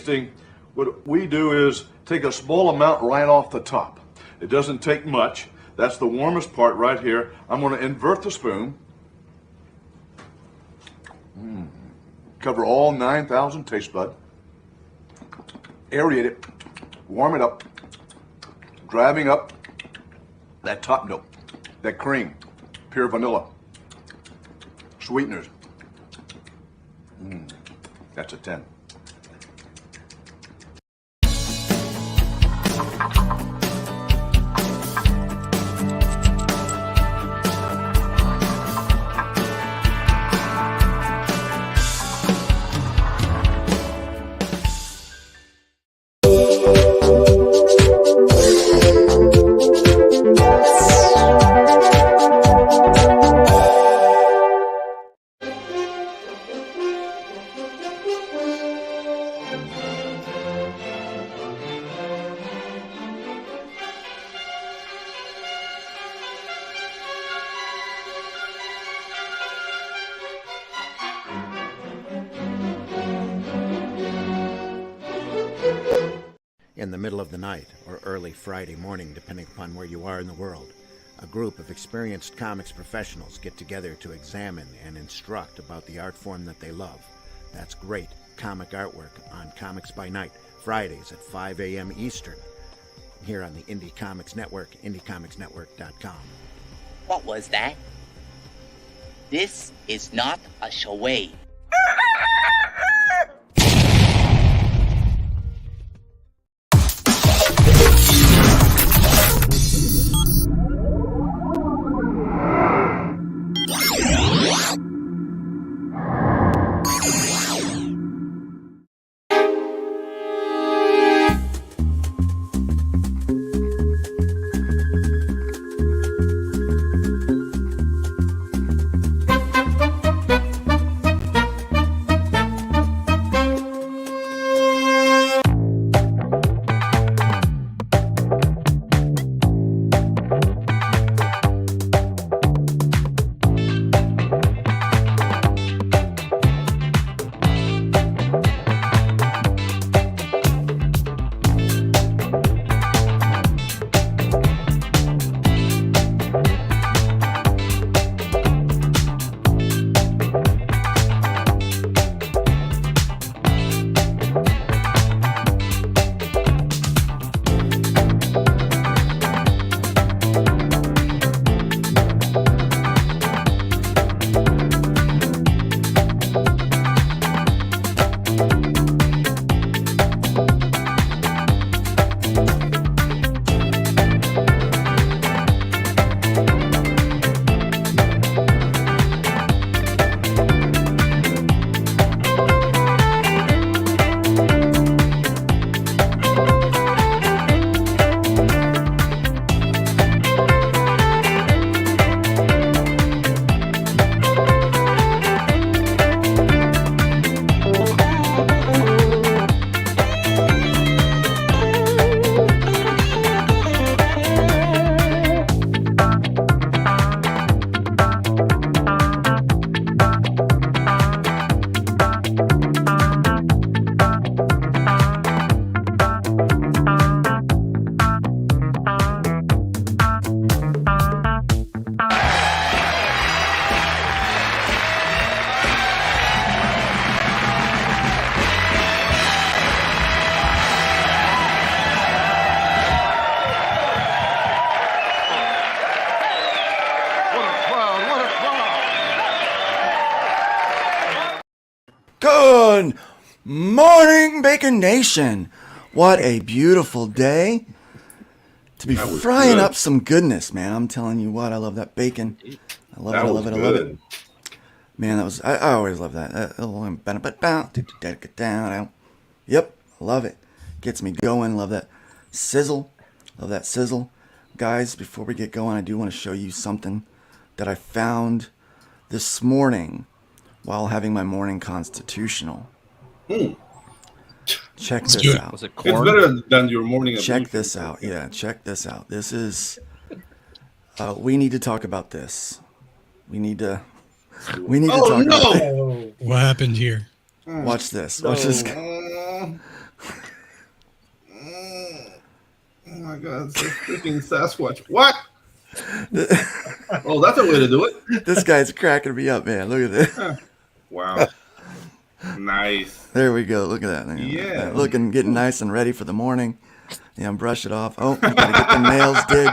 tasting, what we do is take a small amount right off the top. It doesn't take much. That's the warmest part right here. I'm going to invert the spoon. Cover all 9,000 taste bud. Aerate it. Warm it up. Driving up that top note, that cream, pure vanilla, sweeteners. That's a 10. In the middle of the night or early Friday morning, depending upon where you are in the world, a group of experienced comics professionals get together to examine and instruct about the art form that they love. That's great comic artwork on Comics by Night, Fridays at 5 a.m. Eastern, here on the Indie Comics Network, indiecomicsnetwork.com. What was that? This is not a charade. Good morning, Bacon Nation. What a beautiful day to be frying up some goodness, man. I'm telling you what, I love that bacon. I love it, I love it, I love it. Man, that was, I always love that. Yep, love it. Gets me going, love that sizzle. Love that sizzle. Guys, before we get going, I do want to show you something that I found this morning while having my morning constitutional. Check this out. Was it corn? It's better than your morning. Check this out. Yeah, check this out. This is. We need to talk about this. We need to talk about this. What happened here? Watch this. Watch this. God, it's a freaking Sasquatch. What? Oh, that's a way to do it. This guy's cracking me up, man. Look at this. Wow. Nice. There we go. Look at that. Look at Yeah. that. Looking, getting nice and ready for the morning. Yeah, brush it off. Oh, you gotta get them nails did.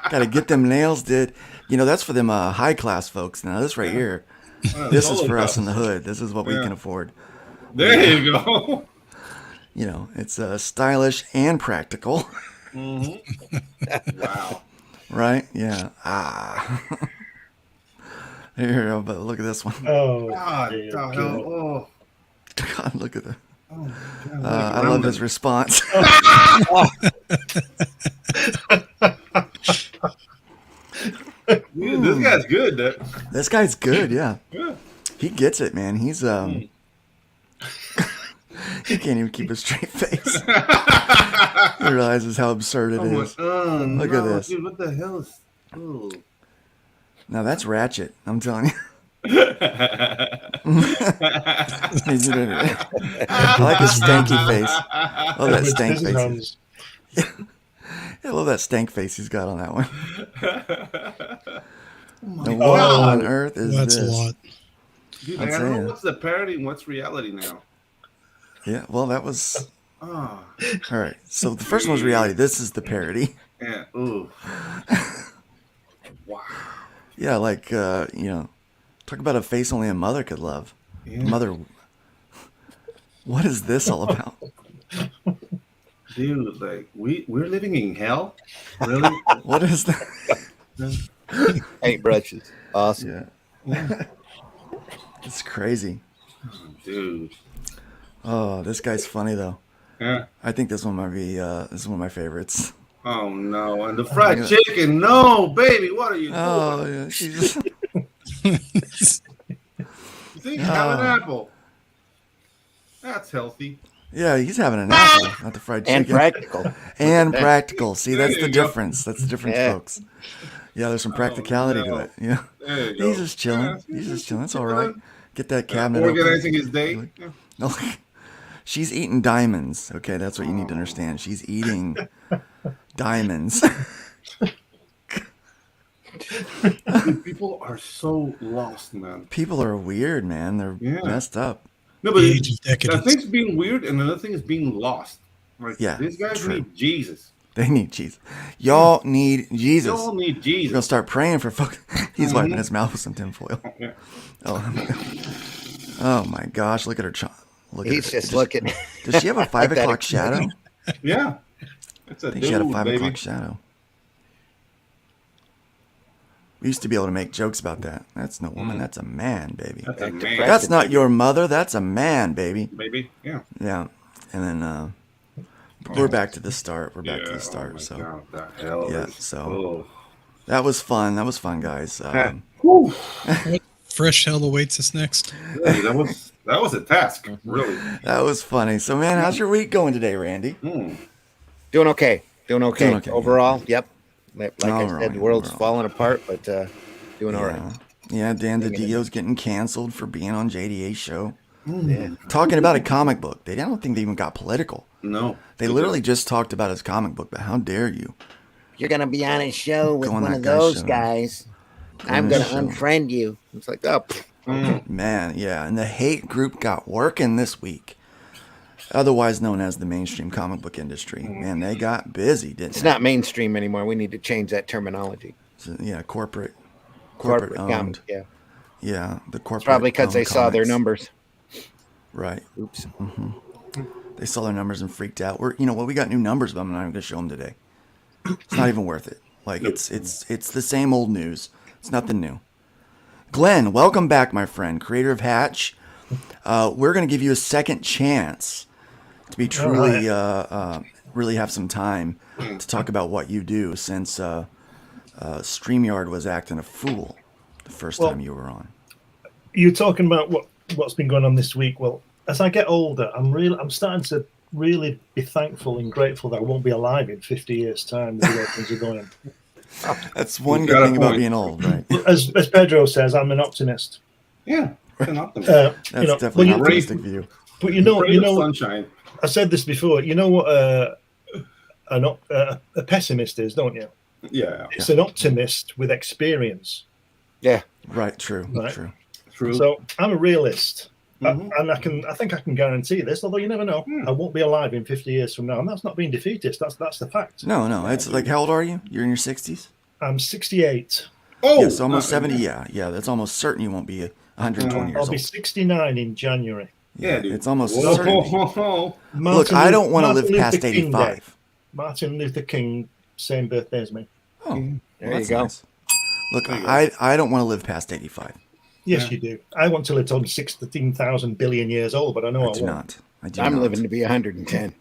Gotta get them nails did. You know, that's for them high class folks. Now this right here, this is for us in the hood. This is what we can afford. There you go. You know, it's stylish and practical. Mm-hmm. Wow. Right? Yeah. Ah. Here, but look at this one. Oh, God, dear the hell. God. Oh. God, look at that. Oh, God, I love his response. Dude, this guy's good. This guy's good, yeah. Yeah. He gets it, man. He's he can't even keep a straight face. He realizes how absurd it is. Look at this. Dude, what the hell is... Oh. Now that's ratchet, I'm telling you. I like his stanky face. I love that stank face. Hands. I love that stank face he's got on that one. What God. on earth is That's this? a lot. Dude, I'm I don't saying. know what's the parody and what's reality now. Yeah, well, that was... Oh, All right, so the first one was reality. This is the parody. yeah. Ooh. Wow. Yeah, like, you know, talk about a face only a mother could love. Yeah. Mother... What is this all about? Dude, like, we're living in hell? Really? What is that? Paintbrushes. Awesome. Yeah. It's crazy. Dude. Oh, this guy's funny, though. Yeah. I think this one might be, this is one of my favorites. Oh, no. And the fried chicken. No, baby. What are you doing? Oh, yeah. She just... You think you have an apple? That's healthy. Yeah, he's having an apple, not the fried chicken. And practical. And practical. See, that's There the you go. difference. That's the difference, Yeah. folks. Yeah, there's some practicality to no. it. Yeah. There you go. He's just chilling. Yeah, He's just chilling. That's all right. Get that cabinet Organizing open. his day. Yeah. No, she's eating diamonds. Okay, that's what you need to understand. She's eating diamonds. Dude, people are so lost, man. People are weird, man. They're Yeah. messed up. No, but The age of that decadence. thing's being weird, and another thing is being lost. Like, Yeah, these guys true. need Jesus. They need Jesus. Y'all need Jesus. They all need You're gonna Jesus. start praying for folk. He's wiping his mouth with some tinfoil. Yeah. Oh my gosh! Look at her. Look at He's her. just looking. Does she have a 5 Like that o'clock shadow? Yeah. It's a I think she had a dude, 5 baby. o'clock shadow. We used to be able to make jokes about that. That's no woman. That's a man, baby. That's a Back to man, practice. That's not your mother. That's a man, baby. baby. Yeah. Yeah. And then we're back to the start. We're back to Yeah, the start. oh my So God, the hell Yeah, is- so- oh. that was fun. That was fun, guys. Whew. What fresh hell awaits us next? Really, that was a task, really. That was funny. So, man, how's your week going today, Randy? Doing okay. Doing okay. Doing okay. Overall, yep. Like I All said, right, the world's overall. falling apart, but doing all right. Yeah, Dan DiDio's getting canceled for being on JDA's show. Yeah. Talking about a comic book. I don't think they even got political. No. They literally just talked about his comic book, but how dare you? You're going to be on a show with Go on one that of guy's those show. guys. on I'm his going to show. unfriend you. It's like, oh, Man, yeah. And the hate group got working this week. Otherwise known as the mainstream comic book industry. Man, they got busy, didn't it's they? not mainstream anymore. We need to change that terminology. So, yeah, corporate Corporate owned. comic, yeah. Yeah, the corporate. Probably because they owned saw their comics. numbers. Right. Oops. They saw their numbers and freaked out. We got new numbers, but I'm not even gonna show them today. It's not even worth it. Like it's the same old news. It's nothing new. Glenn, welcome back, my friend, creator of Hatch. We're gonna give you a second chance to be truly, really have some time to talk about what you do, since StreamYard was acting a fool the first time you were on. You're talking about what's been going on this week. Well, as I get older, I'm starting to really be thankful and grateful that I won't be alive in 50 years' time with the way things are going. That's one You've good got a thing about point. being old, right? As Pedro says, I'm an optimist. Yeah. It's an optimist. That's You know, definitely well, an you- optimistic view. But Ray of sunshine. I said this before. You know what? a pessimist is, don't you? Yeah. It's an optimist with experience. Yeah. Right. True. Right. True. True. So I'm a realist. Mhm. And I think I can guarantee this, although you never know. I won't be alive in 50 years from now, and that's not being defeatist. That's the fact. No. It's like, how old are you? You're in your 60s? I'm 68. Oh, Yes, almost 70. Yeah. That's almost certain you won't be 120 years I'll be old. 69 in January. Yeah, dude. It's almost Whoa, certain. ho, ho. Look, I don't want to live Martin past Luther King Day. 85. Martin Luther King, same birthday as me. Oh, There well, you that's go. nice. Look, I don't want to live past 85. Yes, you do. I want to live till 16,000 billion years old, but I know I do won't. not. I do I'm not. living to be 110.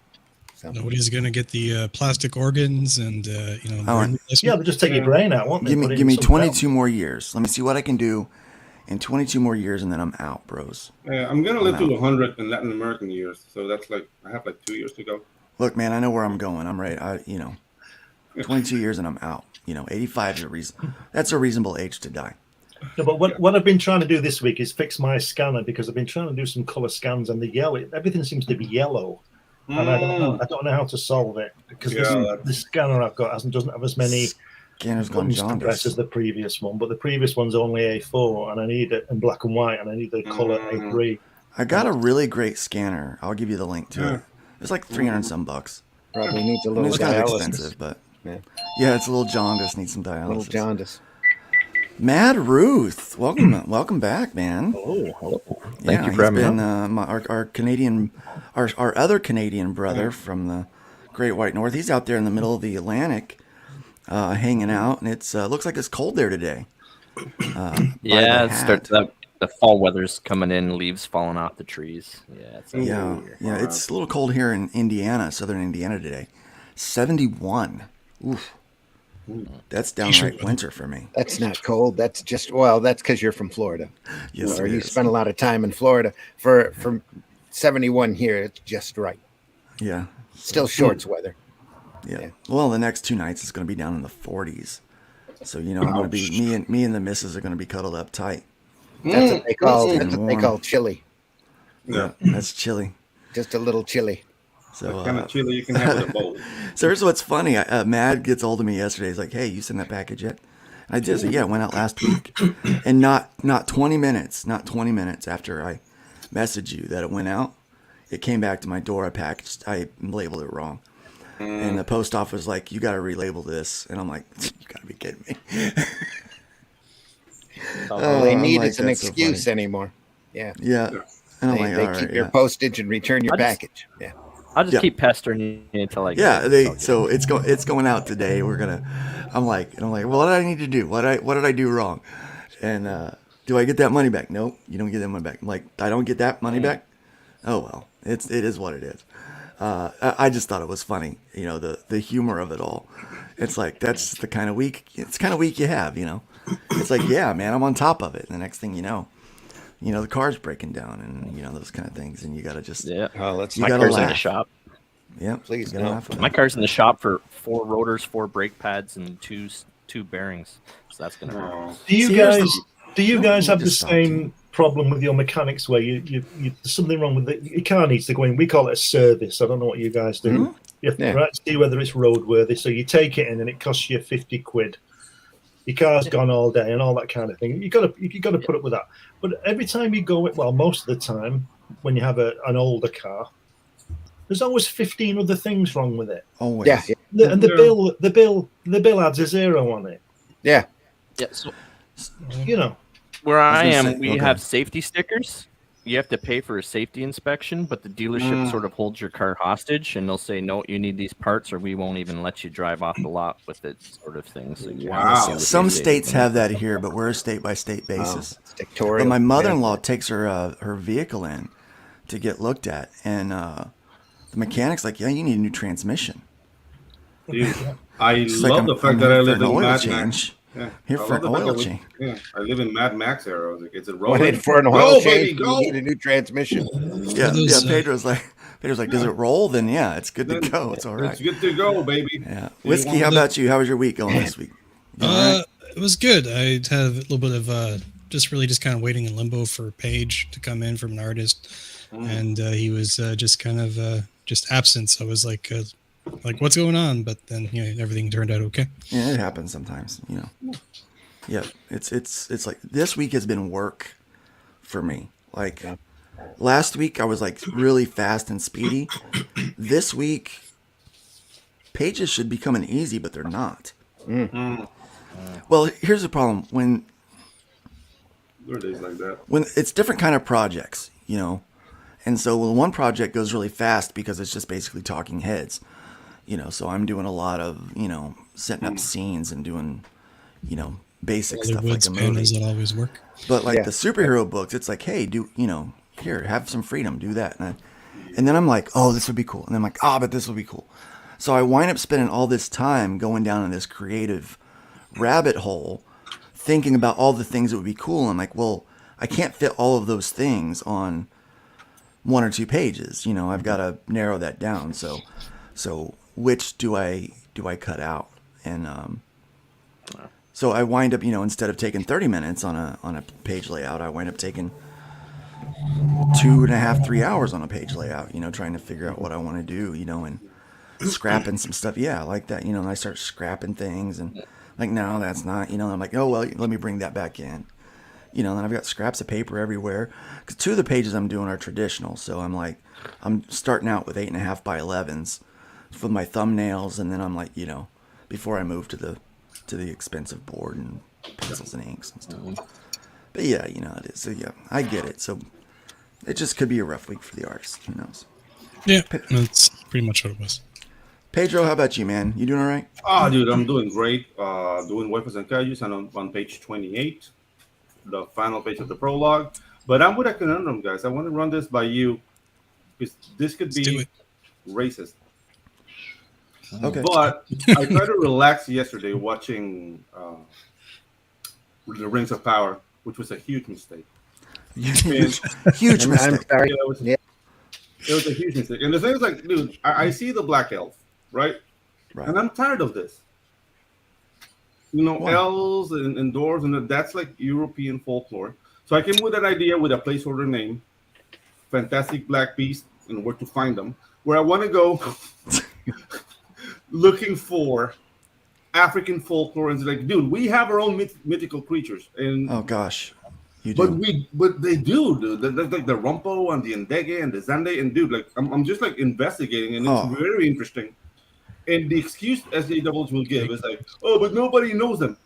So. Nobody's gonna get the plastic organs and brain replacement. Yeah, they'll just take your brain out, won't they? Give Put me it give in me something 22 more years. Let me see what I can do in 22 more years, and then I'm out, bros. Yeah, I'm gonna live No. to 100 in Latin American years, so that's like I have like 2 years to go. Look, man, I know where I'm going. I'm ready. 22 years and I'm out. 85 is that's a reasonable age to die. No, but what I've been trying to do this week is fix my scanner because I've been trying to do some color scans and everything seems to be yellow, and I don't know how to solve it because the scanner I've got doesn't have as many Scanner's gone buttons to press jaundice. as the previous one, but the previous one's only A4 and I need it in black and white and I need the color A3. I got a really great scanner. I'll give you the link to it. It's like 300 some bucks. Probably needs a I mean, little it's kind of dialysis. expensive, but Yeah. it's a little jaundice. Needs some dialysis. Little jaundice. Mad Ruth, welcome back, man. Oh, hello. Thank you for he's having me been on. our Canadian, our other Canadian brother from the Great White North. He's out there in the middle of the Atlantic, hanging out, and it's looks like it's cold there today. Yeah, it starts up. The fall weather's coming in, leaves falling off the trees. Yeah, it's Yeah, it's a little cold here in Indiana, southern Indiana today. 71. Oof. That's downright winter for me. That's not cold. That's just that's because you're from Florida. Yes, or it you is. spent a lot of time in Florida. For 71 here, it's just right. Yeah. Still shorts weather. Yeah. Well, the next 2 nights it's going to be down in the 40s. So I'm going to be me and the missus are going to be cuddled up tight. That's what they call chilly. Yeah, that's chilly. Just a little chilly. So What kind of chili you can have with a bowl? So here's what's funny. Mad gets hold of me yesterday. He's like, "Hey, you sent that package yet?" And I did. So yeah, it went out last week, and not 20 minutes after I messaged you that it went out, it came back to my door. I labeled it wrong, and the post office was like, "You got to relabel this," and I'm like, "You got to be kidding me." All they need like, is an that's so excuse funny. anymore. Yeah. Yeah. And I'm They, like, they all keep right, your postage and return your package. Yeah. I'll just Yeah. keep pestering you until I get Yeah, it. so it's going out today. I'm like, well, what did I need to do? What did I do wrong? And do I get that money back? Nope, you don't get that money back. I'm like, I don't get that money back? Oh well, it is what it is. I just thought it was funny, the humor of it all. It's like that's the kind of week. It's kind of week you have, It's like, yeah, man, I'm on top of it. And the next thing you know, the car's breaking down, and those kind of things, and you gotta just Yeah. Oh, My gotta car's in laugh. the shop. Yeah, Please, you gotta no. laugh at My it. car's in the shop for 4 rotors, 4 brake pads, and two bearings. So that's gonna hurt. Do you Seriously? guys have need the to stop, same problem with your mechanics where you there's something wrong with it? Your car needs to go in. We call it a service. I don't know what you guys do. Mm-hmm. You have to Yeah. try to see whether it's roadworthy. So you take it in and it costs you 50 quid. Your car's gone all day and all that kind of thing. You got to put up with that. But every time you go, well, most of the time when you have an older car, there's always 15 other things wrong with it. Always. Yeah. And the bill adds a 0 on it. Yeah. Yeah. So I where I was am, gonna say- we okay. have safety stickers. You have to pay for a safety inspection, but the dealership sort of holds your car hostage, and they'll say, "No, you need these parts, or we won't even let you drive off the lot with it," sort of thing. So you have to see what Some they say. states have that here, but we're a state by state basis. It's dictatorial. But my mother-in-law takes her vehicle in to get looked at, and the mechanic's like, "Yeah, you need a new transmission." Dude, I She's like, love the fact that I here for live an in oil Mad Max. change. Yeah. Here I for love an the fact oil that change. Yeah, I live in Mad Max era. I was like, is it Went rolling? in for an oil Go, change. baby, go. You need a new transmission. Yeah, those, Pedro's like, does it roll? Then yeah, it's good to go. It's all right. It's good to go, baby. Yeah, Whiskey. How about you? How was your week going this week? You all right? It was good. I had a little bit of just kind of waiting in limbo for Paige to come in from an artist, and he was just kind of just absent. So I was like like, what's going on? But then, everything turned out okay. Yeah, it happens sometimes, Yeah, it's like this week has been work for me. Like last week I was like really fast and speedy. This week pages should be coming easy, but they're not. Well, here's the problem when There are days like that. it's different kind of projects, and so when one project goes really fast because it's just basically talking heads, so I'm doing a lot of setting up scenes and doing basic stuff like a movie. Doesn't always work. But like the superhero books, it's like, hey, here, have some freedom, do that. And then I'm like, oh, this would be cool. And then I'm like, but this would be cool. So I wind up spending all this time going down in this creative rabbit hole, thinking about all the things that would be cool. And I'm like, well, I can't fit all of those things on 1 or 2 pages. I've got to narrow that down. So which do I cut out? And so I wind up, instead of taking 30 minutes on a page layout, I wind up taking 2.5, 3 hours on a page layout, trying to figure out what I want to do, and scrapping some stuff. Yeah, like that, and I start scrapping things and like, no, that's not, I'm like, oh, well, let me bring that back in, and then I've got scraps of paper everywhere because 2 of the pages I'm doing are traditional. So I'm starting out with 8.5 by 11s for my thumbnails. And then I'm like, before I move to the expensive board and pencils and inks and stuff. But yeah, it is. So yeah, I get it. So it just could be a rough week for the artist. Who knows? Yeah, that's pretty much what it was. Pedro, how about you, man? You doing all right? Dude, I'm doing great. Doing Weapons and Kaijus, and on page 28, the final page of the prologue. But I'm with a conundrum, guys. I want to run this by you because this could be racist. Okay. But I tried to relax yesterday watching The Rings of Power, which was a huge mistake. Huge mistake. I'm sorry. It was a huge mistake. And the thing is, like, dude, I see the black elf, right? And I'm tired of this. Elves and dwarves, and that's like European folklore. So I came with an idea with a placeholder name, Fantastic Black Beast, and where to find them, where I want to go looking for African folklore. And it's like, dude, we have our own mythical creatures. And oh gosh, you do. But they do, dude. There's like the Rumpo and the Ndege and the Zande, and dude, like I'm just like investigating, and it's very interesting. And the excuse SJWs will give is like, oh, but nobody knows them.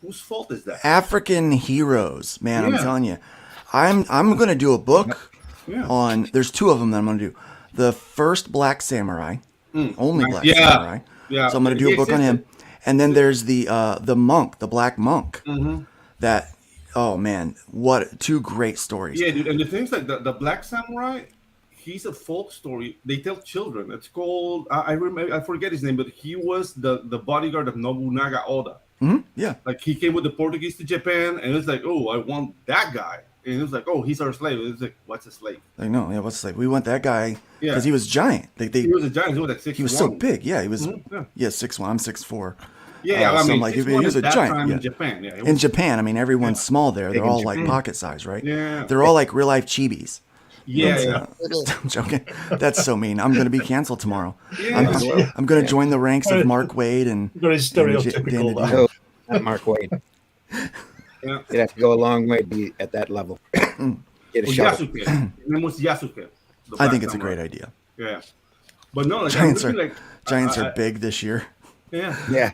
Whose fault is that? African heroes, man. I'm telling you, I'm gonna do a book on. There's 2 of them that I'm gonna do. The first Black Samurai, only Black Samurai. Yeah. So I'm gonna do a book on him, and then there's the monk, the Black Monk. That, oh man, what 2 great stories. Yeah, dude. And the things like the Black Samurai, he's a folk story. They tell children. It's called I forget his name, but he was the bodyguard of Nobunaga Oda. Yeah, like he came with the Portuguese to Japan, and it was like, oh, I want that guy. And it was like, oh, he's our slave. It was like, what's a slave? Like, no, yeah, what's a slave? We want that guy because he was giant. He was a giant. He was like 6'1". He was so big. Yeah, he was. 6'1". I'm 6'4". Yeah, I mean, like, he was a giant. In Japan, in Japan, I mean, everyone's small there. They're all like pocket size, right? Yeah, they're all like real life chibis. Yeah. I'm joking. That's so mean. I'm going to be canceled tomorrow. I'm going to join the ranks of Mark Waid and. Very stereotypical. Not Mark Waid. You'd have to go a long way to be at that level. Get a shot. Yasuke. His name was Yasuke. I think it's a great idea. Yeah, but no, like, Giants are big this year. Yeah.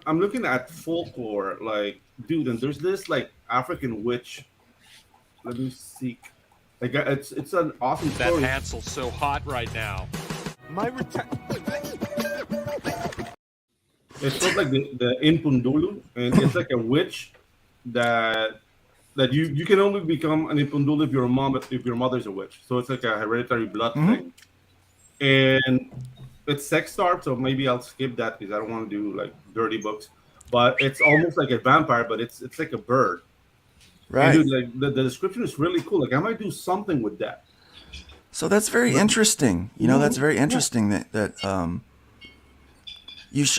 I'm looking at folklore, like, dude, and there's this like African witch. Let me see. Like, it's an awesome story. That Hansel's so hot right now. It's called like the Impundulu, and it's like a witch that you can only become an Impundulu if your mother's a witch. So it's like a hereditary blood thing, and it's sex starved. So maybe I'll skip that because I don't want to do like dirty books. But it's almost like a vampire, but it's like a bird. Right. And dude, like the description is really cool. Like I might do something with that. So that's very interesting. That's very interesting that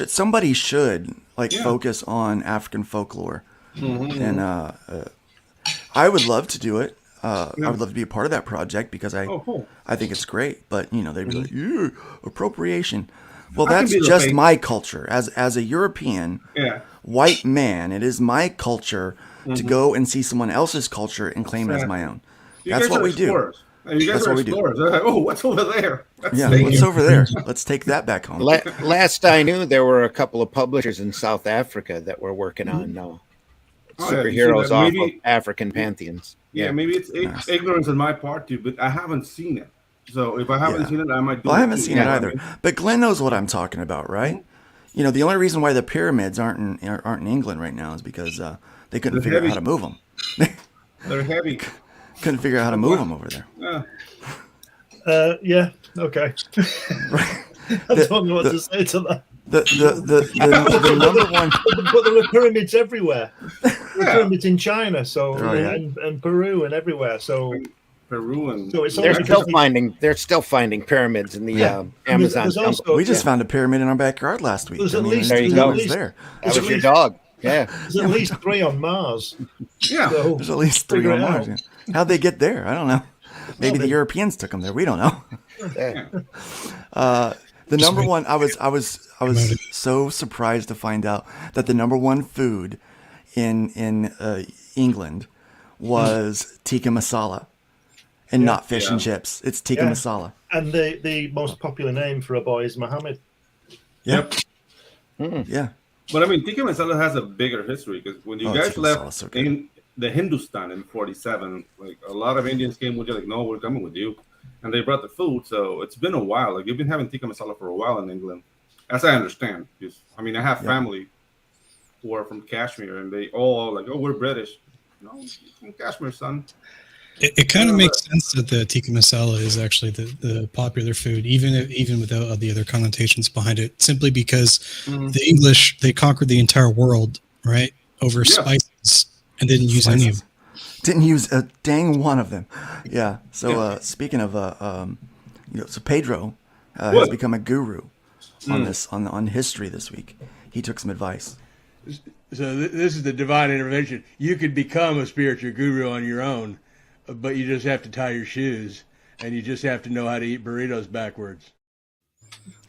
somebody should focus on African folklore. And I would love to do it. I would love to be a part of that project because I think it's great. But they'd be like, appropriation. Well, I can that's be the just face. my culture. As a European Yeah. white man, it is my culture to go and see someone else's culture and claim it as my own. You That's guys what are we do. explorers. And you guys That's are what we do. explorers. They're like, oh, what's over there? Let's Yeah, stay what's here. over there? Let's take that back home. Last I knew, there were a couple of publishers in South Africa that were working on Oh, yeah, you see superheroes that? off Maybe- of African pantheons. Yeah, maybe it's ignorance on my part too, but I haven't seen it. So if I haven't Yeah. seen it, I might do Well, it. I haven't too, seen you it know what I either. mean? But Glenn knows what I'm talking about, right? You know, the only reason why the pyramids aren't in England right now is because they couldn't They're figure out heavy. how to move them. They're heavy. Couldn't figure out how to move them over there. Yeah. Yeah. Okay. I don't know what to say to that. The number one. But there are pyramids everywhere. There are pyramids in China, so Oh, yeah. and Peru and everywhere. So Peru and so it's They're only still because finding pyramids in the Amazon. There's jungle. also- We just found a pyramid in our backyard last week. There's I at mean, least- There you it go. was there. That There's was at your least- dog. Yeah. there's at least 3 on Mars. yeah. So There's at least 3 figure on it Mars. out. Yeah. How'd they get there? I don't know. Maybe the they- Europeans took them there. We don't know. Yeah. The number one, I was so surprised to find out that the number one food in England was tikka masala, and not fish and chips. It's tikka Yeah. masala. And the most popular name for a boy is Mohammed. Yep. Yeah. But I mean, tikka masala has a bigger history because when you Oh, guys tikka left masala's so good. in the Hindustan in '47, like a lot of Indians came with you, like, no, we're coming with you, and they brought the food. So it's been a while. Like you've been having tikka masala for a while in England, as I understand. Because I mean, I have family who are from Kashmir, and they all like, oh, we're British. No, you're from Kashmir, son. It kind of makes sense that the tikka masala is actually the popular food, even without the other connotations behind it, simply because the English, they conquered the entire world, right, over spices and didn't use any of them. Didn't use a dang one of them. Yeah. So speaking of, so Pedro has become a guru on this on history this week. He took some advice. So this is the divine intervention. You could become a spiritual guru on your own, but you just have to tie your shoes, and you just have to know how to eat burritos backwards.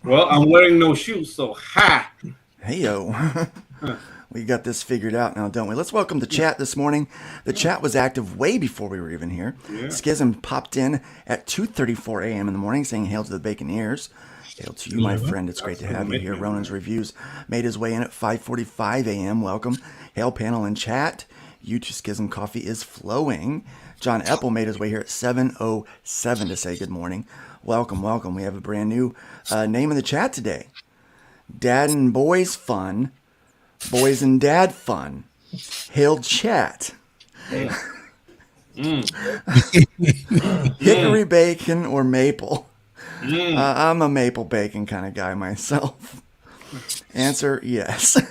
Well, I'm wearing no shoes, so ha! Hey yo. We got this figured out now, don't we? Let's welcome the chat this morning. The chat was active way before we were even here. Yeah. Schism popped in at 2:34 a.m. in the morning saying hail to the Baconeers. Hail to you, my friend. It's great to have you here. Ronan's Reviews made his way in at 5:45 a.m. Welcome. Hail panel and chat. You to Schism Coffee is flowing. John Epple made his way here at 7:07 to say good morning. Welcome, welcome. We have a brand new name in the chat today. Dad and Boys Fun. Boys and Dad Fun. Hail chat. Hickory bacon or maple? I'm a maple bacon kind of guy myself. Answer, yes.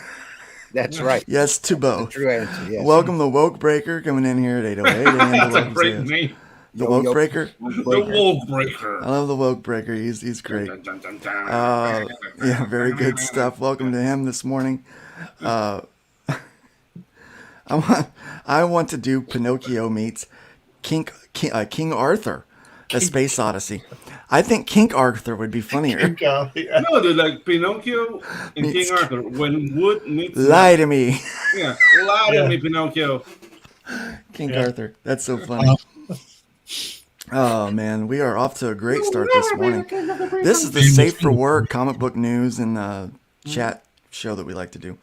That's right. Yes to both. True answer, yes. Welcome the Woke Breaker coming in here at 8:08 a.m. That's a great name. The Woke Breaker. The Woke Breaker. I love the Woke Breaker. He's great. Yeah, very good stuff. Welcome to him this morning. I want to do Pinocchio meets King Arthur, A Space Odyssey. I think King Arthur would be funnier. No, dude, like Pinocchio and King Arthur. When wood meets Lie to me. Yeah, lie to me, Pinocchio. King Arthur. That's so funny. Oh man, we are off to a great start this morning. This is the Safe for Work comic book news and chat show that we like to do.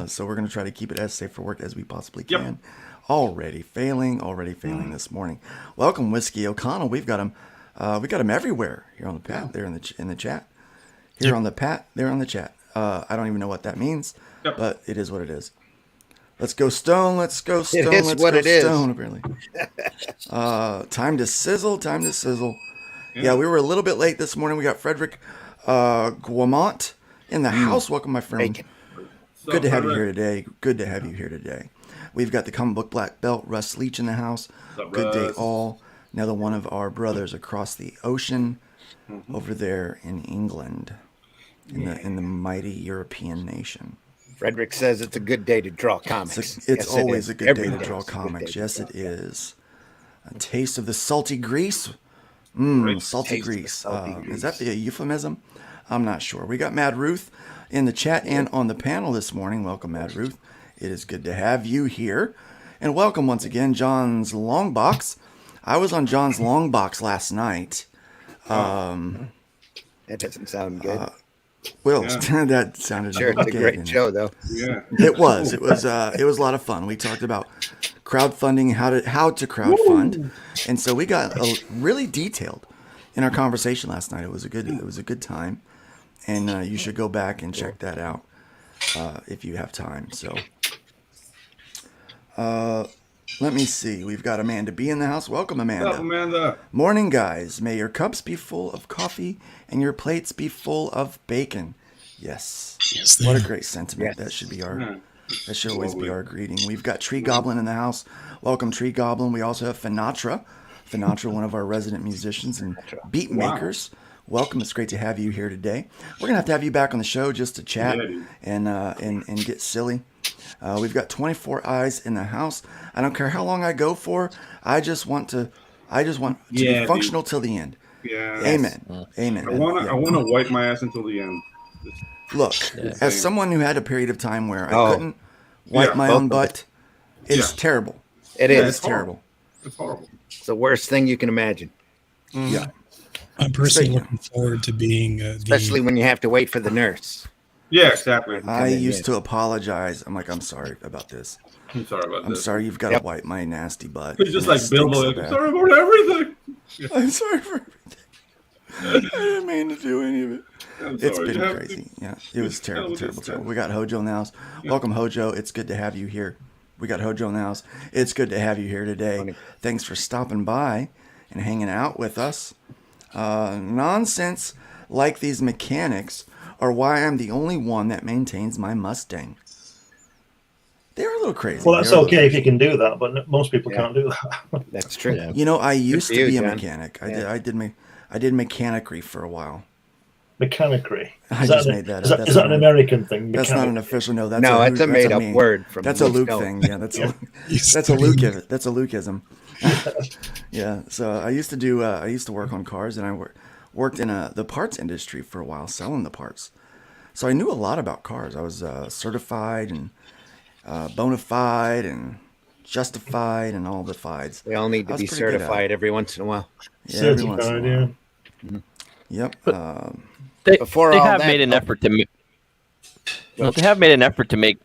So we're going to try to keep it as safe for work as we possibly can. Already failing this morning. Welcome, Whiskey O'Connell. We've got him. We got him everywhere here on the pat. There in the chat. Here on the pat. There on the chat. I don't even know what that means, but it is what it is. Let's go Stone. Let's go Stone. It is let's what go it is. Stone. Apparently. Time to sizzle. Time to sizzle. Yeah, we were a little bit late this morning. We got Frederick Guamont in the house. Welcome, my friend. Bacon. Good to have you here today. Good to have you here today. We've got the comic book black belt, Russ Leach, in the house. Good day, all. Another one of our brothers across the ocean, over there in England, in the mighty European nation. Frederick says it's a good day to draw comics. It's Yes, it always is. a good Every day to day draw is a good comics. day to Yes, draw it is. A taste of the salty grease. Salty Taste of the grease. salty Is that the euphemism? I'm not sure. We got Mad Ruth in the chat and on the panel this morning. Welcome, Mad Ruth. It is good to have you here. And welcome once again, John's Long Box. I was on John's Long Box last night. That doesn't sound good. Well, that sounded sure. It's a great show, though. Yeah, it was. It was a lot of fun. We talked about crowdfunding, how to crowdfund, and so we got really detailed in our conversation last night. It was a good time, and you should go back and check that out if you have time. So, let me see. We've got Amanda B in the house. Welcome, Amanda. What's up, Amanda? Morning, guys. May your cups be full of coffee and your plates be full of bacon. Yes. What a great sentiment. That should be our. That should always be our greeting. We've got Tree Goblin in the house. Welcome, Tree Goblin. We also have Finatra. Finatra, one of our resident musicians and beat makers. Welcome. It's great to have you here today. We're gonna have to have you back on the show just to chat and get silly. We've got 24 eyes in the house. I don't care how long I go for. I just want to be functional till the end. Yeah. Amen. Amen. I want to wipe my ass until the end. Look, as someone who had a period of time where I couldn't wipe my own butt, it's terrible. It is. It's terrible. It's horrible. It's the worst thing you can imagine. Yeah. I'm personally looking forward to being especially when you have to wait for the nurse. Yeah, exactly. I used to apologize. I'm like, I'm sorry about this. I'm sorry about this. I'm sorry you've got to wipe my nasty butt. It's just like Bilbo. I'm sorry about everything. I'm sorry for everything. I didn't mean to do any of it. It's been crazy. Yeah, it was terrible. We got Hojo in the house. Welcome, Hojo. It's good to have you here. We got Hojo in the house. It's good to have you here today. Thanks for stopping by and hanging out with us. Nonsense like these mechanics are why I'm the only one that maintains my Mustang. They're a little crazy. Well, that's okay if you can do that, but most people can't do that. That's true. Yeah. You know, I used to be a mechanic. I did mechanicry for a while. Mechanicry. I just made that up. Is that an American thing? That's not an official. No, that's it's a made-up word. From that's a Luke thing. Yeah, that's a Luke. That's a Lukeism. Yeah. So I used to work on cars, and I worked in the parts industry for a while, selling the parts. So I knew a lot about cars. I was certified and bona fide and justified and all the fides. We all need to be certified every once in a while. Yeah, every once in a while. Mm-hmm. Yep. They have made an effort to make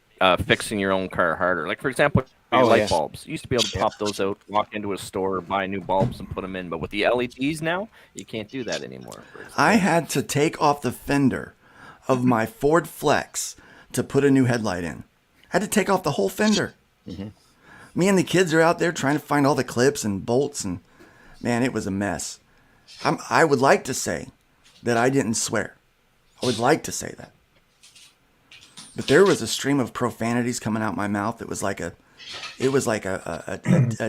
fixing your own car harder. Like, for example, light bulbs. You used to be able to pop those out, walk into a store, buy new bulbs, and put them in. But with the LEDs now, you can't do that anymore. I had to take off the fender of my Ford Flex to put a new headlight in. I had to take off the whole fender. Mm-hmm. Me and the kids are out there trying to find all the clips and bolts, and man, it was a mess. I would like to say that I didn't swear. I would like to say that. But there was a stream of profanities coming out my mouth. It was like a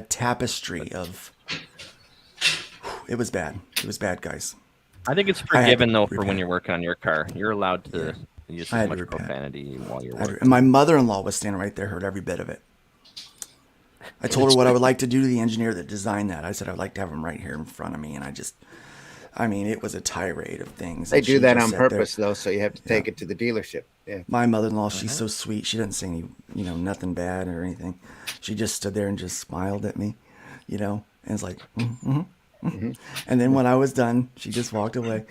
tapestry of. It was bad. It was bad, guys. I think it's forgiven though for when you're working on your car. You're allowed to use as much profanity while you're working. And my mother-in-law was standing right there, heard every bit of it. I told her what I would like to do to the engineer that designed that. I said I'd like to have him right here in front of me, and it was a tirade of things. They do that on purpose, though, so you have to take it to the dealership. Yeah. My mother-in-law, she's so sweet. She doesn't say any, nothing bad or anything. She just stood there and just smiled at me, and it's like, mm-hmm. And then when I was done, she just walked away,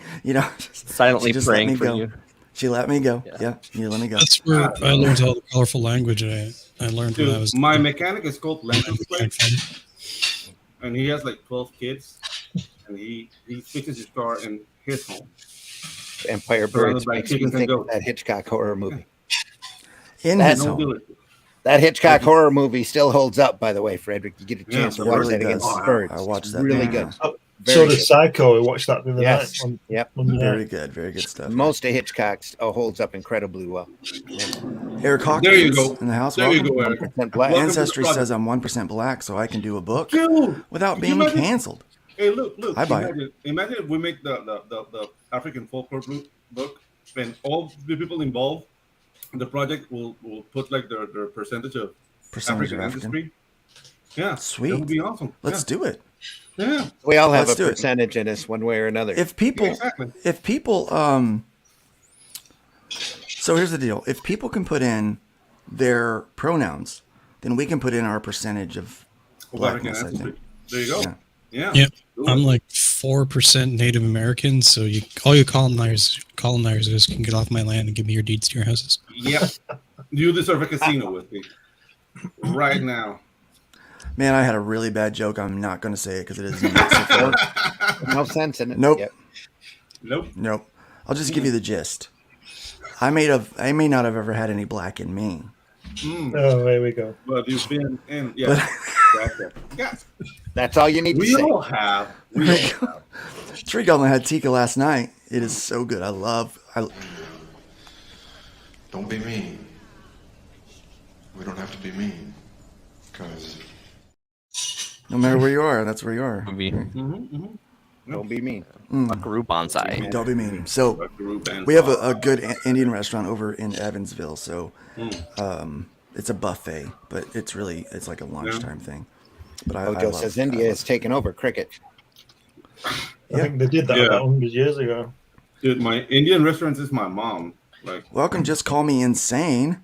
silently praying for you. She let me go. Yeah, you let me go. That's where I learned all the colorful language I learned when I was. My mechanic is called Language Play, and he has like 12 kids, and he fixes his car in his home. Empire Birds makes me think of that Hitchcock horror movie. In his home. That Hitchcock horror movie still holds up, by the way, Frederick. You get a chance to watch that against Birds. I watched that. Really good. So did Psycho. I watched that the other night. Yep. Very good stuff. Most of Hitchcock's holds up incribly well. Eric Hawkins there you go. In the house. There you go, Eric. Black. Ancestry says I'm 1% black, so I can do a book without being canceled. Hey, look! Imagine if we make the African folklore book, and all the people involved in the project will put like their percentage of African ancestry. Yeah, sweet. That would be awesome. Let's do it. Yeah, we all have a percentage in us, one way or another. If people So here's the deal: if people can put in their pronouns, then we can put in our percentage of blackness. I think. There you go. Yeah. Yeah. I'm like 4% Native American, so all you colonizers can get off my land and give me your deeds to your houses. Yep. You deserve a casino with me right now. Man, I had a really bad joke. I'm not going to say it because it isn't. No sense in it. Nope. Yep. Nope. I'll just give you the gist. I may not have ever had any black in me. Oh, there we go. But you've been in, That's all you need to say. We all have. Tree Goblin had tikka last night. It is so good. Don't be mean. We don't have to be mean. Because no matter where you are, that's where you are. Don't be mean. Buckaroo Bonsai. Don't be mean. So we have a good Indian restaurant over in Evansville. So it's a buffet, but it's like a lunchtime thing. But Ojo says India is taking over cricket. I think they did that about 100 years ago. Dude, my Indian restaurant is my mom. Welcome, just call me insane.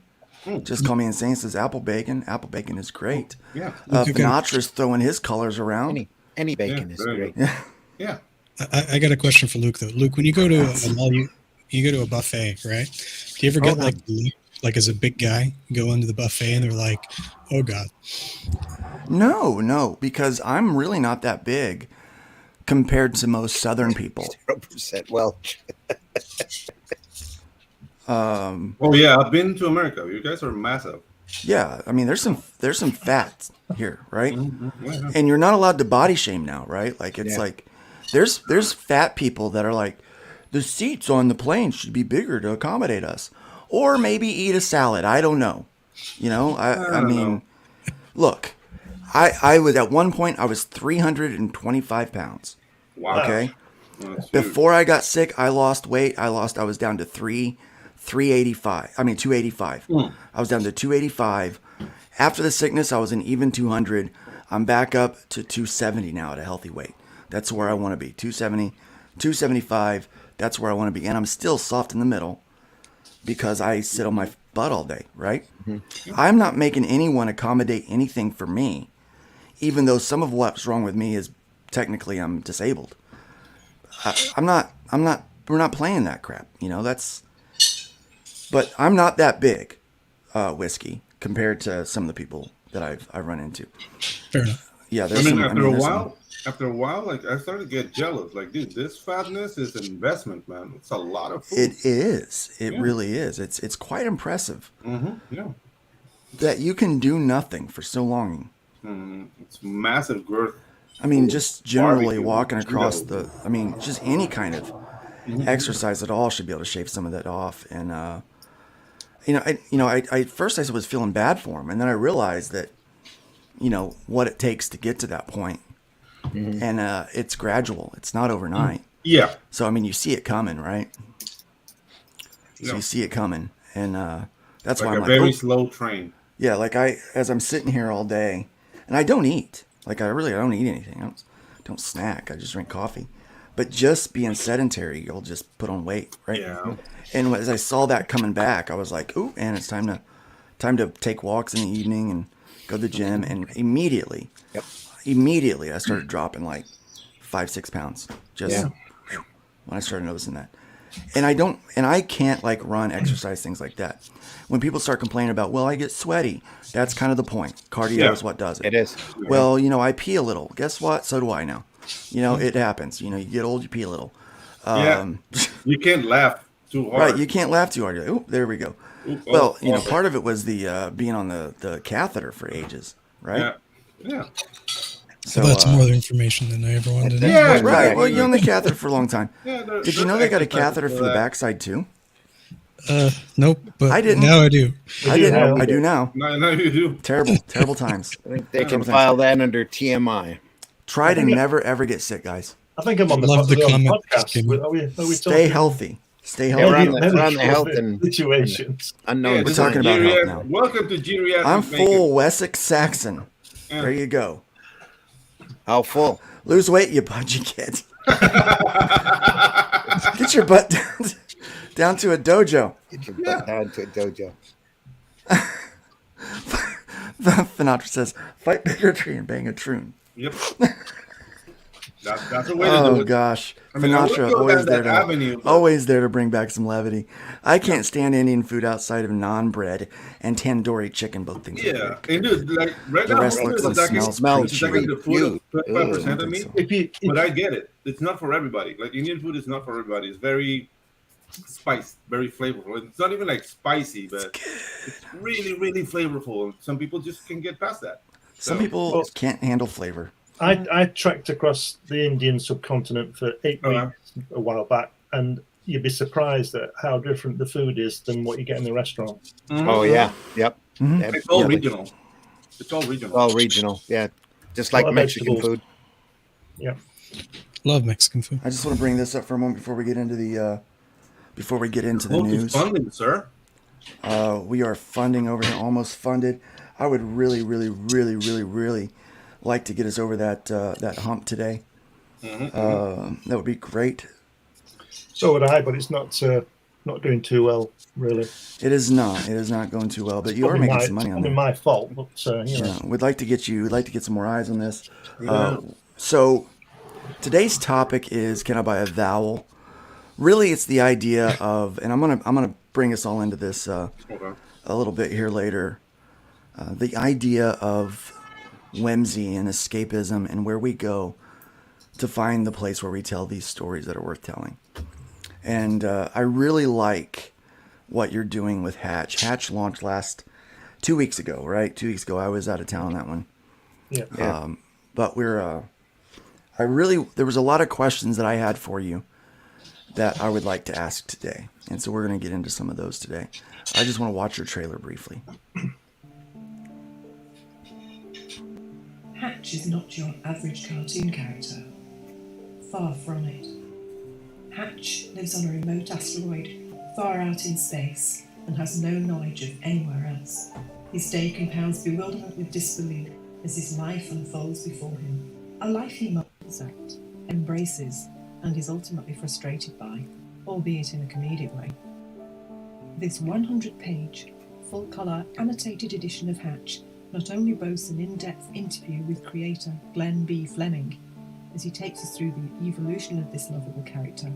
Just call me insane. Says apple bacon. Apple bacon is great. Yeah. Finatra's throwing his colors around. Any bacon is great. Yeah. I got a question for Luke though. Luke, when you go to a mall, you go to a buffet, right? Do you ever get like as a big guy, you go into the buffet and they're like, "Oh God." No, because I'm really not that big compared to most Southern people. 0% Welch. Oh yeah, I've been to America. You guys are massive. Yeah, I mean, there's some fat here, right? Yeah. And you're not allowed to body shame now, right? Like it's like there's fat people that are like, the seats on the plane should be bigger to accommodate us, or maybe eat a salad. I don't know. You know, I mean, look, I was at one point I was 325 pounds. Wow. Okay. Before I got sick, I lost weight. I was down to 285. I was down to 285. After the sickness, I was an even 200. I'm back up to 270 now at a healthy weight. That's where I want to be. 270, 275. That's where I want to be. And I'm still soft in the middle because I sit on my butt all day, right? Mm-hmm. I'm not making anyone accommodate anything for me, even though some of what's wrong with me is technically I'm disabled. We're not playing that crap. You know, but I'm not that big, Whiskey, compared to some of the people that I've run into. Fair enough. Yeah, after a while, like I started to get jealous. Like, dude, this fatness is an investment, man. It's a lot of food. It is. It really is. It's quite impressive. Mm-hmm. Yeah. That you can do nothing for so long. It's massive growth. I mean, just generally walking across just any kind of exercise at all should be able to shave some of that off. And I first I was feeling bad for him, and then I realized that, what it takes to get to that point. Mm-hmm. And it's gradual. It's not overnight. Yeah. So, I mean, you see it coming, right? So you see it coming. And that's like why I'm a very slow train. Yeah, like as I'm sitting here all day, and I don't eat. Like, I don't eat anything. I don't snack. I just drink coffee. But just being sedentary, you'll just put on weight, right? Yeah. And as I saw that coming back, I was like, ooh, and it's time to take walks in the evening and go to the gym. And immediately I started dropping like 5-6 pounds just when I started noticing that. And I can't like run exercise things like that. When people start complaining about, well, I get sweaty, that's kind of the point. Cardio is what does it. It is. Well, I pee a little. Guess what? So do I now. It happens. You get old, you pee a little. You can't laugh too hard. Right, you can't laugh too hard. Oh, there we go. Well, part of it was the being on the catheter for ages, right? Yeah. So that's more information than I ever wanted to know. Yeah, right. Well, you're on the catheter for a long time. Yeah, did you know they got a catheter for the backside too? Nope. But I didn't. Now I do. I didn't. I do now. Now you do. Terrible times. I think they can file that under TMI. Try to never ever get sick, guys. I think I'm on the podcast. Are we Stay healthy. Stay Yeah, healthy. we're on the health and situations. Unknown. We're talking about health now. Welcome to geriatric. I'm full Wessex Saxon. There you go. How full? Lose weight, you pudgy kid. Get your butt down. Down to a dojo. Get your butt down to a dojo. Finatra says, fight bigotry and bang a troon. Yep. That's a way to do Oh it. gosh, I mean, I would Finatra go always down there that to avenue, but- always there to bring back some levity. I can't stand Indian food outside of naan bread and tandoori chicken. Both things. Yeah, and dude, like right The now, rest food looks is and like smells it's like pretty the cheap. food of 25% I of don't me. think so. But I get it. It's not for everybody. Like Indian food is not for everybody. It's very spiced, very flavorful. It's not even like spicy, but it's really, really flavorful. And some people just can get past that. Some people can't handle flavor. I trekked across the Indian subcontinent for 8 weeks a while back, and you'd be surprised at how different the food is than what you get in the restaurant. Mm-hmm. Oh yeah, yep. It's all regional. It's all regional. All regional, yeah. Just like Mexican food. Yeah. Love Mexican food. I just want to bring this up for a moment before we get into the Book is news. funding, sir. We are funding over here, almost funded. I would really, really, really, really, really like to get us over that hump today. That would be great. So would I, but it's not doing too well, really. It is not. It is not going too well. But you are making some money on that. that. My fault, but you know. Yeah, we'd like to get you. We'd like to get some more eyes on this. Yeah. So today's topic is: can I buy a vowel? Really, it's the idea of, and I'm gonna bring us all into this a little bit here later. The idea of whimsy and escapism, and where we go to find the place where we tell these stories that are worth telling. And I really like what you're doing with Hatch. Hatch launched 2 weeks ago, right? 2 weeks ago, I was out of town on that one. Yeah. But there was a lot of questions that I had for you that I would like to ask today. And so we're going to get into some of those today. I just want to watch your trailer briefly. Hatch is not your average cartoon character. Far from it. Hatch lives on a remote asteroid far out in space and has no knowledge of anywhere else. His day compounds bewilderment with disbelief as his life unfolds before him. A life he marvels at, embraces, and is ultimately frustrated by, albeit in a comedic way. This 100-page, full-colour, annotated edition of Hatch not only boasts an in-depth interview with creator Glenn B. Fleming, as he takes us through the evolution of this lovable character,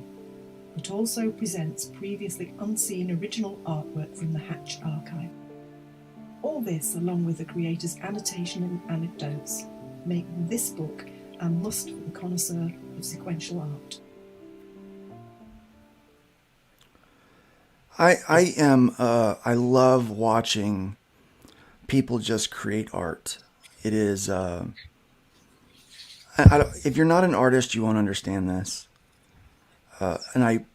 but also presents previously unseen original artwork from the Hatch archive. All this, along with the creator's annotation and anecdotes, make this book a must for the connoisseur of sequential art. I love watching people just create art. It is, if you're not an artist, you won't understand this. And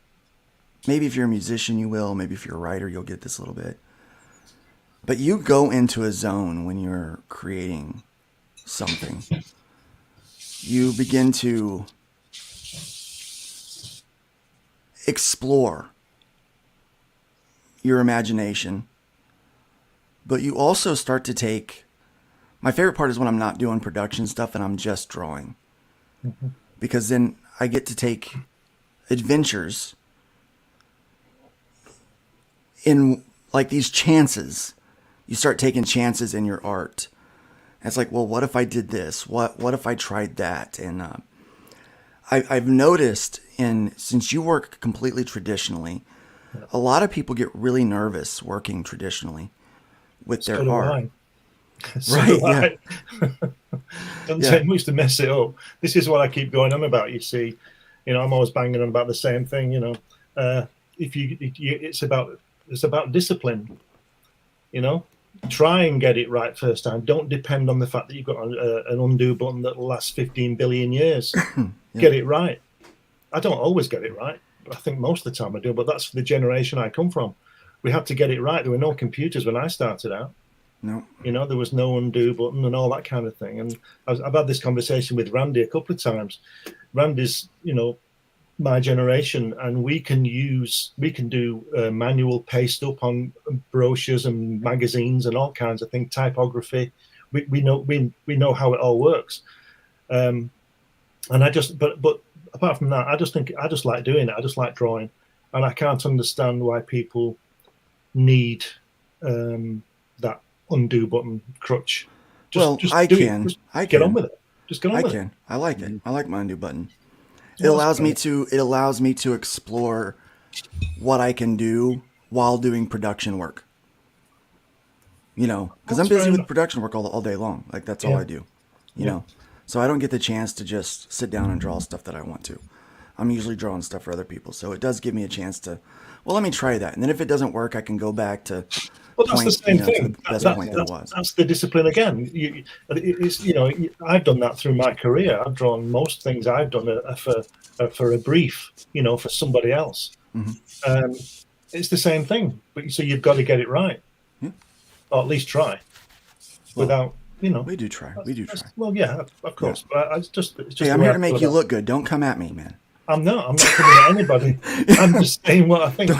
maybe if you're a musician, you will. Maybe if you're a writer, you'll get this a little bit. But you go into a zone when you're creating something. You begin to explore your imagination, but you also start to take, my favorite part is when I'm not doing production stuff and I'm just drawing, because then I get to take adventures in like these chances. You start taking chances in your art. And it's like, well, what if I did this? What if I tried that? And I've noticed, since you work completely traditionally, a lot of people get really nervous working traditionally with their art. Right? Yeah. Doesn't take much to mess it up. This is what I keep going on about. You see, I'm always banging on about the same thing. It's about discipline. Try and get it right first time. Don't depend on the fact that you've got an undo button that will last 15 billion years. Get it right. I don't always get it right, but I think most of the time I do. But that's the generation I come from. We had to get it right. There were no computers when I started out. No. There was no undo button and all that kind of thing. And I've had this conversation with Randy a couple of times. Randy's, my generation, and we can do manual paste up on brochures and magazines and all kinds of things, typography. We know how it all works. And I just, but apart from that, I just like doing it. I just like drawing. and I can't understand why people need that undo button crutch. I do can. it. Just I get can. on with it. Just get on I with can. it. I like it. I like my undo button. It Well, allows that's me great. to. It allows me to explore what I can do while doing production work. You know, because I'm That's busy fair with enough. production work all day long. Like that's all Yeah. I do. You Yeah. know, so I don't get the chance to just sit down and draw stuff that I want to. I'm usually drawing stuff for other people, so it does give me a chance to. Well, let me try that, and then if it doesn't work, I can go back to But that's the same to thing. the best point that it was. That's the discipline again. It's I've done that through my career. I've drawn most things I've done for a brief, for somebody else. Mm-hmm. It's the same thing, but so you've got to get it right, or at least try. Without we do try. We do try. Well, yeah, of course. Yeah. But it's just. Hey, I'm here to make you look good. Don't come at me, man. I'm not coming at anybody. I'm just saying what I think.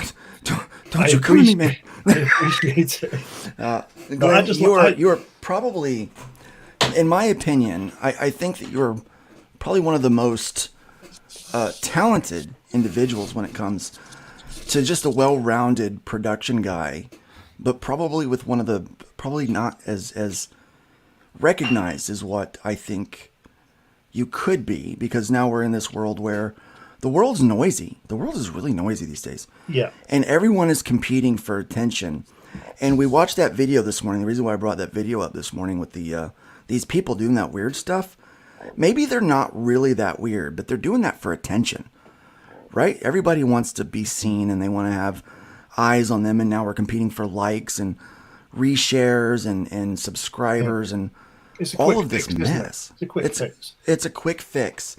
Don't you come at me, man. I appreciate it. Glenn, you are probably, in my opinion, I think that you're probably one of the most talented individuals when it comes to just a well-rounded production guy, but probably with one of the probably not as recognized as what I think you could be, because now we're in this world where the world's noisy. The world is really noisy these days. Yeah. And everyone is competing for attention. And we watched that video this morning. The reason why I brought that video up this morning with the these people doing that weird stuff, maybe they're not really that weird, but they're doing that for attention, right? Everybody wants to be seen and they want to have eyes on them. And now we're competing for likes and reshares and subscribers and all of this mess. It's a quick fix. It's a quick fix.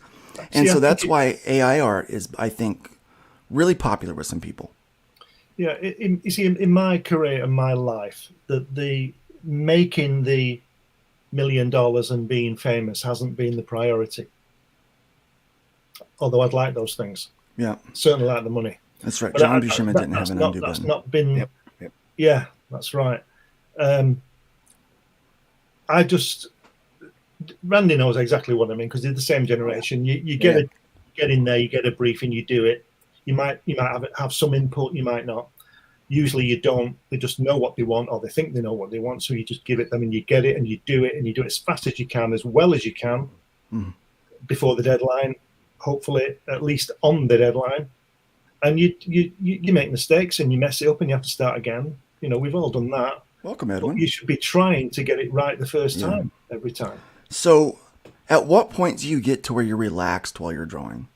And so that's why AI art is, I think, really popular with some people. Yeah, you see, in my career and my life, the making the $1 million and being famous hasn't been the priority. Although I'd like those things. Yeah. Certainly like the money. That's right. But John Buscema didn't have an undo That's button. not been. Yep. Yeah, that's right. I just. Randy knows exactly what I mean, because they're the same generation. You get in there, you get a brief, and you do it. You might have some input, you might not. Usually you don't. They just know what they want, or they think they know what they want, so you just give it them, and you get it, and you do it, as fast as you can, as well as you can, before the deadline. Hopefully, at least on the deadline. And you make mistakes, and you mess it up, and you have to start again. We've all done that. Welcome, Edwin. But you should be trying to get it right the first time, every time. So, at what point do you get to where you're relaxed while you're drawing?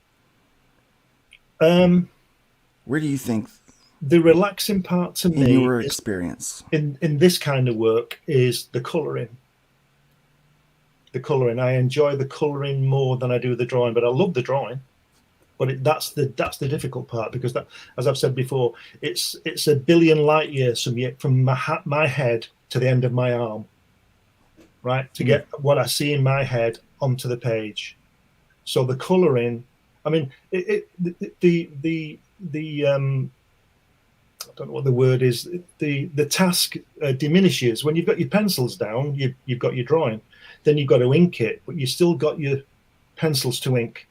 Where do you think the relaxing part to me, in your experience, in this kind of work, is the colouring. The colouring. I enjoy the colouring more than I do the drawing, but I love the drawing. But that's the difficult part, because that, as I've said before, it's a billion light years from my head to the end of my arm. Right, to get what I see in my head onto the page. So the colouring, I mean, the I don't know what the word is. The task diminishes when you've got your pencils down. You've got your drawing, then you've got to ink it, but you still got your pencils to ink.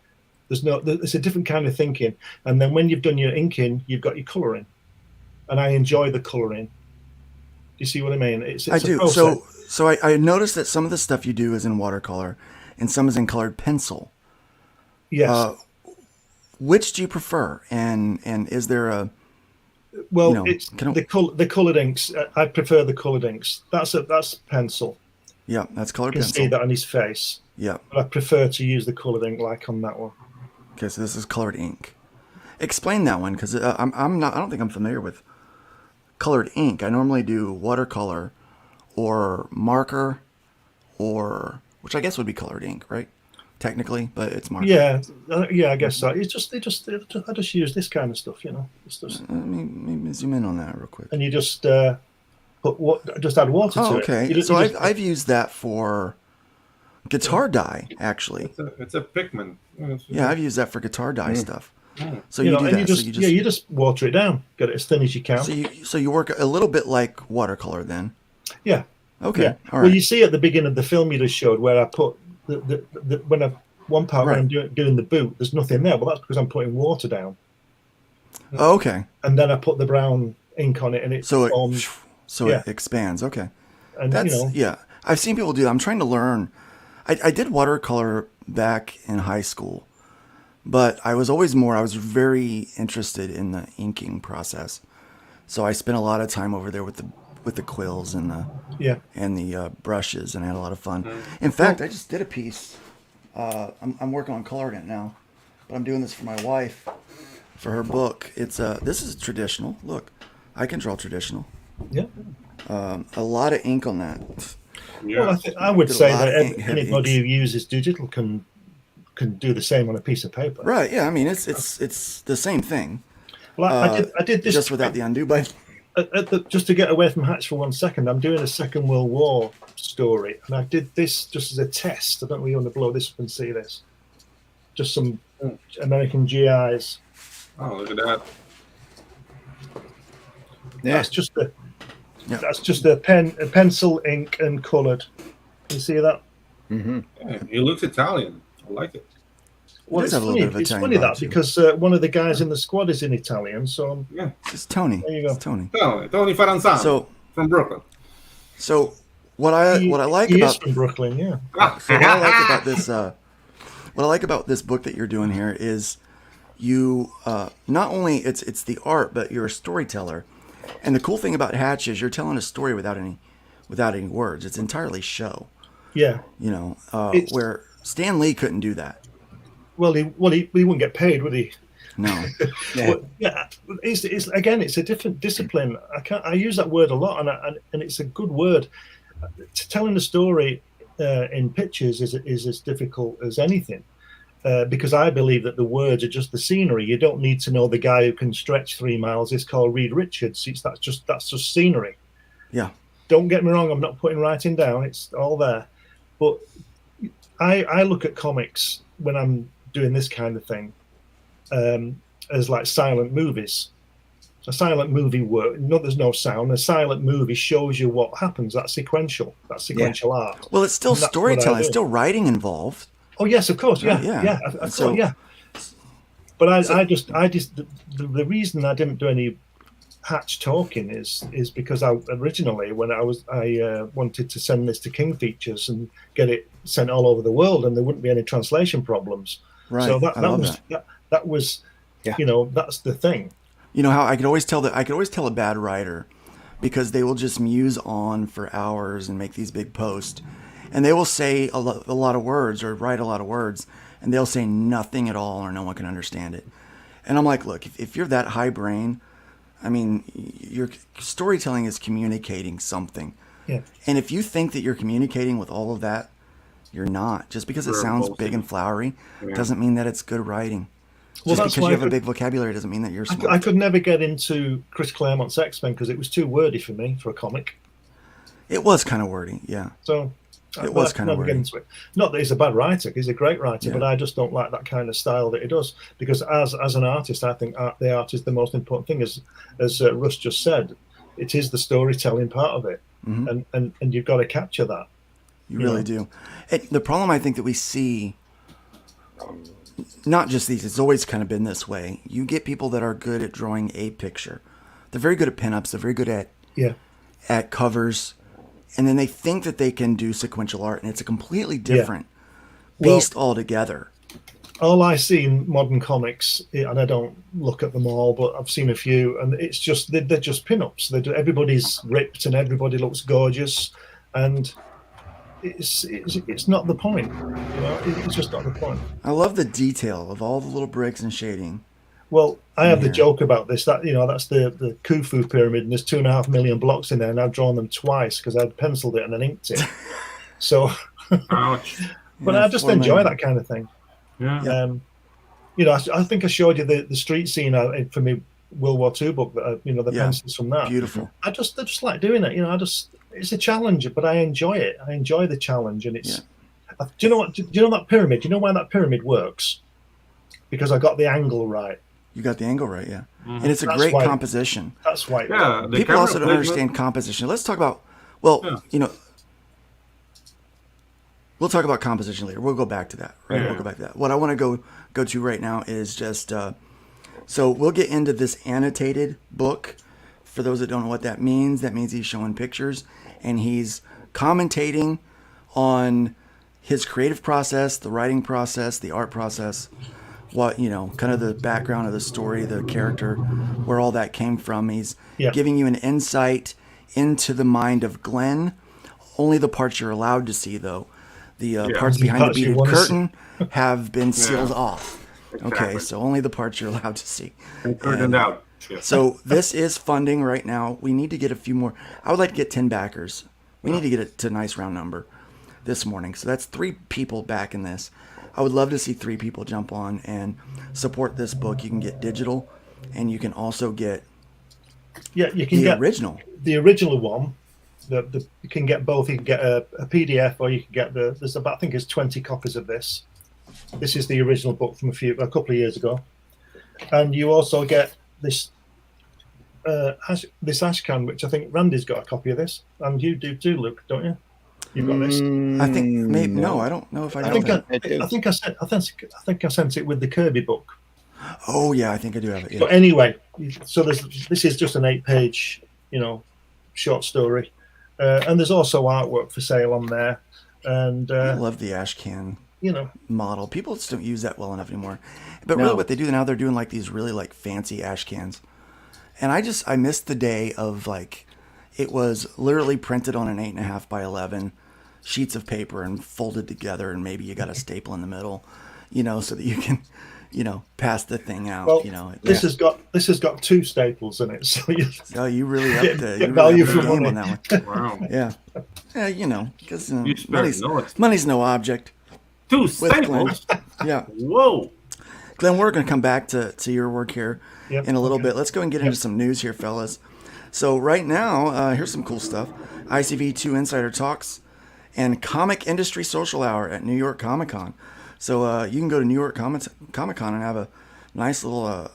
It's a different kind of thinking. And then when you've done your inking, you've got your colouring, and I enjoy the colouring. Do you see what I mean? I do. So I noticed that some of the stuff you do is in watercolor, and some is in colored pencil. Yes. Which do you prefer? And is there a? Well, it's the colored inks. I prefer the colored inks. That's pencil. Yeah, that's colored you can pencil. see that on his face. Yeah. But I prefer to use the colored ink, like on that one. Okay, so this is colored ink. Explain that one, because I don't think I'm familiar with colored ink. I normally do watercolor, or marker, or which I guess would be colored ink, right? Technically, but it's marker. Yeah, I guess so. I just use this kind of stuff, It's just, let me zoom in on that real quick. And you just add water to it. Okay. So I've used that for guitar dye, actually. It's a pigment. Yeah, I've used that for guitar dye stuff. So you do that. You just water it down, get it as thin as you can. So you work a little bit like watercolor then. Yeah. Okay. Yeah. All right. Well, you see at the beginning of the film you just showed where I put one part where I'm doing the boot. There's nothing there. Well, that's because I'm putting water down. Oh, okay. And then I put the brown ink on it, and it forms. It expands. Okay. And That's I've seen people do that. I'm trying to learn. I did watercolor back in high school, but I was very interested in the inking process. So I spent a lot of time over there with the quills and the brushes, and I had a lot of fun. In fact, I just did a piece. I'm working on coloring it now, but I'm doing this for my wife for her book. It's this is traditional. Look, I can draw traditional. Yeah. A lot of ink on that. Yeah. Well, I would say that anybody who uses digital can do the same on a piece of paper. Right. Yeah. I mean, it's the same thing. Well, I did this just without the undo button. Just to get away from Hatch for 1 second, I'm doing a Second World War story, and I did this just as a test. I don't really want to blow this up and see this. Just some American GIs. Oh, look at that! Yeah. That's just a pencil, ink, and coloured. You see that? Mm-hmm. Yeah, he looks Italian. I like it. Well, it's funny that because one of the guys in the squad is in Italian, so it's Tony. There you go. It's Tony. Tony Ferranzano. From Brooklyn. So what I like he about is from Brooklyn, yeah. So what I like about this book that you're doing here is you not only it's the art, but you're a storyteller. And the cool thing about Hatch is you're telling a story without any words. It's entirely show. Yeah. You know, where Stan Lee couldn't do that. Well, he wouldn't get paid, would he? No. It's again, it's a different discipline. I use that word a lot, and it's a good word. Telling a story in pictures is as difficult as anything, because I believe that the words are just the scenery. You don't need to know the guy who can stretch 3 miles. It's called Reed Richards. That's just scenery. Yeah. Don't get me wrong. I'm not putting writing down. It's all there, but I look at comics when I'm doing this kind of thing as like silent movies. A silent movie there's no sound. A silent movie shows you what happens. That's sequential art. Well, it's still storytelling. It's still writing involved. Oh yes, of course. Yeah. But I just the reason I didn't do any Hatch talking is because I originally when I wanted to send this to King Features and get it sent all over the world, and there wouldn't be any translation problems. Right. So that was you know, that's the thing. You know how I could always tell a bad writer because they will just muse on for hours and make these big posts, and they will say a lot of words or write a lot of words, and they'll say nothing at all or no one can understand it. And I'm like, look, if you're that high brain, I mean, your storytelling is communicating something. Yeah. And if you think that you're communicating with all of that, you're not. Just because it sounds big and flowery doesn't mean that it's good writing. Well, just because you have a big vocabulary doesn't mean that you're smart. I could never get into Chris Claremont's X-Men because it was too wordy for me for a comic. It was kind of wordy, yeah. So it was kind of wordy. Into it. Not that he's a bad writer; he's a great writer, but I just don't like that kind of style that he does. Because as an artist, I think the art is the most important thing. As Russ just said, it is the storytelling part of it, and you've got to capture that. You really do. The problem I think that we see, not just these, it's always kind of been this way. You get people that are good at drawing a picture. They're very good at pinups. They're very good at covers. And then they think that they can do sequential art, and it's a completely different beast altogether. All I see in modern comics, and I don't look at them all, but I've seen a few, and it's just they're just pinups. Everybody's ripped and everybody looks gorgeous, and it's not the point. You know, it's just not the point. I love the detail of all the little bricks and shading. Well, I have the joke about this that that's the Khufu pyramid, and there's 2.5 million blocks in there, and I've drawn them twice because I'd penciled it and then inked it. So, but I just enjoy that kind of thing. Yeah. I think I showed you the street scene for me World War II book that the pencils from that. Beautiful. I just like doing it. It's a challenge, but I enjoy it. I enjoy the challenge, and it's. Do you know what? Do you know that pyramid? Do you know why that pyramid works? Because I got the angle right. You got the angle right, yeah. Mm-hmm. And it's a great composition. That's why. Yeah. People also don't understand composition. Let's talk about. Well, we'll talk about composition later. We'll go back to that. Right? Yeah. We'll go back to that. What I want to go to right now is just So we'll get into this annotated book. For those that don't know what that means he's showing pictures and he's commentating on his creative process, the writing process, the art process, what, kind of the background of the story, the character, where all that came from. He's giving you an insight into the mind of Glenn. Only the parts you're allowed to see, though. The parts behind the beaded curtain have been sealed off. Exactly. Okay, so only the parts you're allowed to see. And curtained out. Yeah. So this is funding right now. We need to get a few more. I would like to get 10 backers. We need to get it to a nice round number this morning. So that's 3 people back in this. I would love to see 3 people jump on and support this book. You can get digital, and you can also get you can get original. The original one. You can get both. You can get a PDF, or you can get there's about, I think it's 20 copies of this. This is the original book from a couple of years ago, and you also get this ashcan, which I think Randy's got a copy of this, and you do too, Luke, don't you? You've got this. I think maybe no. I don't know if I know. I think I sent it with the Kirby book. Oh yeah, I think I do have it. Yeah. But anyway, so this is just an 8-page, short story, and there's also artwork for sale on there. And I love the ashcan. Model. People just don't use that well enough anymore. But really what they do now, they're doing like these really like fancy ash cans. And I missed the day of like, it was literally printed on an 8.5 by 11 sheets of paper and folded together. And maybe you got a staple in the middle, so that you can, pass the thing out. Well, this has got 2 staples in it. So you really up to get value for money money on that one. Wow. Yeah, because You money's no object. 2 staples. Yeah. Whoa. Glenn, we're going to come back to your work here in a little bit. Let's go and get into some news here, fellas. So right now, here's some cool stuff. ICV2 Insider Talks and Comic Industry Social Hour at New York Comic Con. So you can go to New York Comic Con and have a nice little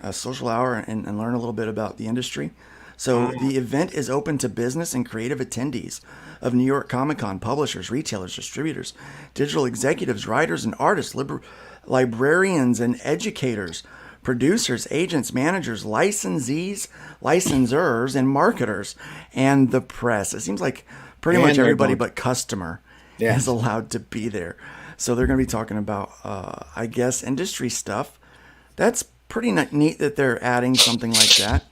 a social hour and learn a little bit about the industry. So the event is open to business and creative attendees of New York Comic Con, publishers, retailers, distributors, digital executives, writers and artists, librarians and educators, producers, agents, managers, licensees, licensors, and marketers, and the press. It seems like pretty much everybody but customer is allowed to be there. So they're going to be talking about, I guess, industry stuff. That's pretty neat that they're adding something like that.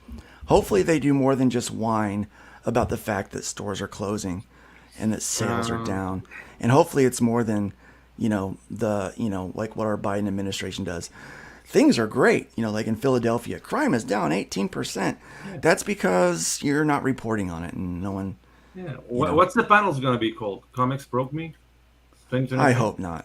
Hopefully they do more than just whine about the fact that stores are closing and that sales are down. And hopefully it's more than, like what our Biden administration does. Things are great. Like in Philadelphia, crime is down 18%. That's because you're not reporting on it and no one. Yeah. What's the panel's going to be called? Comics Broke Me? I hope not.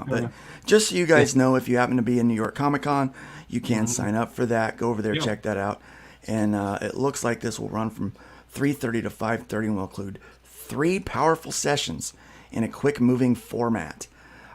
But just so you guys know, if you happen to be in New York Comic Con, you can sign up for that. Go over there, check that out. And it looks like this will run from 3:30 to 5:30 and will include 3 powerful sessions in a quick moving format.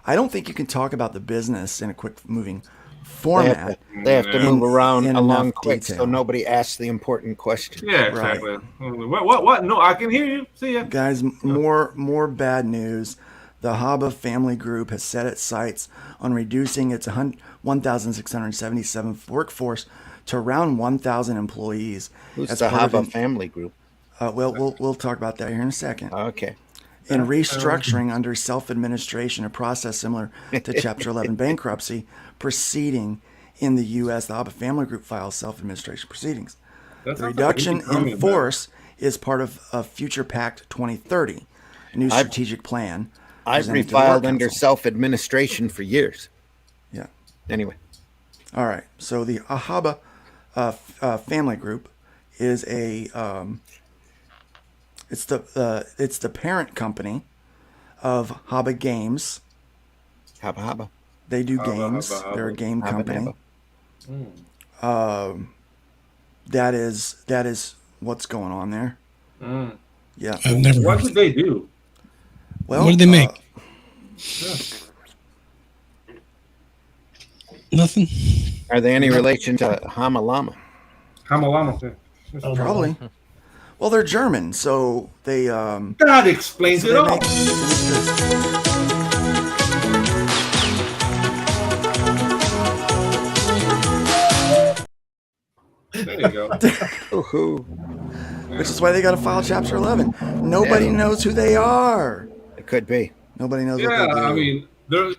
I don't think you can talk about the business in a quick moving format. They have to move around in along enough quick detail. so nobody asks the important question. Yeah, exactly. Right. What? No, I can hear you. See ya. Guys, more bad news. The Haba family group has set its sights on reducing its 1,677 workforce to around 1,000 employees. Who's the Haba family group? We'll talk about that here in a second. Okay. In restructuring under self-administration, a process similar to Chapter 11 bankruptcy proceeding in the U.S., the Haba family group files self-administration proceedings. The reduction in force is part of a Future Pact 2030, a new strategic plan. I've refiled under self-administration for years. Yeah. Anyway. All right. So the Haba family group is a it's the parent company of Haba Games. Haba. They do games. They're a game company. That is what's going on there. Yeah. I've never. What did they do? Well, what did they make? Nothing. Are they any relation to Hamalama? Hamalama. Probably. Well, they're German, so they. That explains it all. you go. Which is why they got to file Chapter 11. Nobody knows who they are. It could be. Nobody knows Yeah, what they do. I mean,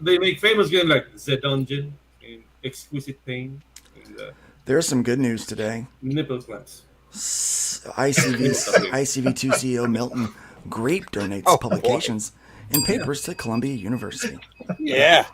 they make famous games like The Dungeon and Exquisite Pain. And, There's some good news today. Nipple clamps. ICV2 CEO Milton Grape donates publications and papers to Columbia University. Yeah.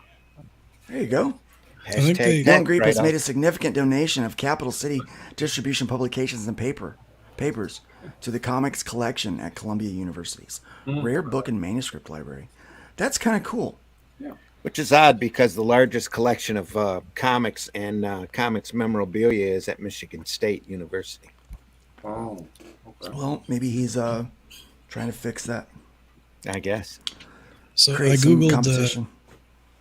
There you go. Hashtag Milton Grape has right made on. a significant donation of Capital City distribution publications and papers to the comics collection at Columbia University's rare book and manuscript library. That's kind of cool. Yeah. Which is odd because the largest collection of comics and comics memorabilia is at Michigan State University. Oh, okay. Well, maybe he's trying to fix that. I guess. So Create I some googled competition.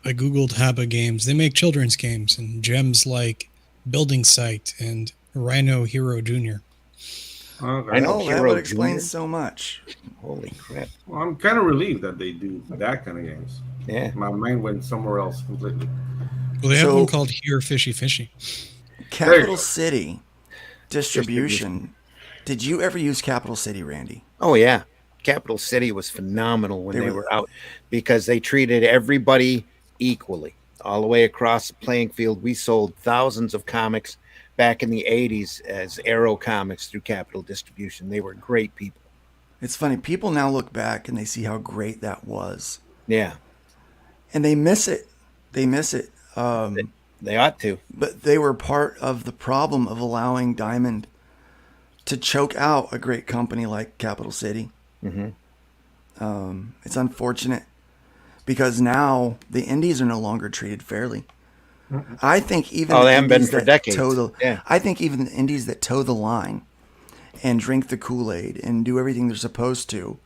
Haba Games. They make children's games and gems like Building Site and Rhino Hero Jr. Okay. Well, that would explain so much. Holy crap. Well, I'm kind of relieved that they do that kind of games. Yeah. My mind went somewhere else completely. Well, they have one called Here Fishy Fishy. Capital City distribution. Did you ever use Capital City, Randy? Oh, yeah. Capital City was phenomenal when they were out because they treated everybody equally all the way across the playing field. We sold thousands of comics back in the 80s as Arrow Comics through Capital Distribution. They were great people. It's funny. People now look back and they see how great that was. Yeah. And they miss it. They miss it. They ought to. But they were part of the problem of allowing Diamond to choke out a great company like Capital City. Mm-hmm. It's unfortunate because now the indies are no longer treated fairly. I think even they haven't been for decades. I think even the indies that toe the line and drink the Kool-Aid and do everything they're supposed to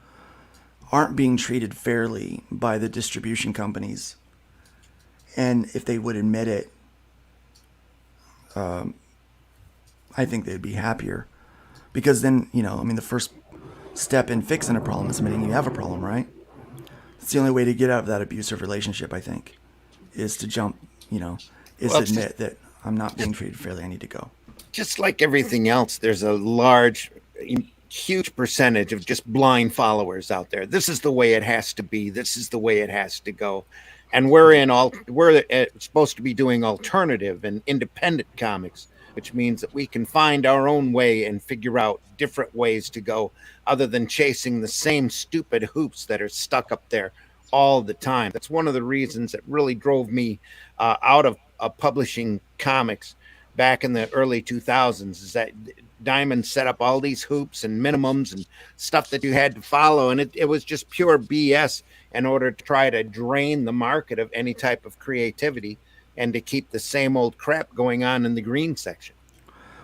aren't being treated fairly by the distribution companies. And if they would admit it, I think they'd be happier. Because then, the first step in fixing a problem is admitting you have a problem, right? It's the only way to get out of that abusive relationship, I think, is to jump, is to admit that I'm not being treated fairly. I need to go. Just like everything else, there's a large, huge percentage of just blind followers out there. This is the way it has to be. This is the way it has to go. And we're supposed to be doing alternative and independent comics, which means that we can find our own way and figure out different ways to go other than chasing the same stupid hoops that are stuck up there all the time. That's one of the reasons that really drove me out of publishing comics back in the early 2000s is that Diamond set up all these hoops and minimums and stuff that you had to follow. And it was just pure BS in order to try to drain the market of any type of creativity and to keep the same old crap going on in the green section.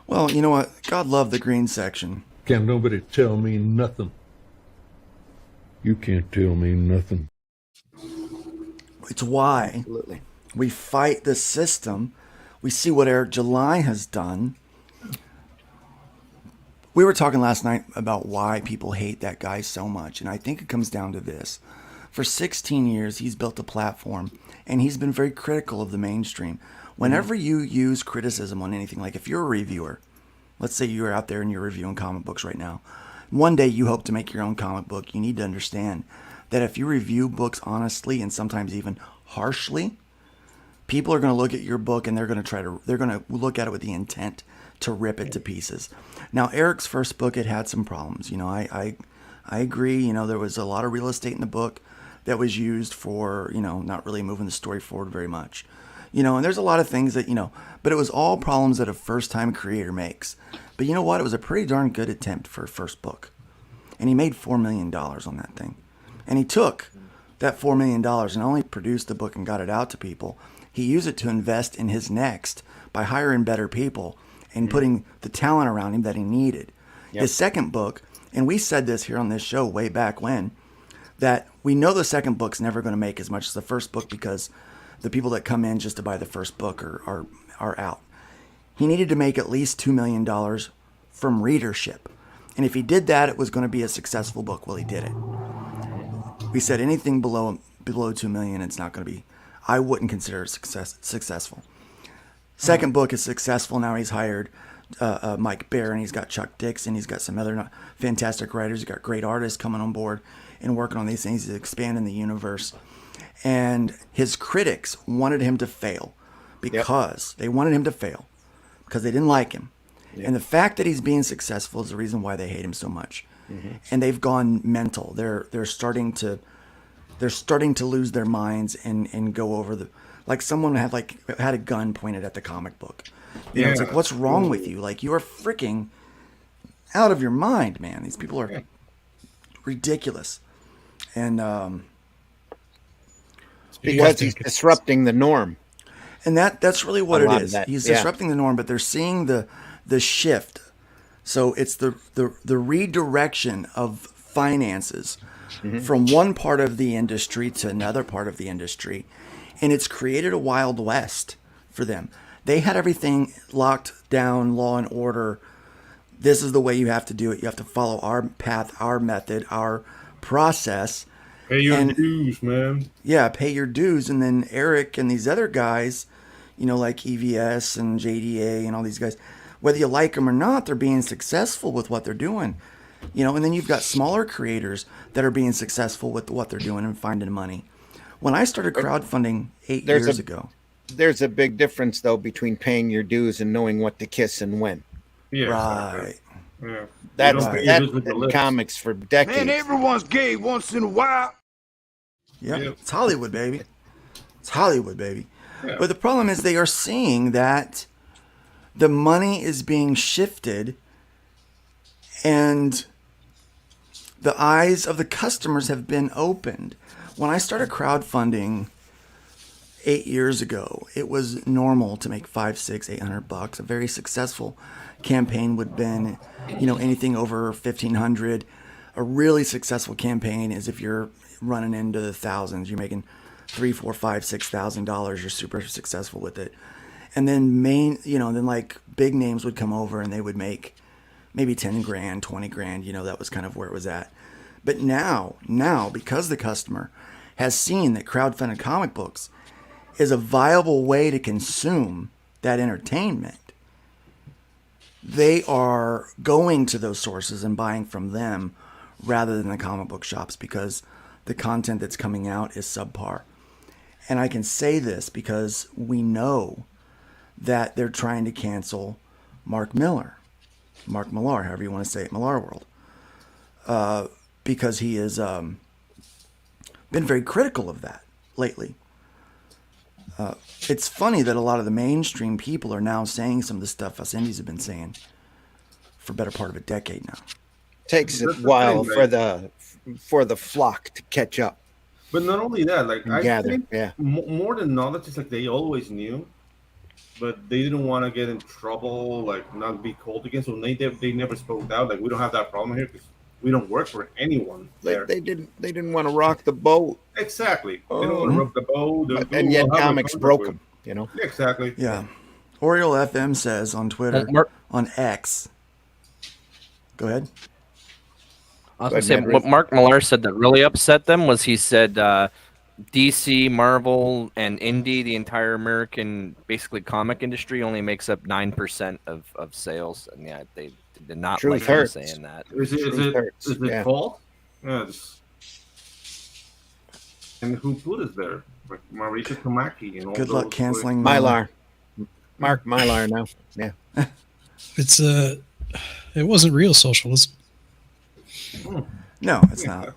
Well, you know what? God love the green section. Can't nobody tell me nothing. You can't tell me nothing. It's why we fight the system. We see what Eric July has done. We were talking last night about why people hate that guy so much, and I think it comes down to this. For 16 years, he's built a platform, and he's been very critical of the mainstream. Whenever you use criticism on anything, like if you're a reviewer, let's say you're out there and you're reviewing comic books right now. One day you hope to make your own comic book. You need to understand that if you review books honestly and sometimes even harshly, people are going to look at your book and they're going to look at it with the intent to rip it to pieces. Now, Eric's first book, it had some problems. I agree. There was a lot of real estate in the book that was used for, not really moving the story forward very much. And there's a lot of things that, but it was all problems that a first-time creator makes. But you know what? It was a pretty darn good attempt for a first book. And he made $4 million on that thing. And he took that $4 million and only produced the book and got it out to people. He used it to invest in his next by hiring better people and putting the talent around him that he needed. Yep. His second book, and we said this here on this show way back when, that we know the second book's never going to make as much as the first book because the people that come in just to buy the first book are out. He needed to make at least $2 million from readership. And if he did that, it was going to be a successful book. Well, he did it. We said anything below $2 million, it's not going to be, I wouldn't consider it successful. Second book is successful. Now he's hired Mike Baron, he's got Chuck Dixon, he's got some other fantastic writers, he's got great artists coming on board and working on these things. He's expanding the universe. And his critics wanted him to fail because they wanted him to fail because they didn't like him. Yep. And the fact that he's being successful is the reason why they hate him so much. Mm-hmm. And they've gone mental. They're starting to lose their minds and go over the, like someone had a gun pointed at the comic book. You know, it's like, what's wrong with you? Like, you are freaking out of your mind, man. These people are ridiculous. And because he's disrupting the norm. And that's really what it is. He's disrupting the norm, but they're seeing the shift. So it's the redirection of finances from one part of the industry to another part of the industry. And it's created a Wild West for them. They had everything locked down, law and order. This is the way you have to do it. You have to follow our path, our method, our process. Pay your dues, man. Yeah, pay your dues. And then Eric and these other guys, you know, like EVS and JDA and all these guys, whether you like them or not, they're being successful with what they're doing. You know, and then you've got smaller creators that are being successful with what they're doing and finding money. When I started crowdfunding 8 years ago. There's a big difference, though, between paying your dues and knowing what to kiss and when. Yeah, right. Yeah. That's in comics for decades. Man, everyone's gay once in a while. Yep. It's Hollywood, baby. It's Hollywood, baby. Yeah. But the problem is they are seeing that the money is being shifted and the eyes of the customers have been opened. When I started crowdfunding 8 years ago, it was normal to make $500, $600, $800. A very successful campaign would have been, you know, anything over $1,500. A really successful campaign is if you're running into the thousands, you're making $3,000, $4,000, $5,000, $6,000. You're super successful with it. And then then like big names would come over and they would make maybe 10 grand, 20 grand. You know, that was kind of where it was at. But now, because the customer has seen that crowdfunded comic books is a viable way to consume that entertainment, they are going to those sources and buying from them rather than the comic book shops because the content that's coming out is subpar. And I can say this because we know that they're trying to cancel Mark Millar, however you want to say it, Millar World, because he has been very critical of that lately. It's funny that a lot of the mainstream people are now saying some of the stuff us indies have been saying for a better part of a decade now. Takes a while for the flock to catch up. But not only that, like I think yeah. More than knowledge, it's like they always knew, but they didn't want to get in trouble, like not be called against. So they never spoke out. Like, we don't have that problem here because we don't work for anyone. They didn't want to rock the boat. Exactly. They don't want to rock the boat. And yet comics broke them. You know. Yeah, exactly. Yeah. Oriole FM says on Twitter, on X. Go ahead. I was going to say, what Mark Millar said that really upset them was he said DC, Marvel, and Indie, the entire American, basically comic industry, only makes up 9% of sales. And yeah, they did not like him saying that. Is it fault? Yeah. And who put us there? Like Mauricio Tamaki and all Good luck canceling Mylar. Mark Mylar now. Yeah. It's it wasn't real socialism. No, it's not.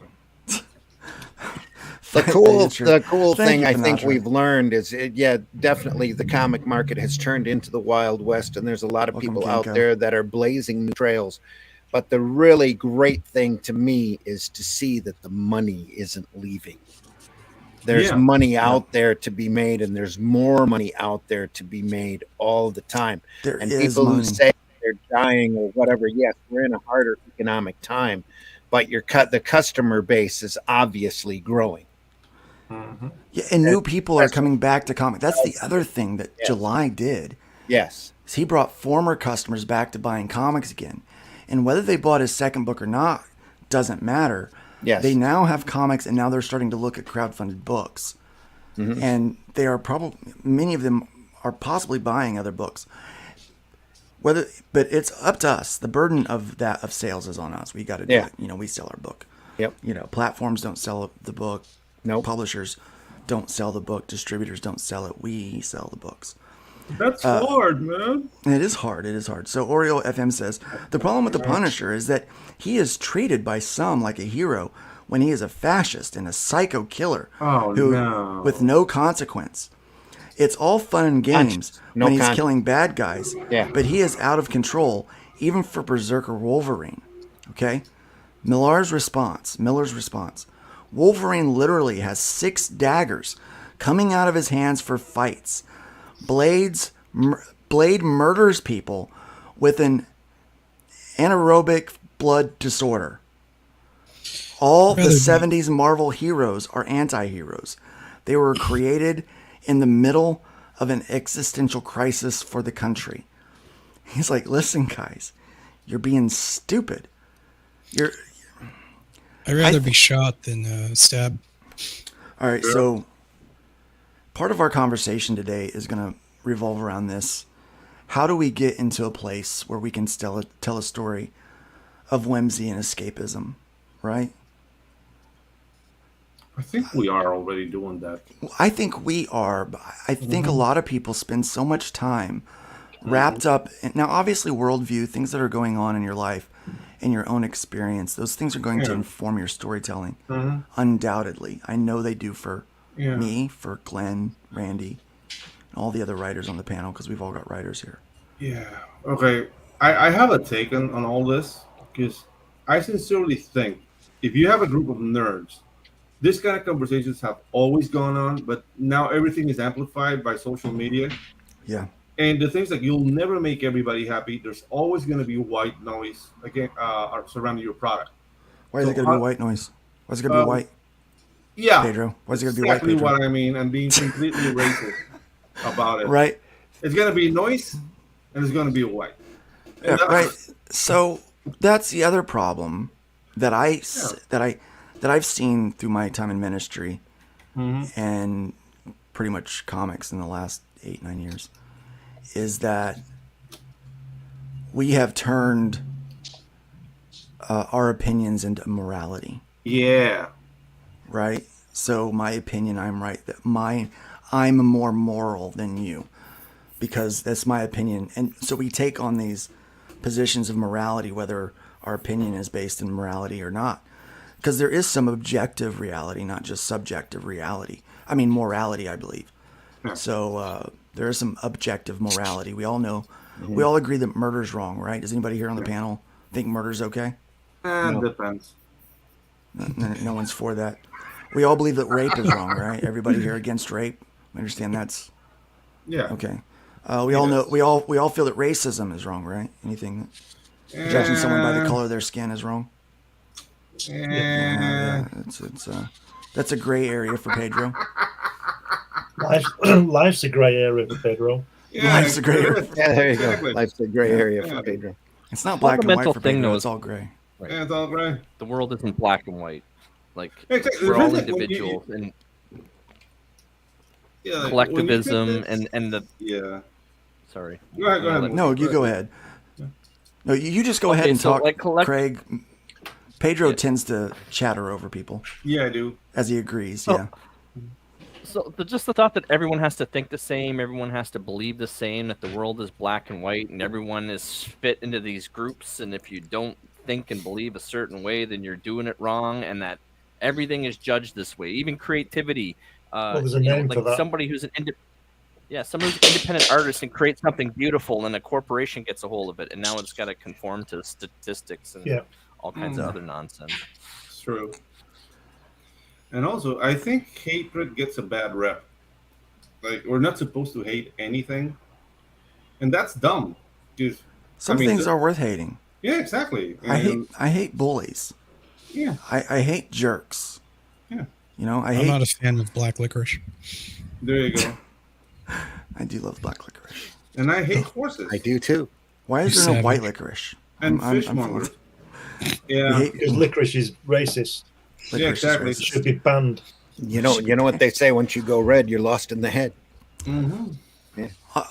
The cool thing I think we've learned is, definitely the comic market has turned into the Wild West, and there's a lot of people out there that are blazing new trails. But the really great thing to me is to see that the money isn't leaving. There's money out there to be made, and there's more money out there to be made all the time. And people who say they're dying or whatever, yes, we're in a harder economic time, but the customer base is obviously growing. Mm-hmm. Yeah, and new people are coming back to comic. That's the other thing that July did. Yes. Is he brought former customers back to buying comics again. And whether they bought his second book or not doesn't matter. Yes. They now have comics, and now they're starting to look at crowdfunded books. Mm-hmm. And they are many of them are possibly buying other books. but it's up to us. The burden of sales is on us. We got to do Yeah. it. You know, we sell our book. Yep. You know, platforms don't sell the book. No. Publishers don't sell the book. Distributors don't sell it. We sell the books. That's hard, man. It is hard. It is hard. So Oriole FM says, the problem with the Punisher is that he is treated by some like a hero when he is a fascist and a psycho killer with no consequence. It's all fun and games when he's killing bad guys, but he is out of control, even for Berserker Wolverine. Okay? Miller's response. Wolverine literally has 6 daggers coming out of his hands for fights. Blade murders people with an anaerobic blood disorder. All the 70s Marvel heroes are anti-heroes. They were created in the middle of an existential crisis for the country. He's like, listen, guys, you're being stupid. I'd rather be shot than stabbed. All right, so part of our conversation today is going to revolve around this. How do we get into a place where we can tell a story of whimsy and escapism, right? I think we are already doing that. I think we are, but I think a lot of people spend so much time wrapped up now, obviously worldview, things that are going on in your life and your own experience, those things are going to inform your storytelling. Undoubtedly. I know they do for me, for Glenn, Randy, and all the other writers on the panel, because we've all got writers here. Yeah. Okay. I have a take on all this, because I sincerely think if you have a group of nerds, this kind of conversations have always gone on, but now everything is amplified by social media. Yeah. And the things that you'll never make everybody happy. There's always going to be white noise again surrounding your product. Why is it going to be white noise? Why is it going to be white? Yeah, Pedro. Why is it going to be white? Exactly Pedro? what I mean. I'm being completely racist about it. Right. It's going to be noise, and it's going to be white. And Right. So that's the other problem that I've seen through my time in ministry and pretty much comics in the last 8-9 years, is that we have turned our opinions into morality. Yeah. Right? So my opinion, I'm right. I'm more moral than you because that's my opinion. And so we take on these positions of morality, whether our opinion is based in morality or not. Because there is some objective reality, not just subjective reality. I mean, morality, I believe. So there is some objective morality. We all know, we all agree that murder's wrong, right? Does anybody here on the panel think murder's okay? Depends. No one's for that. We all believe that rape is wrong, right? Everybody here against rape. We understand that's okay. We all know. We all feel that racism is wrong, right? Anything judging someone by the color of their skin is wrong. Yeah, that's a gray area for Pedro. Life's a grey area for Pedro. Life's a gray area. Yeah, there you go. Life's a gray area for Pedro. It's not black and white for thing, Pedro. though, It's all gray. Right. Yeah, it's all gray. The world isn't black and white. Like Exactly. we're all Like, when individuals, and like, collectivism when you and the Sorry. Go ahead. No, you go ahead. No, you just go ahead and so, talk, like, Craig. Pedro tends to chatter over people. Yeah, I do. As he agrees, So just the thought that everyone has to think the same, everyone has to believe the same, that the world is black and white, and everyone is fit into these groups, and if you don't think and believe a certain way, then you're doing it wrong, and that everything is judged this way, even creativity. There's a name for that. Somebody who's an independent artist and creates something beautiful, and a corporation gets a hold of it, and now it's got to conform to statistics and all kinds of other nonsense. It's true. And also, I think hatred gets a bad rep. Like, we're not supposed to hate anything, and that's dumb. Because some things are worth hating. Yeah, exactly. And I hate bullies. Yeah. I hate jerks. Yeah. You know, I'm not a fan of black licorice. There you go. I do love black licorice. And I hate horses. I do too. Why is there no white licorice? And fishmongers. Yeah. Because licorice is racist. Yeah, exactly. It should be banned. You know what they say: once you go red, you're lost in the head. Mm-hmm. Yeah.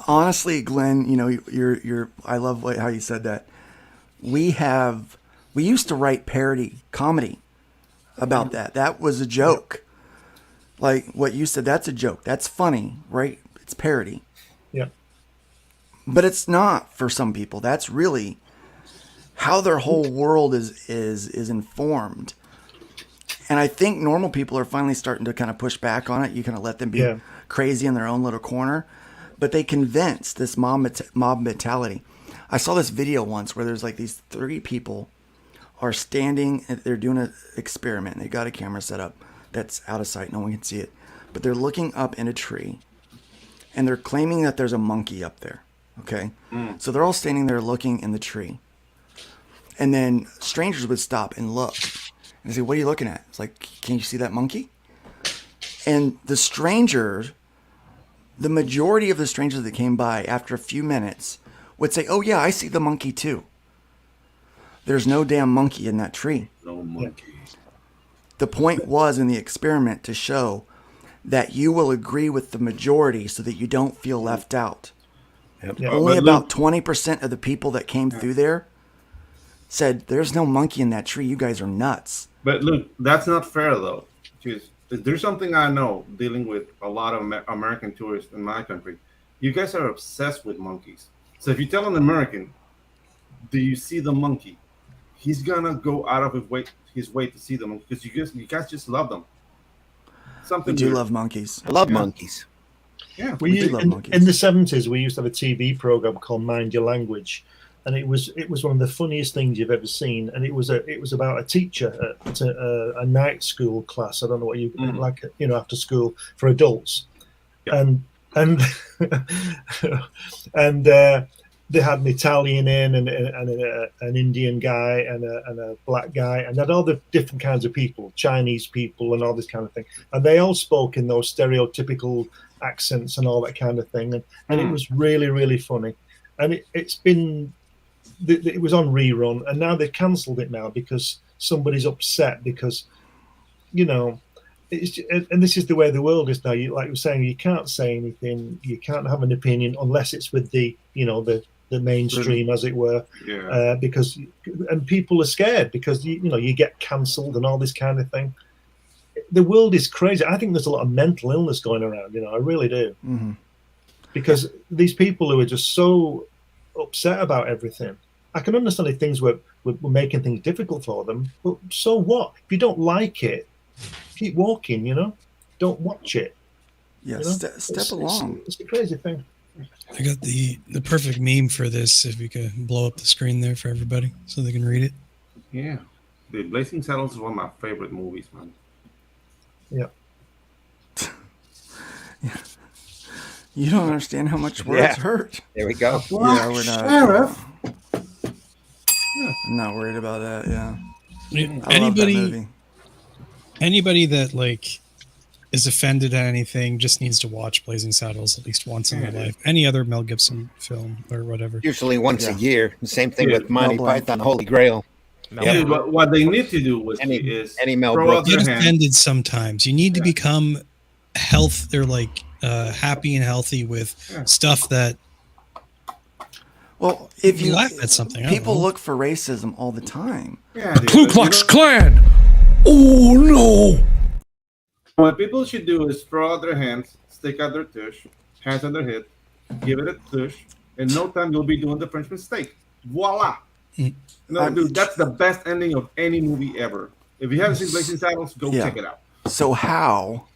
Honestly, Glenn, you know, you're. I love how you said that. We used to write parody comedy about that. That was a joke. Like what you said, that's a joke. That's funny, right? It's parody. Yeah. But it's not for some people. That's really how their whole world is informed. And I think normal people are finally starting to kind of push back on it. You kind of let them be crazy in their own little corner. But they convince this mob mentality. I saw this video once where there's like these 3 people are standing, they're doing an experiment. They got a camera set up that's out of sight. No one can see it. But they're looking up in a tree. And they're claiming that there's a monkey up there. Okay? So they're all standing there looking in the tree. And then strangers would stop and look. And they say, what are you looking at? It's like, can you see that monkey? And the strangers, the majority of the strangers that came by after a few minutes would say, oh yeah, I see the monkey too. There's no damn monkey in that tree. No monkey. The point was in the experiment to show that you will agree with the majority so that you don't feel left out. Only about 20% of the people that came through there said, there's no monkey in that tree. You guys are nuts. But look, that's not fair though. Because there's something I know dealing with a lot of American tourists in my country. You guys are obsessed with monkeys. So if you tell an American, do you see the monkey? He's gonna go out of his way to see them because you guys just love them. We do love monkeys. I love monkeys. Yeah, we do love monkeys. In the 70s, we used to have a TV program called Mind Your Language, and it was one of the funniest things you've ever seen. And it was about a teacher at a night school class. I don't know what you like, you know, after school for adults, and they had an Italian in and an Indian guy and a black guy, and they had all the different kinds of people, Chinese people and all this kind of thing. And they all spoke in those stereotypical accents and all that kind of thing. And it was really, really funny. And it was on rerun, and now they've cancelled it now because somebody's upset because, you know, and this is the way the world is now. Like you were saying, you can't say anything, you can't have an opinion unless it's with the, you know, the mainstream, as it were, because people are scared because you know you get cancelled and all this kind of thing. The world is crazy. I think there's a lot of mental illness going around. You know, I really do, because these people who are just so upset about everything. I can understand if things were making things difficult for them, but so what? If you don't like it, keep walking. You know, don't watch it. Yeah, you know? step along. It's a crazy thing. I got the perfect meme for this. If you could blow up the screen there for everybody so they can read it. Yeah, the Blazing Saddles is one of my favorite movies, man. Yeah. You don't understand how much words hurt. There we go. Yeah, we're not. Sheriff. I'm not worried about that. Yeah. Anybody that like is offended at anything just needs to watch Blazing Saddles at least once in their life. Any other Mel Gibson film or whatever. Usually once a year. The same thing with Monty Python, Holy Grail. Yeah, but what they need to do is Mel throw out Get their hand. offended sometimes. You need to become happy and healthy with stuff that. Well, if you laugh at something, people look for racism all the time. Yeah, Ku Klux Klan. Oh no! What people should do is throw out their hands, stick out their tush, hands on their head, give it a tush. In no time, you'll be doing the French mistake. Voila! No, dude, that's the best ending of any movie ever. If you haven't seen Blazing Saddles, go check it out. So how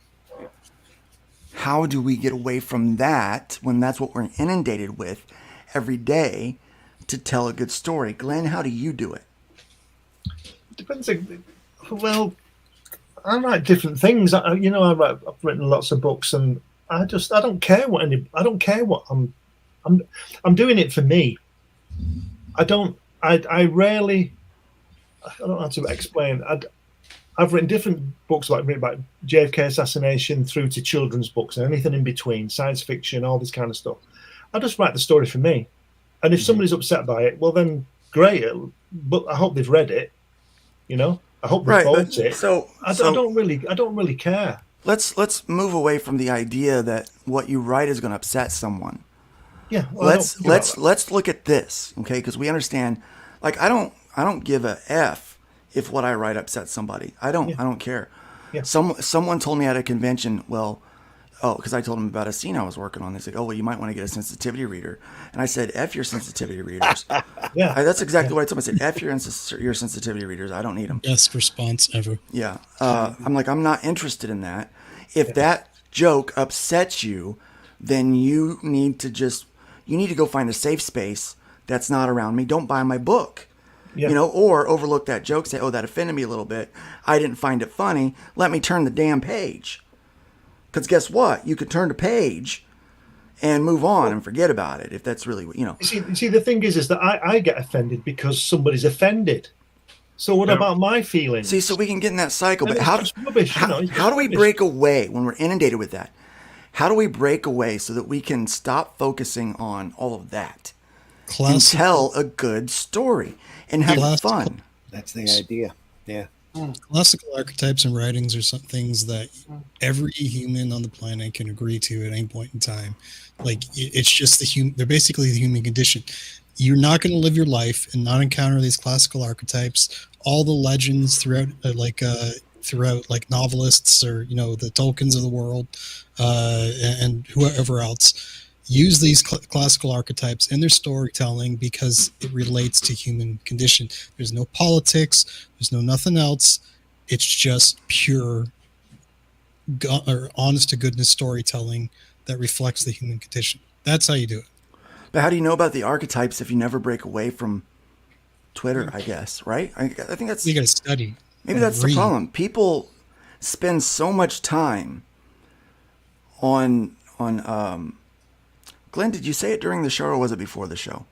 do we get away from that when that's what we're inundated with every day to tell a good story? Glenn, how do you do it? Depends. Well, I write different things. I've written lots of books, and I don't care what I'm doing it for me. I don't know how to explain. I've written different books about JFK assassination through to children's books and anything in between, science fiction, all this kind of stuff. I just write the story for me. And if somebody's upset by it, well then great. But I hope they've read it. You know? I hope they bought it. So I don't really care. Let's move away from the idea that what you write is going to upset someone. Yeah. Well, let's look at this, okay? Because we understand. Like I don't give a f if what I write upsets somebody. I don't care. Yeah. Someone told me at a convention, because I told them about a scene I was working on. They said, you might want to get a sensitivity reader. And I said, F your sensitivity readers. Yeah. That's exactly what I told them. I said, F your sensitivity readers. I don't need them. Best response ever. Yeah. I'm like, I'm not interested in that. If that joke upsets you, then you need to go find a safe space that's not around me. Don't buy my book. Yeah. Or overlook that joke, say, that offended me a little bit. I didn't find it funny. Let me turn the damn page. Because guess what? You could turn the page and move on and forget about it if that's really what. You see, the thing is that I get offended because somebody's offended. So what about my feelings? See, so we can get in that cycle. And But it's just rubbish, how do we break away when we're inundated with that? How do we break away so that we can stop focusing on all of that and tell a good story and have fun? That's the idea. Yeah. Classical archetypes and writings are some things that every human on the planet can agree to at any point in time. Like it's just they're basically the human condition. You're not going to live your life and not encounter these classical archetypes. All the legends throughout like novelists or the Tolkiens of the world and whoever else use these classical archetypes in their storytelling because it relates to human condition. There's no politics. There's no nothing else. It's just pure or honest to goodness storytelling that reflects the human condition. That's how you do it. But how do you know about the archetypes if you never break away from Twitter, I guess, right? I think that's... You got to study. Maybe that's the problem. People spend so much time on Glenn, did you say it during the show or was it before the show?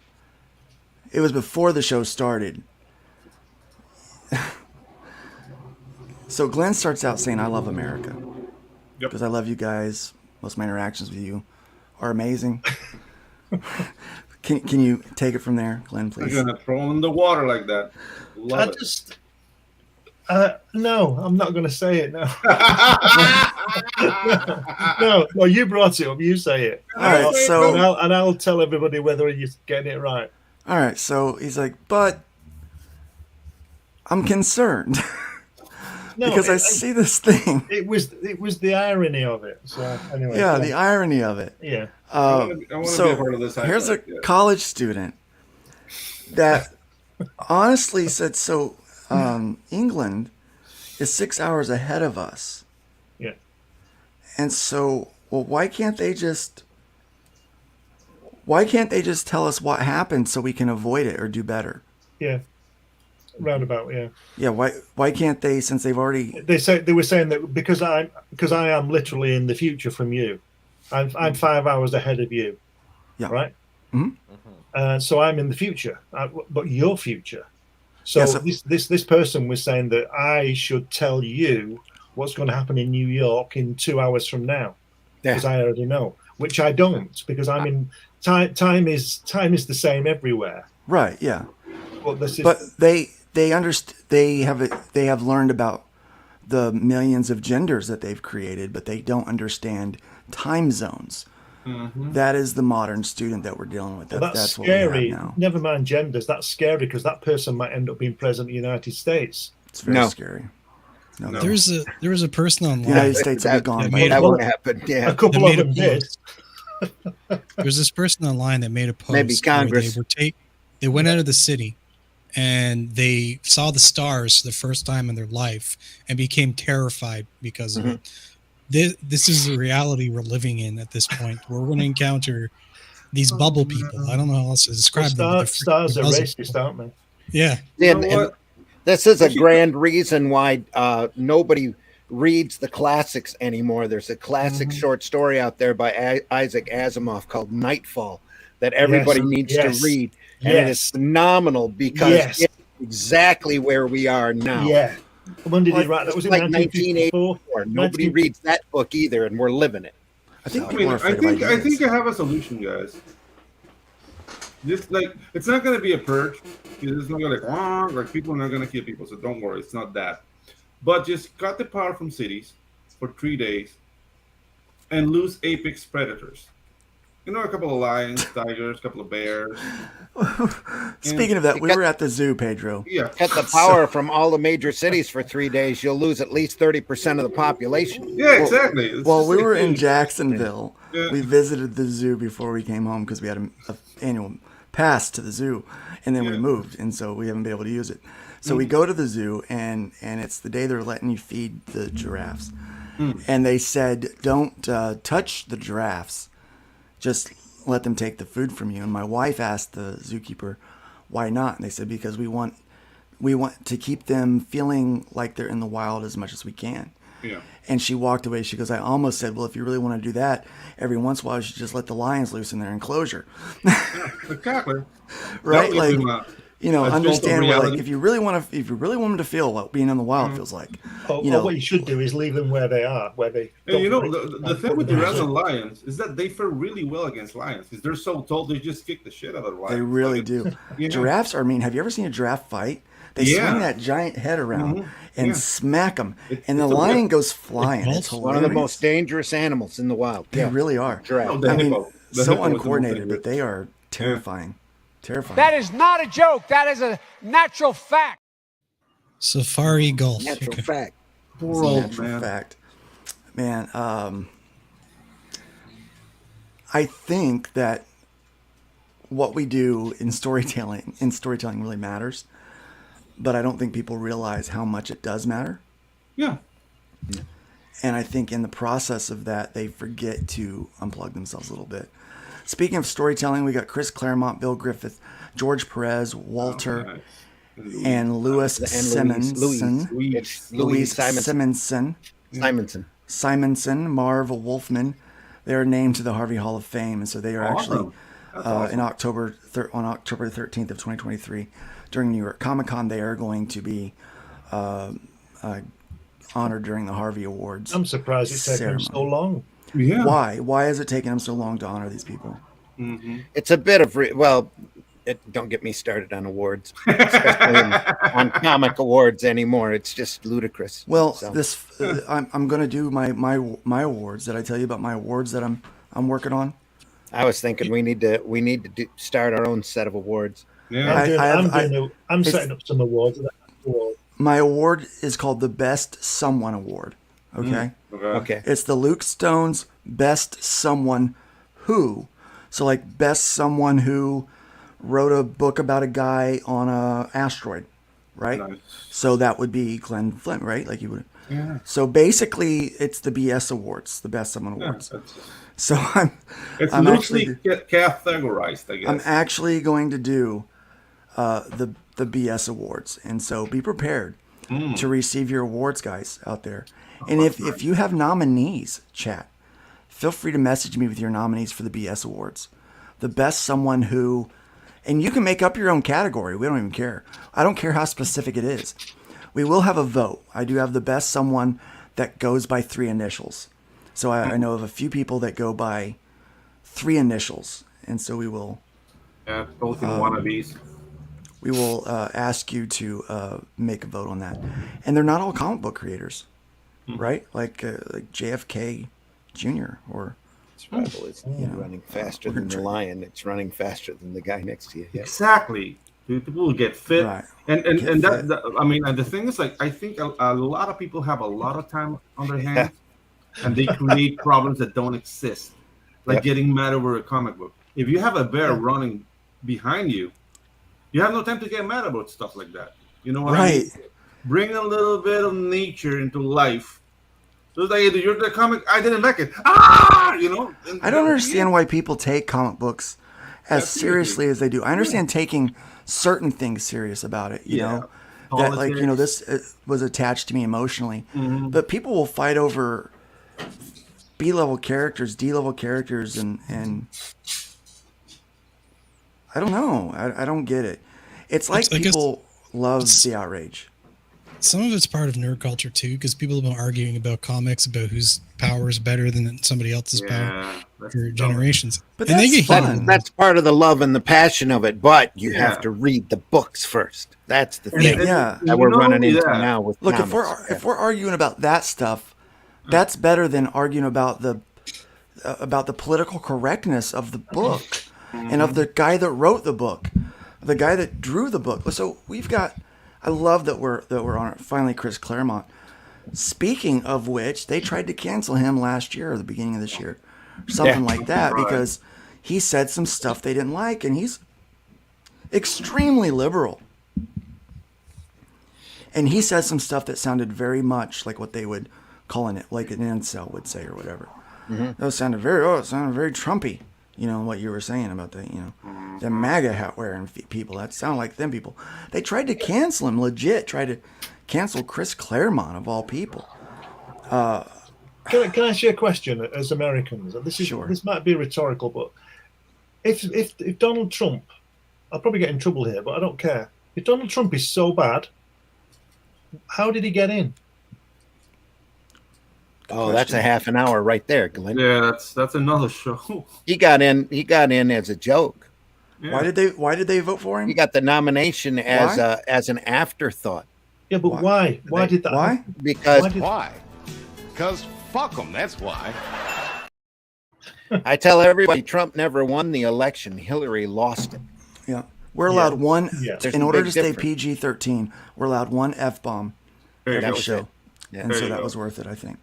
It was before the show started. So Glenn starts out saying, I love America. Because I love you guys. Most of my interactions with you are amazing. Can you take it from there, Glenn, please? You're going to throw them in the water like that. Love it. No, I'm not going to say it now. No, you brought it up. You say it. All right, so and I'll tell everybody whether you're getting it right. All right, so he's like, but I'm concerned because I see this thing. It was the irony of it. So anyway, yeah, the irony of it. Yeah. I wanna be a part of this. Here's a college student that honestly said so. England is 6 hours ahead of us. Yeah. And so, why can't they just tell us what happened so we can avoid it or do better? Yeah. Roundabout, yeah. Yeah, why can't they, since they've already... They were saying that because I am literally in the future from you. I'm 5 hours ahead of you. Yeah. Right? Mm-hmm. So I'm in the future, but your future. So, this person was saying that I should tell you what's going to happen in New York in 2 hours from now, because I already know, which I don't, because I'm in time is the same everywhere. Right. Yeah. But they have learned about the millions of genders that they've created, but they don't understand time zones. Mm-hmm. That is the modern student that we're dealing with. That's scary. What we have now. Never mind genders. That's scary because that person might end up being president of the United States. It's very scary. No. There was a person online. The United States will be gone. That would happen. Yeah. A couple of them did. There's this person online that made a post. Maybe Congress. They went out of the city and they saw the stars for the first time in their life and became terrified because of it. This is the reality we're living in at this point. We're going to encounter these bubble people. I don't know how else to describe them. Stars are racist, aren't they? Yeah. And this is a grand reason why nobody reads the classics anymore. There's a classic short story out there by Isaac Asimov called Nightfall that everybody needs to read. And it is phenomenal because it's exactly where we are now. Yeah. When did he write? That was in 1984. Nobody reads that book either, and we're living it. I think I have a solution, guys. Just it's not going to be a purge. It's not going to like people are not going to kill people, so don't worry, it's not that. But just cut the power from cities for 3 days and lose apex predators. You know, a couple of lions, tigers, a couple of bears. Speaking of that, we were at the zoo, Pedro. Yeah. Get the power from all the major cities for 3 days, you'll lose at least 30% of the population. Yeah, exactly. It's Well, just we like, were in dude. Jacksonville. Yeah. We visited the zoo before we came home because we had a annual pass to the zoo, and then we moved, and so we haven't been able to use it. So we go to the zoo, and it's the day they're letting you feed the giraffes, and they said, "Don't touch the giraffes, just let them take the food from you." And my wife asked the zookeeper, "Why not?" And they said, "Because we want to keep them feeling like they're in the wild as much as we can." Yeah. And she walked away. She goes, "I almost said, well, if you really want to do that, every once in a while, you should just let the lions loose in their enclosure." Yeah, exactly. Right? That Like, gives them you know, a jolt of understand what, like, reality. if you really want them to feel what being in the wild feels like. Or You know, what you should do is leave them where they are, where they. And you know, don't the thing put with them giraffes in. and lions is that they fare really well against lions because they're so tall they just kick the shit out of the lions. they really do. you know? Giraffes are mean. Have you ever seen a giraffe fight? They Yeah. swing that giant head around and Yeah. smack them, and the it's a lion rip. goes flying. It's One of the hilarious. most dangerous animals in the wild. They really are. Giraffe. No, the I mean, hippo. The so hippo is the most uncoordinated, dangerous. but they are terrifying. Terrifying. That is not a joke. That is a natural fact. Safari golf. Natural Okay. fact. Poor old Natural man. fact. Man, I think that what we do in storytelling really matters, but I don't think people realize how much it does matter. Yeah. And I think in the process of that, they forget to unplug themselves a little bit. Speaking of storytelling, we got Chris Claremont, Bill Griffith, George Perez, Walter, and Louis Simonson. Louis Simonson. Simonson, Marv Wolfman. They are named to the Harvey Hall of Fame, and so they are actually in October 13th of 2023 during New York Comic Con. They are going to be honored during the Harvey Awards. I'm surprised it's taken them so ceremony. long. Yeah. Why? Why is it taking them so long to honor these people? It's a bit of don't get me started on awards, especially on comic awards anymore. It's just ludicrous. Well, So, I'm going to do my awards. Did I tell you about my awards that I'm working on? I was thinking we need to start our own set of awards. Yeah. I'm setting up some awards. My award is called the Best Someone Award. Okay. Okay. It's the Luke Stone's Best Someone Who. So, like, best someone who wrote a book about a guy on a asteroid, right? Nice. So that would be Glenn Flint, right? Like you would. Yeah. So basically, it's the BS Awards, the Best Someone Awards. So It's I'm loosely actually categorized, I guess. I'm actually going to do the BS Awards, and so be prepared to receive your awards, guys out there. And if you have nominees, chat, feel free to message me with your nominees for the BS Awards. The Best Someone Who, and you can make up your own category. We don't even care. I don't care how specific it is. We will have a vote. I do have the best someone that goes by 3 initials. So I know of a few people that go by 3 initials, and so we will. Yeah, both in wannabes. We will ask you to make a vote on that, and they're not all comic book creators, right? Like JFK Jr. or. Survival is running faster than the lion. It's running faster than the guy next to you. Yeah. Exactly. People will get fit, Right. and I mean, and the thing is, like, I think a lot of people have a lot of time on their hands, and they create problems that don't exist, like getting mad over a comic book. If you have a bear running behind you, you have no time to get mad about stuff like that. You know what I mean? Bring a little bit of nature into life. So it's like, you're the comic, I didn't like it. You know? I don't understand why people take comic books as seriously as they do. I understand taking certain things serious about it, you know, that, like, you know, this was attached to me emotionally, but people will fight over B-level characters, D-level characters, and I don't know. I don't get it. It's like people love the outrage. Some of it's part of nerd culture too, because people have been arguing about comics, about whose power is better than somebody else's power for generations. But and that's part of the love and the passion of it. But you have to read the books first. That's the thing that we're running into now with Look, comics. if we're arguing about that stuff, that's better than arguing about about the political correctness of the book and of the guy that wrote the book, the guy that drew the book. So we've got. I love that we're on it. Finally, Chris Claremont. Speaking of which, they tried to cancel him last year or the beginning of this year, something like that, because he said some stuff they didn't like, and he's extremely liberal. And he said some stuff that sounded very much like what they would call like an incel would say or whatever. That sounded very Trumpy. You know, what you were saying about the MAGA hat wearing people. That sounded like them people. They tried to cancel him, legit tried to cancel Chris Claremont of all people. Can I ask you a question as Americans? This might be rhetorical, but if Donald Trump, I'll probably get in trouble here, but I don't care. If Donald Trump is so bad, how did he get in? Oh, that's a half an hour right there, Glenn. Yeah, that's another show. He got in as a joke. Yeah. Why did they vote for him? He got the nomination as an afterthought. Yeah, but why? Why did that? Why? Happen? Because Why? Because fuck them. That's why. I tell everybody, Trump never won the election. Hillary lost it. Yeah, we're allowed one. There's In a order big to stay difference. PG-13, we're allowed one F-bomb every show, it. Yeah. and so that was worth it, I think.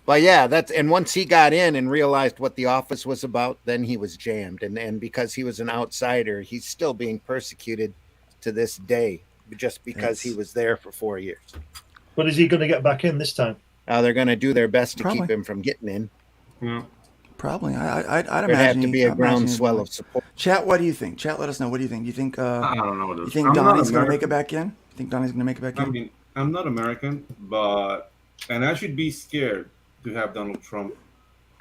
But yeah, and once he got in and realized what the office was about, then he was jammed. And because he was an outsider, he's still being persecuted to this day, just because he was there for 4 years. But is he going to get back in this time? They're going to do their best to Probably. keep him from getting in. Yeah. Probably. I'd There'd imagine have to be a I'd imagine he's groundswell gonna- of support. Chat, what do you think? Chat, let us know. What do you think? You think I don't know. you think I'm not Donnie's going to make American. it back in? You think Donnie's going to make it back in? I mean, I'm not American, and I should be scared to have Donald Trump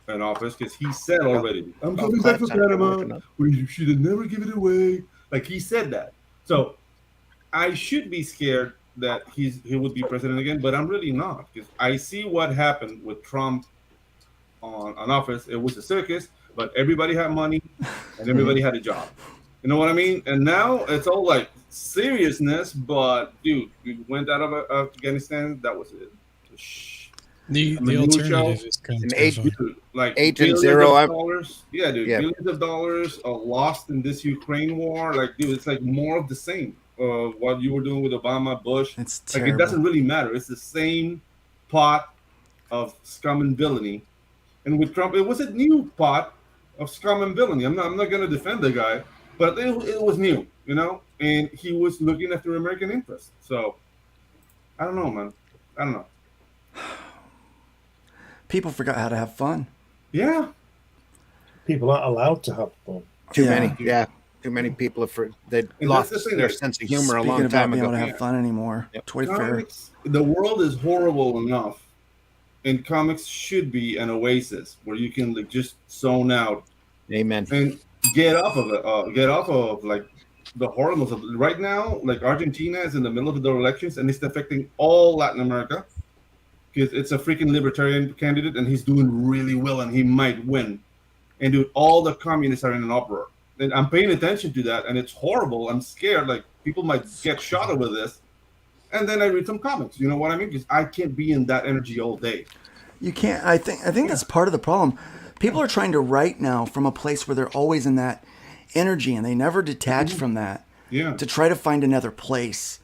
in office because he said already, "I'm coming back for Panama. We should have never given it away." Like he said that, so I should be scared that he would be president again. But I'm really not, because I see what happened with Trump on office. It was a circus, but everybody had money and everybody had a job. You know what I mean? And now it's all like seriousness, but dude, we went out of Afghanistan. That was it. The Minutia, alternative is kind of terrifying. dude, like Agent billions Zero, of dollars. Yeah, dude, Yeah. billions of dollars are lost in this Ukraine war. Like, dude, it's like more of the same. What you were doing with Obama, Bush. It's like terrible. it doesn't really matter. It's the same pot of scum and villainy. And with Trump, it was a new pot of scum and villainy. I'm not going to defend the guy, but it was new, you know. And he was looking after American interests. So I don't know, man. I don't know. People forgot how to have fun. Yeah. People aren't allowed to have fun. Too many people that And lost that's the thing, their like, sense of humor a Speaking long about time being ago. able to have fun anymore. Toy fair. Comics, the world is horrible enough, and comics should be an oasis where you can like just zone out. Amen. And get off of it. Get off of like the horribleness of it. Right now. Like Argentina is in the middle of their elections, and it's affecting all Latin America because it's a freaking libertarian candidate, and he's doing really well, and he might win. And dude, all the communists are in an uproar. And I'm paying attention to that, and it's horrible. I'm scared, like people might get shot over this. And then I read some comics. You know what I mean? Because I can't be in that energy all day. You can't. I think that's part of the problem. People are trying to write now from a place where they're always in that energy, and they never detach from that. Yeah. To try to find another place.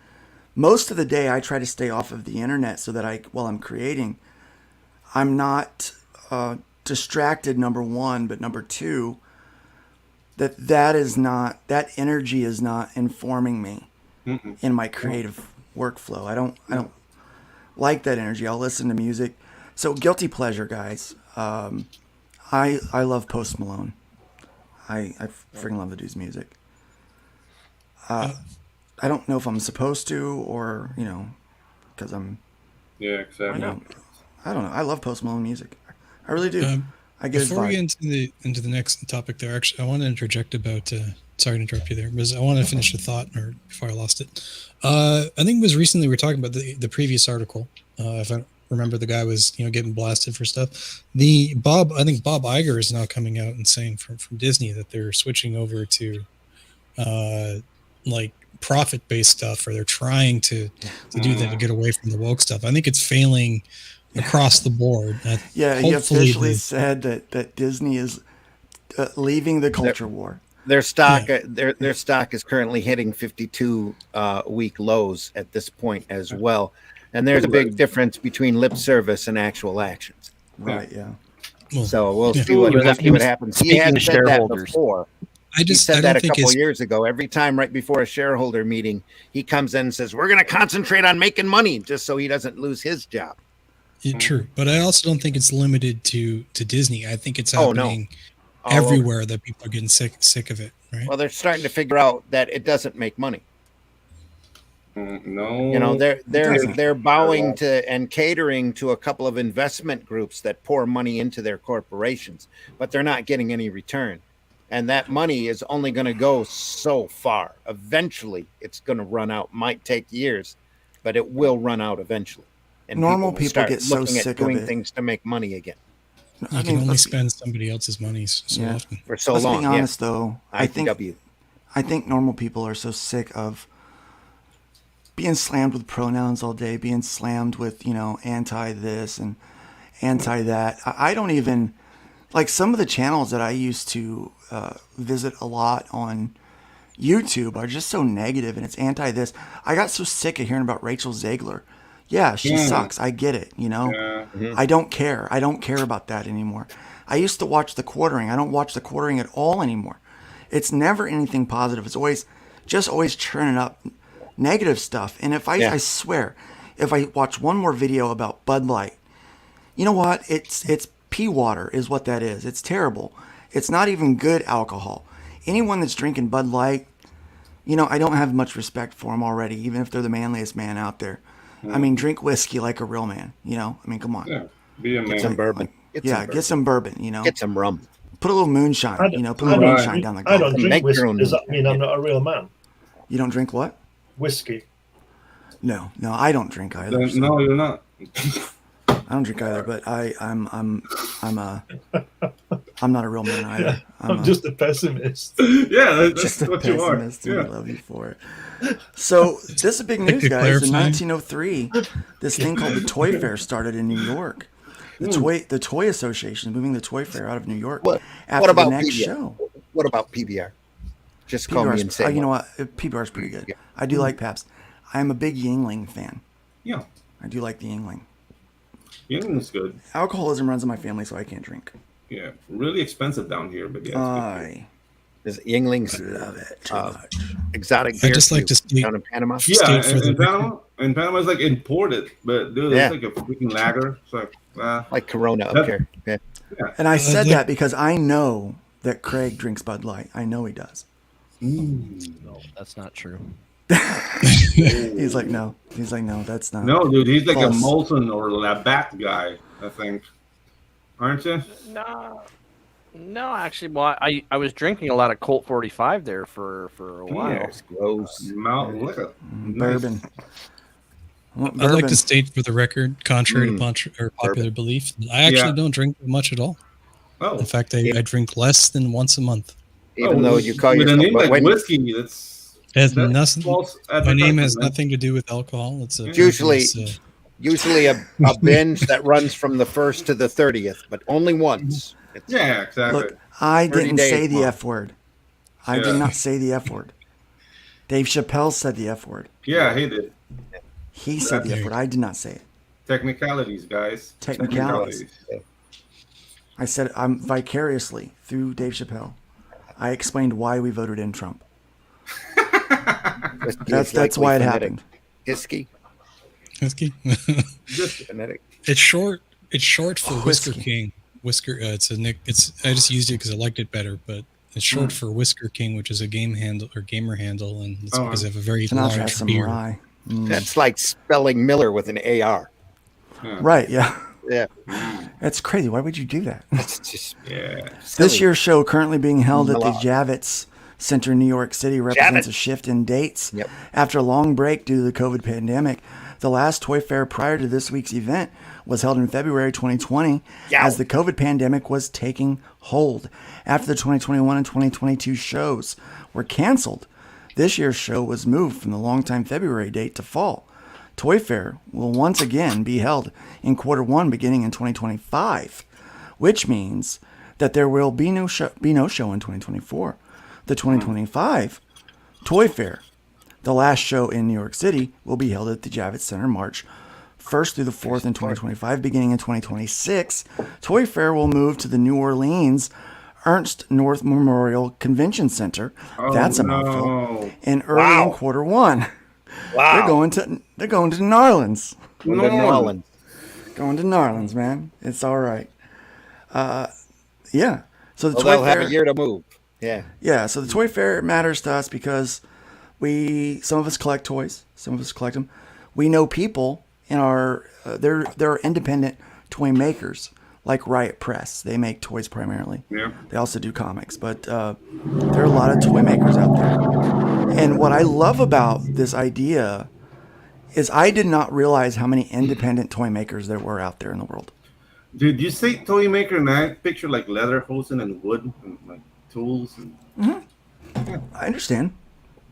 Most of the day, I try to stay off of the internet so that while I'm creating, I'm not distracted. Number one, but number two, that energy is not informing me in my creative workflow. I don't like that energy. I'll listen to music. So guilty pleasure, guys. I love Post Malone. I freaking love the dude's music. I don't know if I'm supposed to or because I'm. Yeah, exactly. I don't know. I love Post Malone music. I really do. I get his Before we vibe. get into the next topic, there, actually, I want to interject about. Sorry to interrupt you there, because I want to finish the thought before I lost it. I think it was recently we were talking about the previous article. If I remember, the guy was getting blasted for stuff. I think Bob Iger is now coming out and saying from Disney that they're switching over to like profit-based stuff, or they're trying to do that to get away from the woke stuff. I think it's failing across the board. Yeah, he Hopefully officially said that Disney is leaving the culture war. Their stock, their stock is currently hitting 52 week lows at this point as well, and there's a big difference between lip service and actual actions. Right. Yeah. So we'll see what happens. He had said that before. He said that a couple years ago. Every time, right before a shareholder meeting, he comes in and says, "We're going to concentrate on making money, just so he doesn't lose his job." Yeah, true, but I also don't think it's limited to Disney. I think it's happening everywhere that people are getting sick of it. Right? Well, they're starting to figure out that it doesn't make money. No, you know, they're bowing to and catering to a couple of investment groups that pour money into their corporations, but they're not getting any return. And that money is only going to go so far. Eventually, it's going to run out. Might take years, but it will run out eventually. And normal people get so sick of doing it. things to make money again. You can only spend somebody else's money so often. For so Let's long. be honest, though. I think ITW. Normal people are so sick of being slammed with pronouns all day, being slammed with, anti this and anti that. I don't even, like, some of the channels that I used to visit a lot on YouTube are just so negative, and it's anti this. I got so sick of hearing about Rachel Zegler. Yeah, she sucks. I get it, I don't care. I don't care about that anymore. I used to watch The Quartering. I don't watch The Quartering at all anymore. It's never anything positive. It's always churning up negative stuff. And if I swear, if I watch one more video about Bud Light, you know what? It's pea water is what that is. It's terrible. It's not even good alcohol. Anyone that's drinking Bud Light, I don't have much respect for them already, even if they're the manliest man out there. I mean, drink whiskey like a real man, come on. Yeah, be a man. Get some bourbon. Get some bourbon, Get some rum. Put a little moonshine, put a little moonshine down the I gullet. don't drink whiskey. Does that mean I'm not a real man? You don't drink what? Whiskey. No, I don't drink either. No, you're not. I don't drink either, but I'm not a real man either. I'm just a pessimist. Yeah, that's just a what pessimist. you are. We love you for it. So this is big news, guys. In 1903, this thing called the Toy Fair started in New York. The Toy Association is moving the Toy Fair out of New York after about the next PBR? show. What about PBR? Just call me insane. You know what? PBR is pretty good. I do like Pabst. I'm a big Yingling fan. Yeah. I do like the Yingling. Yingling's good. Alcoholism runs in my family, so I can't drink. Yeah, really expensive down here, but yeah. Is Yingling's love it too much. Exotic I beer just like to skate down in Panama. Yeah, in Panama it's like imported, but dude, it's like a freaking lager. It's like Corona up here. Yeah. And I said that because I know that Craig drinks Bud Light. I know he does. No, that's not true. He's like, no, that's not. No, dude, he's like false. a Molson or Labatt guy, I think. Aren't you? No, actually, well, I was drinking a lot of Colt 45 there for a while. It's gross. Mount liquor. Bourbon. I'd like to state for the record, contrary to popular belief, I actually don't drink much at all. Oh. In fact, I drink less than once a month. Even though you call with a yourself name like whiskey, that's nothing. My name has nothing to do with alcohol. It's usually a binge that runs from the 1st to the 30th, but only once. Yeah, exactly. Look, I didn't say the long. F word. I did not say the F word. Dave Chappelle said the F word. Yeah, he did. He said the F word. I did not say it. Technicalities, guys. Technicalities. I said I'm vicariously through Dave Chappelle. I explained why we voted in Trump. That's why it happened. Whiskey. Just genetic. It's short for Whisker King. Whisker. It's a nick. I just used it because I liked it better, but it's short for Whisker King, which is a gamer handle, and it's because I have a very large beard. That's like spelling Miller with an AR. Right. Yeah. Yeah. That's crazy. Why would you do that? That's just This year's show, currently being held at the Javits Center in New York City, represents a shift in dates. Yep. After a long break due to the COVID pandemic, the last Toy Fair prior to this week's event was held in February 2020 as the COVID pandemic was taking hold. After the 2021 and 2022 shows were canceled, this year's show was moved from the longtime February date to fall. Toy Fair will once again be held in Q1 beginning in 2025, which means that there will be no show in 2024. The 2025 Toy Fair, the last show in New York City, will be held at the Javits Center March 1st through the 4th in 2025. Beginning in 2026, Toy Fair will move to the New Orleans Ernst North Memorial Convention Center. That's a mouthful. In early in Q1. Wow. They're going to New Orleans. Going to New Orleans. Going to New Orleans, man. It's all right. Yeah. So the Toy they'll Fair have a year to move. Yeah. Yeah. So the Toy Fair matters to us because some of us collect toys, some of us collect them. We know people in our there are independent toy makers like Riot Press. They make toys primarily. Yeah. They also do comics, but there are a lot of toy makers out there. And what I love about this idea is I did not realize how many independent toy makers there were out there in the world. Dude, you say toy maker and I picture like leather hosing and wood and like tools. And... Mm-hmm. I understand.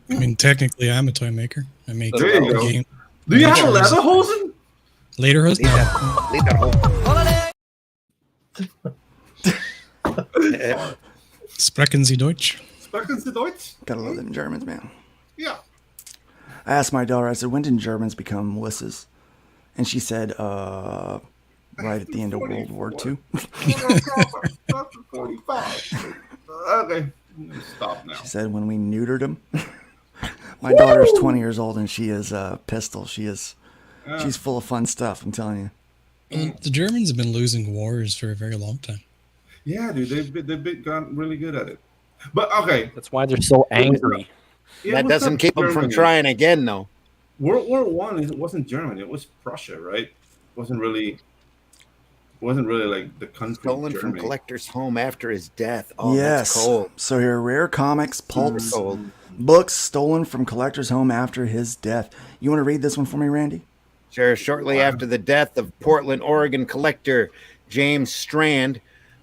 I mean, technically, I'm a toy maker. I make there you go. game. Do you have a leather hosen? Later hosen? No. Sprechen Sie Deutsch? Sprechen Sie Deutsch? Gotta love them Germans, man. Yeah. I asked my daughter, I said, when did Germans become Melissa's? And she said, right at the end of World War II. Okay. Stop now. She said, when we neutered them. My daughter's 20 years old and she is Pistol. She's full of fun stuff, I'm telling you. The Germans have been losing wars for a very long time. Yeah, dude, they've gotten really good at it. But okay, that's why they're so angry. Yeah, that doesn't keep them from trying again, though. World War I, it wasn't Germany; it was Prussia, right? It wasn't really like the country. Stolen from collector's home after his death. Oh, yes. That's cold. So here, rare comics, pulps, books stolen from collector's home after his death. You want to read this one for me, Randy? Sure. Shortly after the death of Portland, Oregon collector James Strand,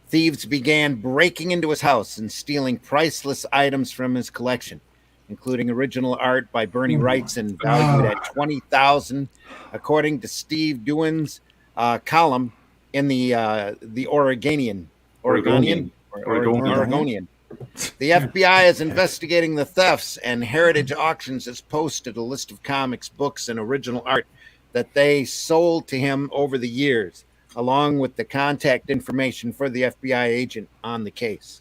thieves began breaking into his house and stealing priceless items from his collection, including original art by Bernie Wrightson, valued at $20,000, according to Steve Duin's column in the Oregonian. The FBI is investigating the thefts, and Heritage Auctions has posted a list of comics, books, and original art that they sold to him over the years, along with the contact information for the FBI agent on the case.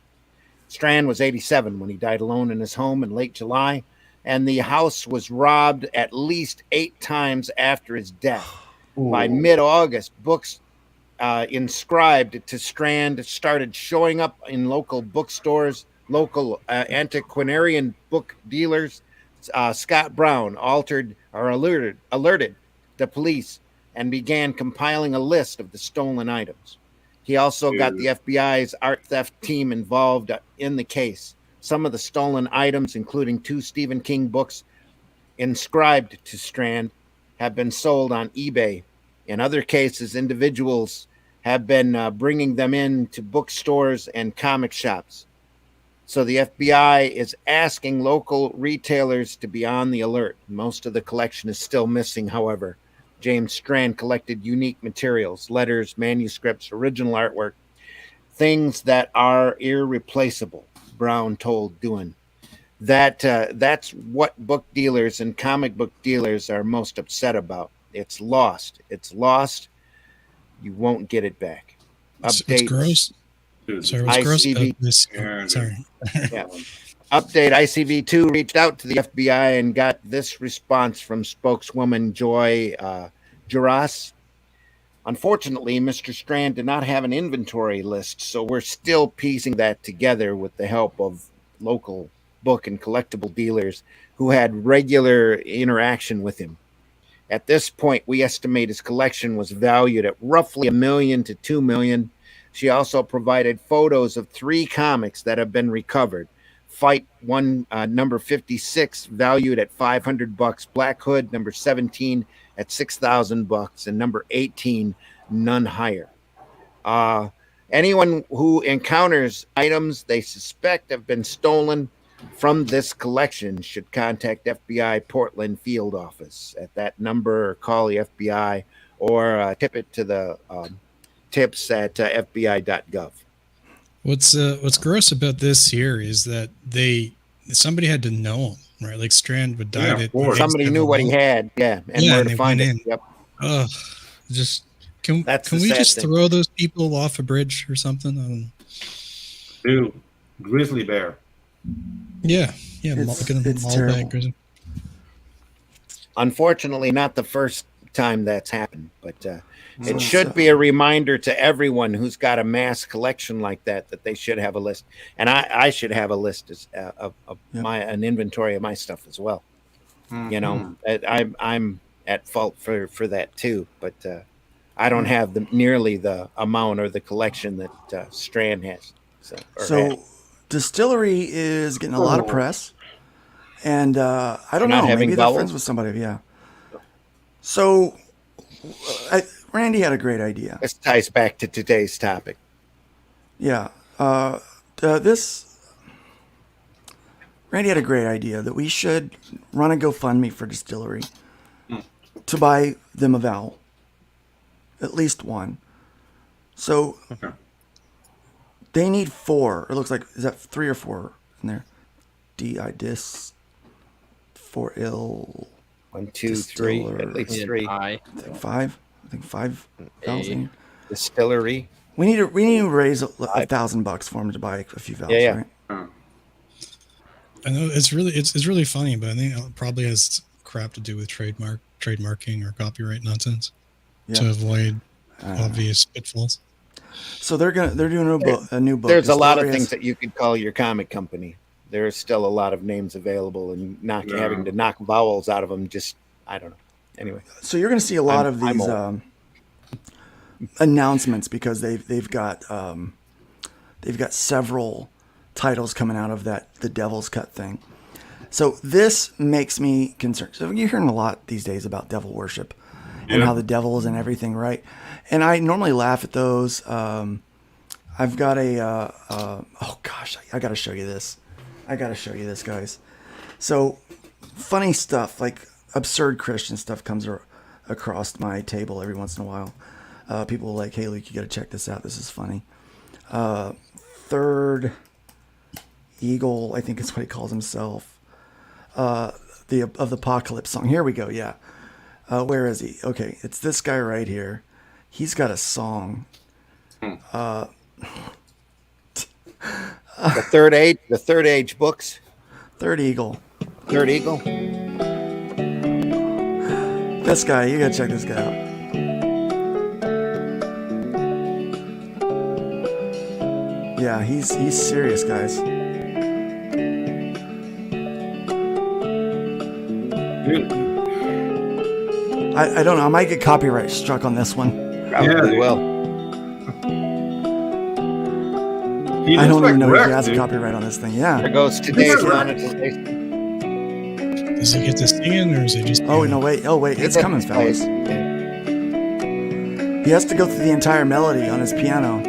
Strand was 87 when he died alone in his home in late July, and the house was robbed at least 8 times after his death. Ooh. By mid-August, books inscribed to Strand started showing up in local bookstores, local antiquarian book dealers. Scott Brown alerted the police and began compiling a list of the stolen items. He also got the FBI's art theft team involved in the case. Some of the stolen items, including 2 Stephen King books inscribed to Strand, have been sold on eBay. In other cases, individuals have been bringing them in to bookstores and comic shops. So the FBI is asking local retailers to be on the alert. Most of the collection is still missing, however. James Strand collected unique materials, letters, manuscripts, original artwork, things that are irreplaceable, Brown told Duin. That's what book dealers and comic book dealers are most upset about. It's lost. It's lost. You won't get it back. It's gross. Sorry, what's gross about this? Sorry. Yeah. Update, ICV2 reached out to the FBI and got this response from spokeswoman Joy Juras. Unfortunately, Mr. Strand did not have an inventory list, so we're still piecing that together with the help of local book and collectible dealers who had regular interaction with him. At this point, we estimate his collection was valued at roughly $1 million to $2 million. She also provided photos of 3 comics that have been recovered. Fight one, number 56, valued at $500. Black Hood, number 17, at $6,000, and number 18, none higher. Anyone who encounters items they suspect have been stolen from this collection should contact FBI Portland Field Office at that number, or call the FBI, or tip it to the tips at FBI.gov. What's gross about this here is that somebody had to know him, right? Like Strand would die. Somebody knew what he had, and where to find it. Yep. Just can That's we the sad just thing. throw those people off a bridge or something? Dude, grizzly bear. Yeah, It's terrible. Unfortunately, not the first time that's happened, but it should be a reminder to everyone who's got a mass collection like that they should have a list, and I should have a list of an inventory of my stuff as well. You know, I'm at fault for that too, but I don't have nearly the amount or the collection that Strand has. So Distillery is getting a lot of press, and I don't Not know, having maybe they're Vowel? friends with somebody. Yeah. So Randy had a great idea. This ties back to today's topic. Yeah. Randy had a great idea that we should run a GoFundMe for Distillery to buy them a Vowel. At least one. So they need 4. It looks like, is that 3 or 4 in there? Dis 4 ill. 1, 2, 3, at least 3. I think 5. I think 5 vowels in here. Distillery. We need to raise $1,000 for him to buy a few vowels, right? I know it's really funny, but I think it probably has crap to do with trademarking or copyright nonsense to avoid obvious pitfalls. So they're doing a new book. There's a lot of Distillery things has- that you could call your comic company. There's still a lot of names available, and not having to knock vowels out of them. Just I don't know. Anyway, So you're going to see a lot of I'm these old. announcements because they've got several titles coming out of the Devil's Cut thing. So this makes me concerned. So you're hearing a lot these days about devil worship and how the devil is in everything, right? And I normally laugh at those. I've got oh gosh, I got to show you this. Guys. So funny stuff, like absurd Christian stuff comes across my table every once in a while. People are like, hey, Luke, you got to check this out. This is funny. Third Eagle, I think is what he calls himself. Of the Apocalypse song. Here we go. Yeah. Where is he? Okay. It's this guy right here. He's got a song. The third age books. Third Eagle. Third Eagle. This guy, you gotta check this guy out. Yeah, he's serious, guys. I don't know. I might get copyright struck on this one. Probably will. I don't even know if he has a copyright on this thing. Yeah. There goes today's monetization. Does he get to sing or is it just? Oh no! Wait! It's coming, fellas. He has to go through the entire melody on his piano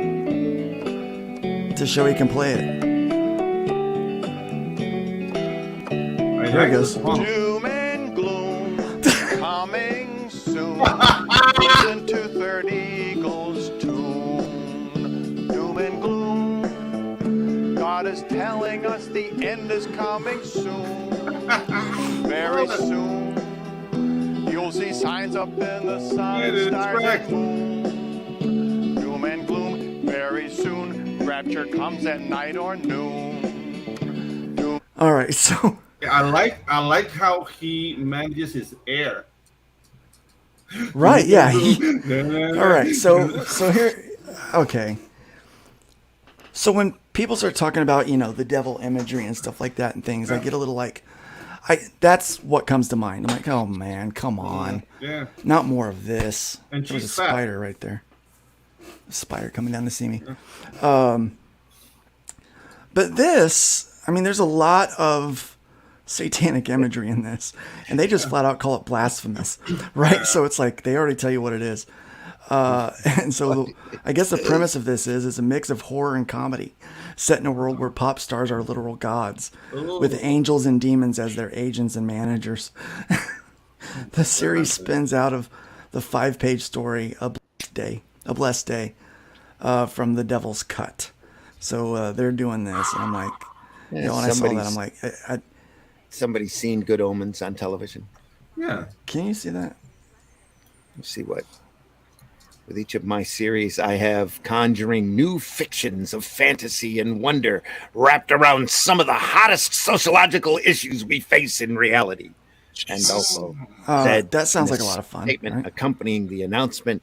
to show he can play it. There he goes. Doom and gloom coming soon. Listen to Third Eagle's tune. Doom and gloom. God is telling us the end is coming soon. Very soon. You'll see signs up in the sun, stars and moon. Doom and gloom. Very soon. Rapture comes at night or noon. All right, so. I like how he manages his air. Right, yeah. All right, so here, okay. So when people start talking about, the devil imagery and stuff like that and things, I get a little like, that's what comes to mind. I'm like, oh man, come on. Yeah. Not more of this. And There's a she's fat. spider right there. A spider coming down to see me. But this, there's a lot of satanic imagery in this, and they just flat out call it blasphemous, right? So it's like they already tell you what it is. And so I guess the premise of this is a mix of horror and comedy set in a world where pop stars are literal gods with angels and demons as their agents and managers. The series spins out of the 5-page story, A Blessed Day, from The Devil's Cut. So they're doing this, and I'm like, when I saw that, I'm like, somebody's seen Good Omens on television. Yeah. Can you see that? Let's see what. With each of my series, I have conjuring new fictions of fantasy and wonder wrapped around some of the hottest sociological issues we face in reality. And also, that sounds like a lot of fun. Statement right? accompanying the announcement: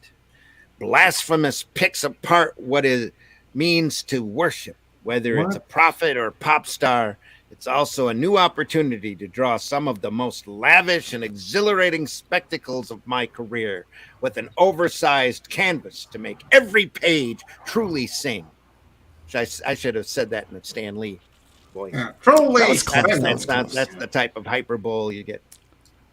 Blasphemous picks apart what it means to worship, whether it's a prophet or pop star. It's also a new opportunity to draw some of the most lavish and exhilarating spectacles of my career with an oversized canvas to make every page truly sing. I should have said that in a Stan Lee voice. Yeah, truly. That's the type of hyperbole you get.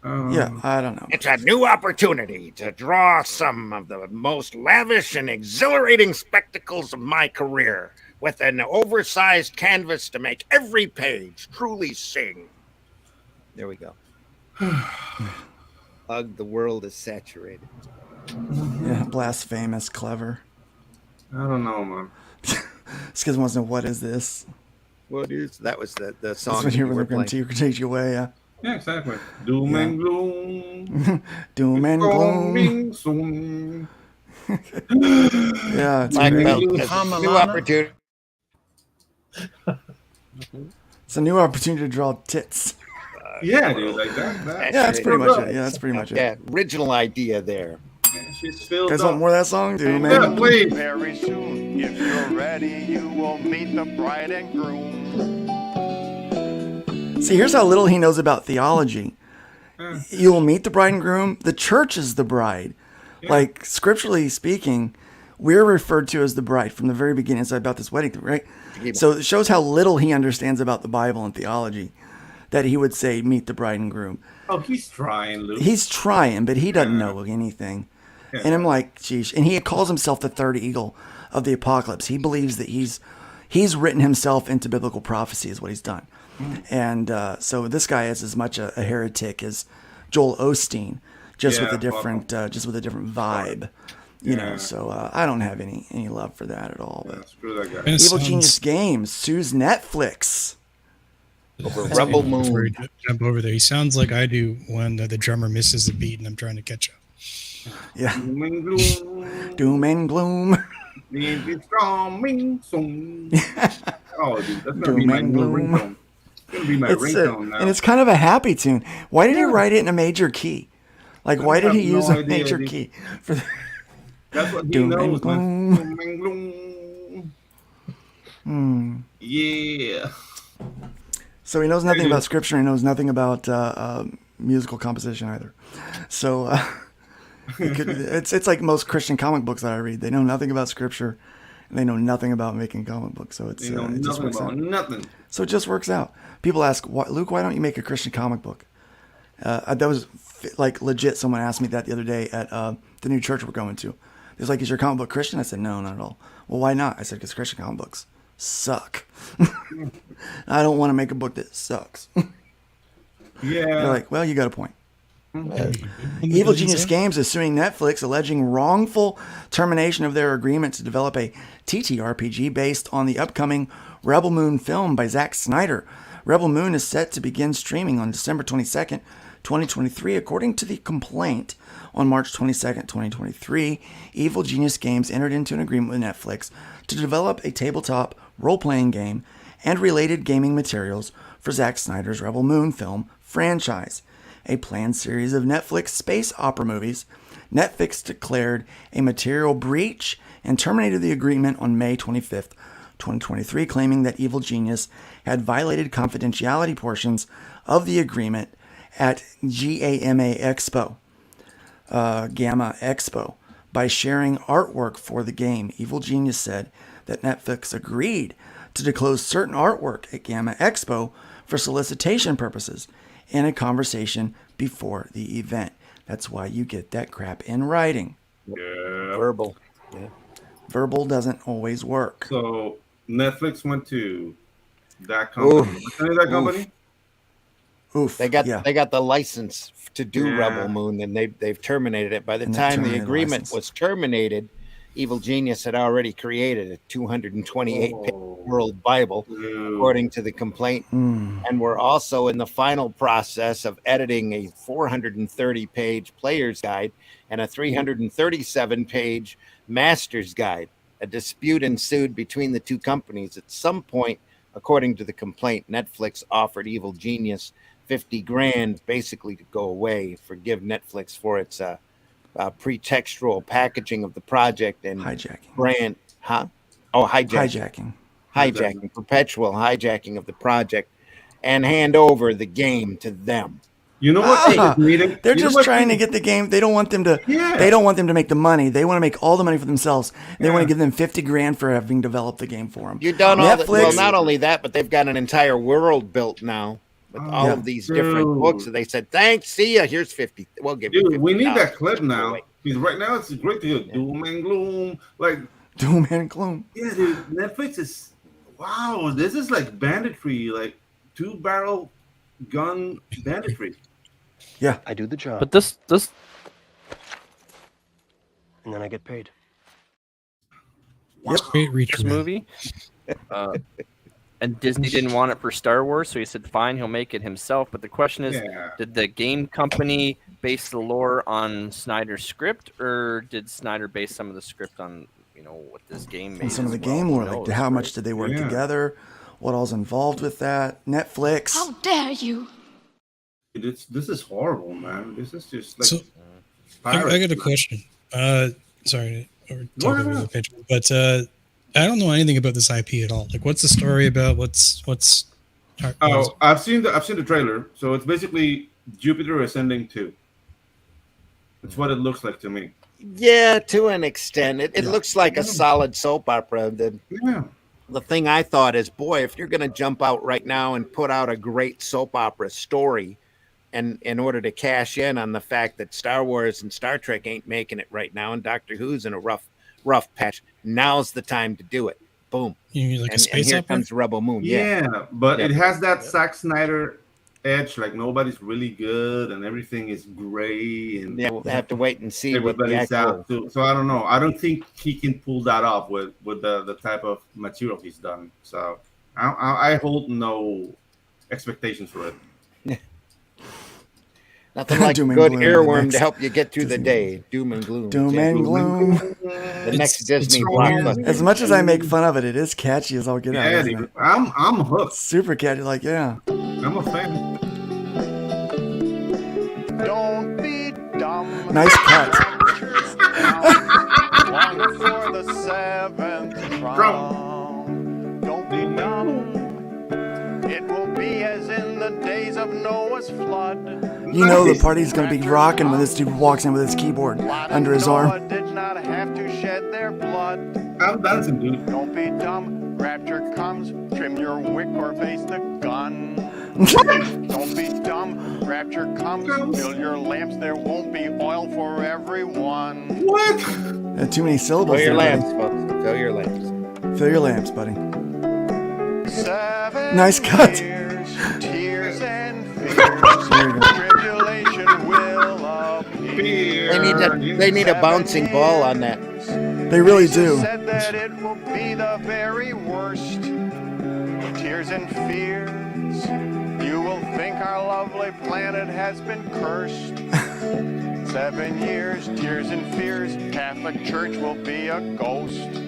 Yeah, I don't know. It's a new opportunity to draw some of the most lavish and exhilarating spectacles of my career with an oversized canvas to make every page truly sing. There we go. Ugh, the world is saturated. Yeah, blasphemous, clever. I don't know, man. Skizz wants to know, what is this? What is that? Was the song That's what you you were going to take you away, yeah. Yeah, exactly. Doom and gloom. Doom and gloom. Soon. Yeah, it's Black great. belt. New opportunity. It's a new opportunity to draw tits. Yeah, dude, like that. Yeah, that's pretty much it. Yeah, that's pretty much it. Yeah, original idea there. She's filled Guys up. want more of that song? Doom Yeah, and please. Very soon, if you're ready, you will meet the bride and groom. See, here's how little he knows about theology. You will meet the bride and groom. The church is the bride. Yeah. Like, scripturally speaking, we're referred to as the bride from the very beginning. It's about this wedding, right? So it shows how little he understands about the Bible and theology that he would say, meet the bride and groom. Oh, he's trying, Luke. He's trying, but he doesn't know anything. Yeah. And I'm like, geez. And he calls himself the third eagle of the apocalypse. He believes that he's written himself into biblical prophecy is what he's done. And so this guy is as much a heretic as Joel Osteen, just with a different vibe, you know. So I don't have any love for that at all. But Screw that guy. Evil Genius Games sues Netflix over Rebel Moon. Jump over there. He sounds like I do when the drummer misses a beat and I'm trying to catch up. Yeah. Doom and gloom. Doom and gloom. It's coming soon. Oh, dude, that's gonna Doom be my and new gloom. ringtone. It's gonna be my ringtone now. And it's kind of a happy tune. Why did he write it in a major key? Like, why did he use a major key for the That's what he Doom knows, and gloom. man. Doom and gloom. Yeah. So he knows nothing about scripture. He knows nothing about musical composition either. So it's like most Christian comic books that I read. They know nothing about scripture, and they know nothing about making comic books. So it's They know it just nothing works about out. nothing. So it just works out. People ask, Luke, why don't you make a Christian comic book? That was like legit. Someone asked me that the other day at the new church we're going to. It was like, is your comic book Christian? I said, no, not at all. Well, why not? I said, because Christian comic books suck. I don't want to make a book that sucks. Yeah. They're like, well, you got a point. Evil Genius Games is suing Netflix, alleging wrongful termination of their agreement to develop a TTRPG based on the upcoming Rebel Moon film by Zack Snyder. Rebel Moon is set to begin streaming on December 22nd, 2023. According to the complaint, on March 22nd, 2023, Evil Genius Games entered into an agreement with Netflix to develop a tabletop role-playing game and related gaming materials for Zack Snyder's Rebel Moon film franchise, a planned series of Netflix space opera movies. Netflix declared a material breach and terminated the agreement on May 25th, 2023, claiming that Evil Genius had violated confidentiality portions of the agreement at GAMA Expo by sharing artwork for the game. Evil Genius said that Netflix agreed to disclose certain artwork at Gamma Expo for solicitation purposes in a conversation before the event. That's why you get that crap in writing. Yeah. Verbal. Yeah. Verbal doesn't always work. So Netflix went to that company. Oof. What's the name of that Oof. company? Oof. They got the license to do Yeah. Rebel Moon, and they've terminated it. By the And they time the terminated the agreement license. was terminated, Evil Genius had already created a 228-page world Bible, according to the complaint, and were also in the final process of editing a 430-page player's guide and a 337-page master's guide. A dispute ensued between the two companies. At some point, according to the complaint, Netflix offered Evil Genius 50 grand basically to go away, forgive Netflix for its pretextual packaging of the project and hijacking. Brand, huh? Oh, hijacking. Perpetual hijacking of the project, and hand over the game to them. You know what? They're just trying to get the game. They don't want them to. Yeah. They don't want them to make the money. They want to make all the money for themselves. They want to give them 50 grand for having developed the game for them. You done all that. Netflix. Well, not only that, but they've got an entire world built now with all of these different books. And they said, "Thanks, see ya. Here's 50. We'll give you." Dude, we need $50 that clip now. Because right now it's great to hear doom and gloom. Like doom and gloom. Yeah, dude. Netflix is wow. This is like banditry, like 2-barrel gun banditry. Yeah, I do the job. But this and then I get paid. Yep. Great reach this movie, and Disney didn't want it for Star Wars, so he said, "Fine, he'll make it himself." But the question is, did the game company base the lore on Snyder's script, or did Snyder base some of the script on what this game made? And some of the as well? game Who lore, like knows, how right? much did they work together? What all's involved with that? Netflix. How dare you? This is horrible, man. This is just like. So, I got a question. Sorry, or talk over the page, but I don't know anything about this IP at all. Like, what's the story about? What's? Oh, I've seen the trailer. So it's basically Jupiter Ascending 2. It's what it looks like to me. Yeah, to an extent. It looks like a solid soap opera. The thing I thought is, boy, if you're going to jump out right now and put out a great soap opera story, and in order to cash in on the fact that Star Wars and Star Trek ain't making it right now, and Doctor Who's in a rough patch, now's the time to do it. Boom. You mean like a space and here opera? comes Rebel Moon. Yeah, but it has that Zack Snyder edge, like nobody's really good and everything is gray, and we'll have to wait and see what the everybody's actual. out too. So I don't know. I don't think he can pull that off with the type of material he's done. So I hold no expectations for it. Nothing like a Doom and good gloom, earworm next to help you get through the day. Doom and gloom. Doom and gloom. The next Disney blockbuster. As much as I make fun of it, it is catchy as all get out. Yeah, Isn't dude. it? I'm hooked. Super catchy. Like, yeah. I'm a fan. Don't be dumb. Nice cut. Long before the 7th round. Don't be dumb. It will be as in the days of Noah's flood. You know the party's gonna be rocking when this dude walks in with his keyboard under his Noah arm. did not have to shed their blood. I'm dancing, dude. Don't be dumb. Rapture comes. Trim your wick or face the gun. Don't be dumb. Rapture comes. Fill your lamps. There won't be oil for everyone. What? Too many syllables. Fill your there, lamps, folks. Fill your lamps. buddy. Fill your lamps, buddy. 7 Nice cut. years, tears and fears. There you go. Tribulation will appear. They need a bouncing ball on that. They really do. Said that it will be the very worst. Tears and fears. You will think our lovely planet has been cursed. 7 years, tears and fears. Catholic Church will be a ghost.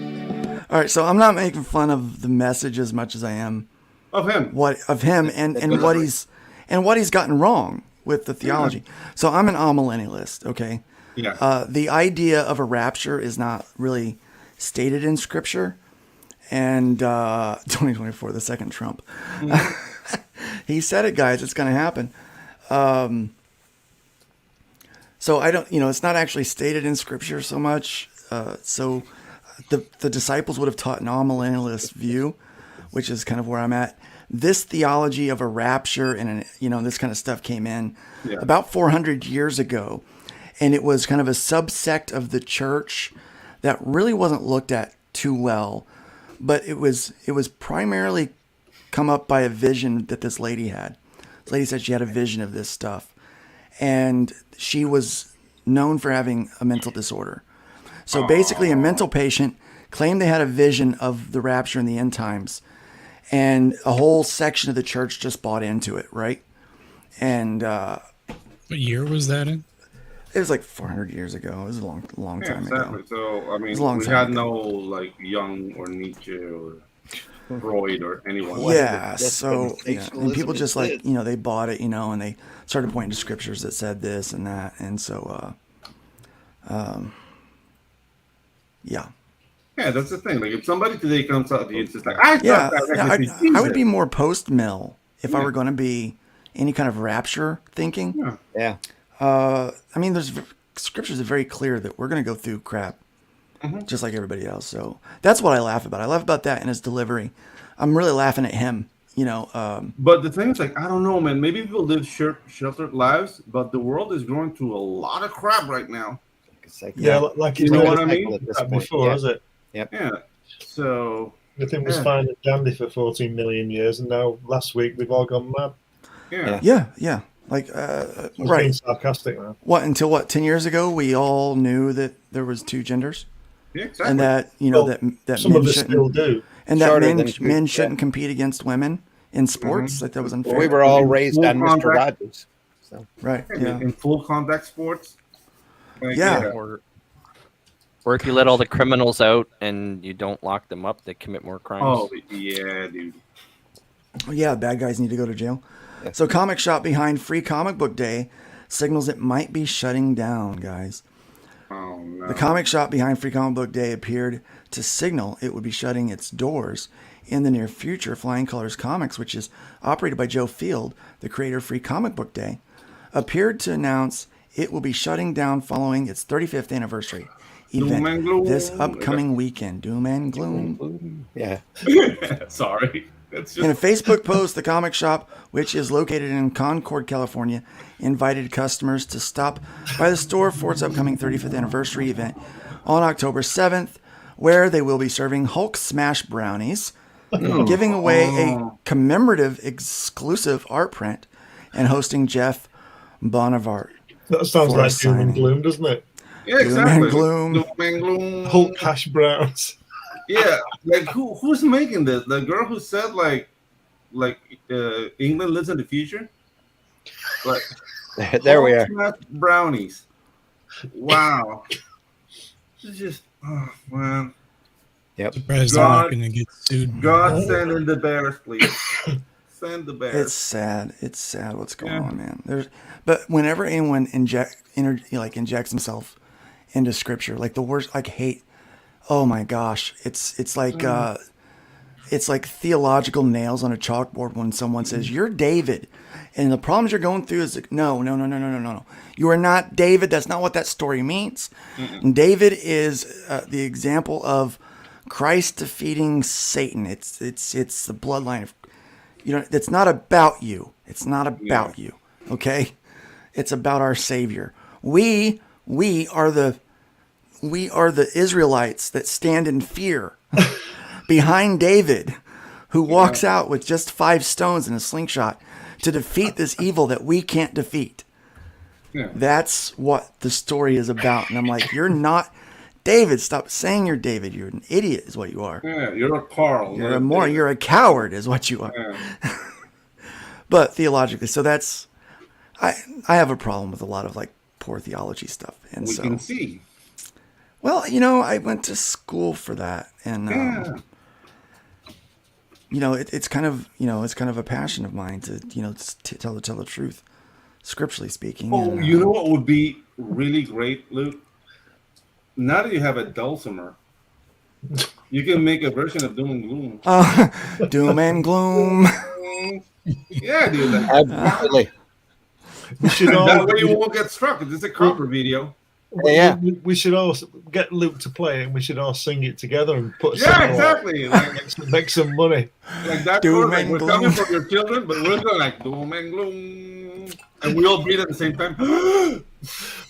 All right, so I'm not making fun of the message as much as I am Of him. and what he's gotten wrong with the theology. So I'm an amillennialist, okay? Yeah. The idea of a rapture is not really stated in Scripture, and 2024, the second Trump. He said it, guys. It's going to happen. So I don't, it's not actually stated in Scripture so much. So the disciples would have taught an amillennialist view, which is kind of where I'm at. This theology of a rapture and this kind of stuff came in about 400 years ago, and it was kind of a subsect of the church that really wasn't looked at too well, but it was primarily come up by a vision that this lady had. This lady said she had a vision of this stuff, and she was known for having a mental disorder. So basically, a mental patient claimed they had a vision of the rapture in the end times, and a whole section of the church just bought into it, right? And what year was that in? It was like 400 years ago. It was a long time exactly. ago. So I mean, It was a long we time had ago. no like Jung or Nietzsche or Freud or anyone. Yeah, so and people just like they bought it, and they started pointing to scriptures that said this and that, and so yeah. Yeah, that's the thing. Like, if somebody today comes out to you, it's just like, I thought that I would be more post-mill if I were going to be any kind of rapture thinking. Yeah. I mean, there's scriptures are very clear that we're going to go through crap, just like everybody else. So that's what I laugh about. I laugh about that and his delivery. I'm really laughing at him, But the thing is, like, I don't know, man. Maybe people live sheltered lives, but the world is going through a lot of crap right now. Yeah, like you know what I mean? Before, is it? Yep. Yeah. So everything was fine and dandy for 14 million years, and now last week we've all gone mad. Yeah. Like, right. Being sarcastic now. What, until 10 years ago, we all knew that there was two genders? Yeah, exactly. And that, Well, that some men of us shouldn't, still do. and that Shorter men, than men two, shouldn't compete against women in sports. Like, that was unfair. We were all raised full on Mr. contact. Rogers. So. Right, yeah. In full contact sports. Like, Yeah. Or if you let all the criminals out and you don't lock them up, they commit more crimes. Oh, yeah, dude. Yeah, bad guys need to go to jail. So comic shop behind Free Comic Book Day signals it might be shutting down, guys. Oh, no. The comic shop behind Free Comic Book Day appeared to signal it would be shutting its doors in the near future. Flying Colors Comics, which is operated by Joe Field, the creator of Free Comic Book Day, appeared to announce it will be shutting down following its 35th anniversary event this upcoming weekend. Doom and gloom. Yeah. Sorry. In a Facebook post, the comic shop, which is located in Concord, California, invited customers to stop by the store for its upcoming 35th anniversary event on October 7th, where they will be serving Hulk Smash brownies, giving away a commemorative exclusive art print, and hosting Jeff Bonavart. That sounds like doom and gloom, doesn't it? Yeah, exactly. Doom and gloom. Doom and gloom. Hulk hash browns. Yeah, like who's making this? The girl who said like England lives in the future. Like there we are. Brownies. Wow. It's just man. Yep. Surprised they're not going to get sued. God send in the bears, please. Send the bears. It's sad. It's sad what's going on, man. But whenever anyone injects himself into scripture, like the worst, like hate. Oh my gosh, it's like theological nails on a chalkboard when someone says you're David, and the problems you're going through is like, no. You are not David. That's not what that story means. David is the example of Christ defeating Satan. It's the bloodline of, it's not about you. It's not about you. Okay, it's about our Savior. We are the Israelites that stand in fear behind David, who walks out with just 5 stones and a slingshot to defeat this evil that we can't defeat. Yeah. That's what the story is about. And I'm like, you're not David. Stop saying you're David. You're an idiot is what you are. Yeah, you're a Carl. You're a moron. You're a coward is what you are. Yeah. But theologically, so that's, I have a problem with a lot of like poor theology stuff. And We so can see. Well, I went to school for that, and it's kind of a passion of mine to tell the truth, scripturally speaking. Oh, and, you know what would be really great, Luke? Now that you have a dulcimer, you can make a version of Doom and Gloom. Doom and gloom. Yeah, dude. Absolutely. We should That way you won't get struck. It's a cover video. We should all get Luke to play it, and we should all sing it together and put exactly. Make some money. Like that. Doom Like, and we're gloom. coming for your children, but we're going like Doom and Gloom. And we all breathe at the same time.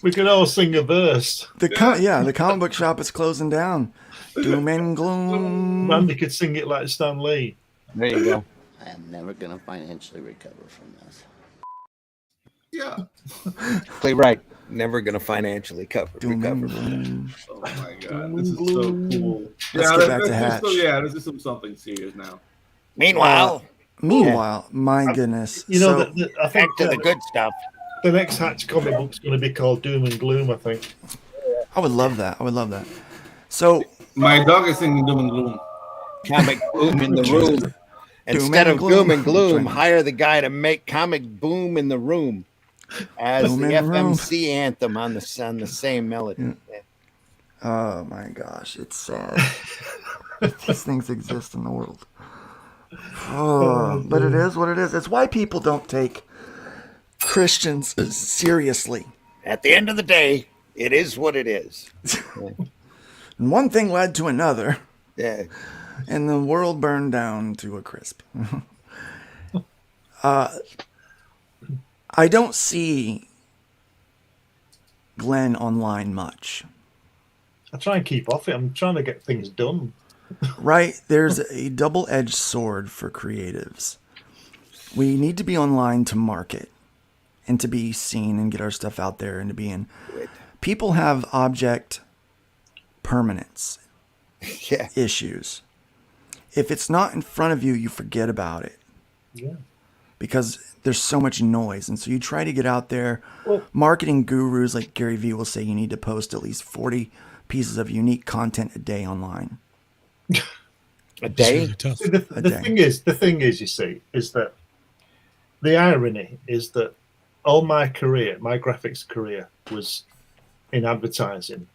We can all sing a verse. The comic book shop is closing down. Doom and gloom. Randy could sing it like Stan Lee. There you go. I am never going to financially recover from this. Yeah. Play right. Never gonna financially recover. Oh my god, this is so cool. Let's get back to Hatch. This is something serious now. Meanwhile, my goodness. You know, So- I think back to the good stuff. The next Hatch comic book's going to be called Doom and Gloom, I think. I would love that. So my dog is singing Doom and Gloom. Comic boom in the room. Instead of doom and gloom, hire the guy to make comic boom in the room as Boom the in the room. FMC anthem on the same melody. Oh my gosh, it's sad. These things exist in the world. Oh, but it is what it is. It's why people don't take Christians seriously. At the end of the day, it is what it is. And one thing led to another. Yeah. And the world burned down to a crisp. I don't see Glenn online much. I try and keep off it. I'm trying to get things done. Right? There's a double-edged sword for creatives. We need to be online to market and to be seen and get our stuff out there and to be in. People have object permanence issues. If it's not in front of you, you forget about it. Yeah. Because there's so much noise. And so you try to get out there. Well- Marketing gurus like Gary Vee will say you need to post at least 40 pieces of unique content a day online. A day? See, the thing is, you see, is that the irony is that all my career, my graphics career, was in advertising,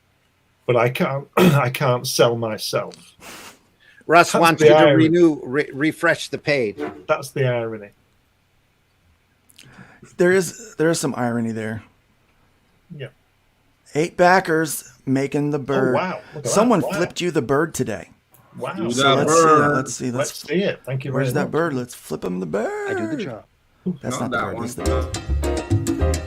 but I can't sell myself. Russ That's wants the you to irony. refresh the page. That's the irony. There is some irony there. Yeah. 8 backers making the bird. wow. Look at Someone that. Wow. flipped you the bird today. Wow. Do So that let's see that. bird. Let's see. Let's see it. Thank you very Where's that much. bird? Let's flip him the bird. I do the job. That's Not not the that bird. one. That's the bird.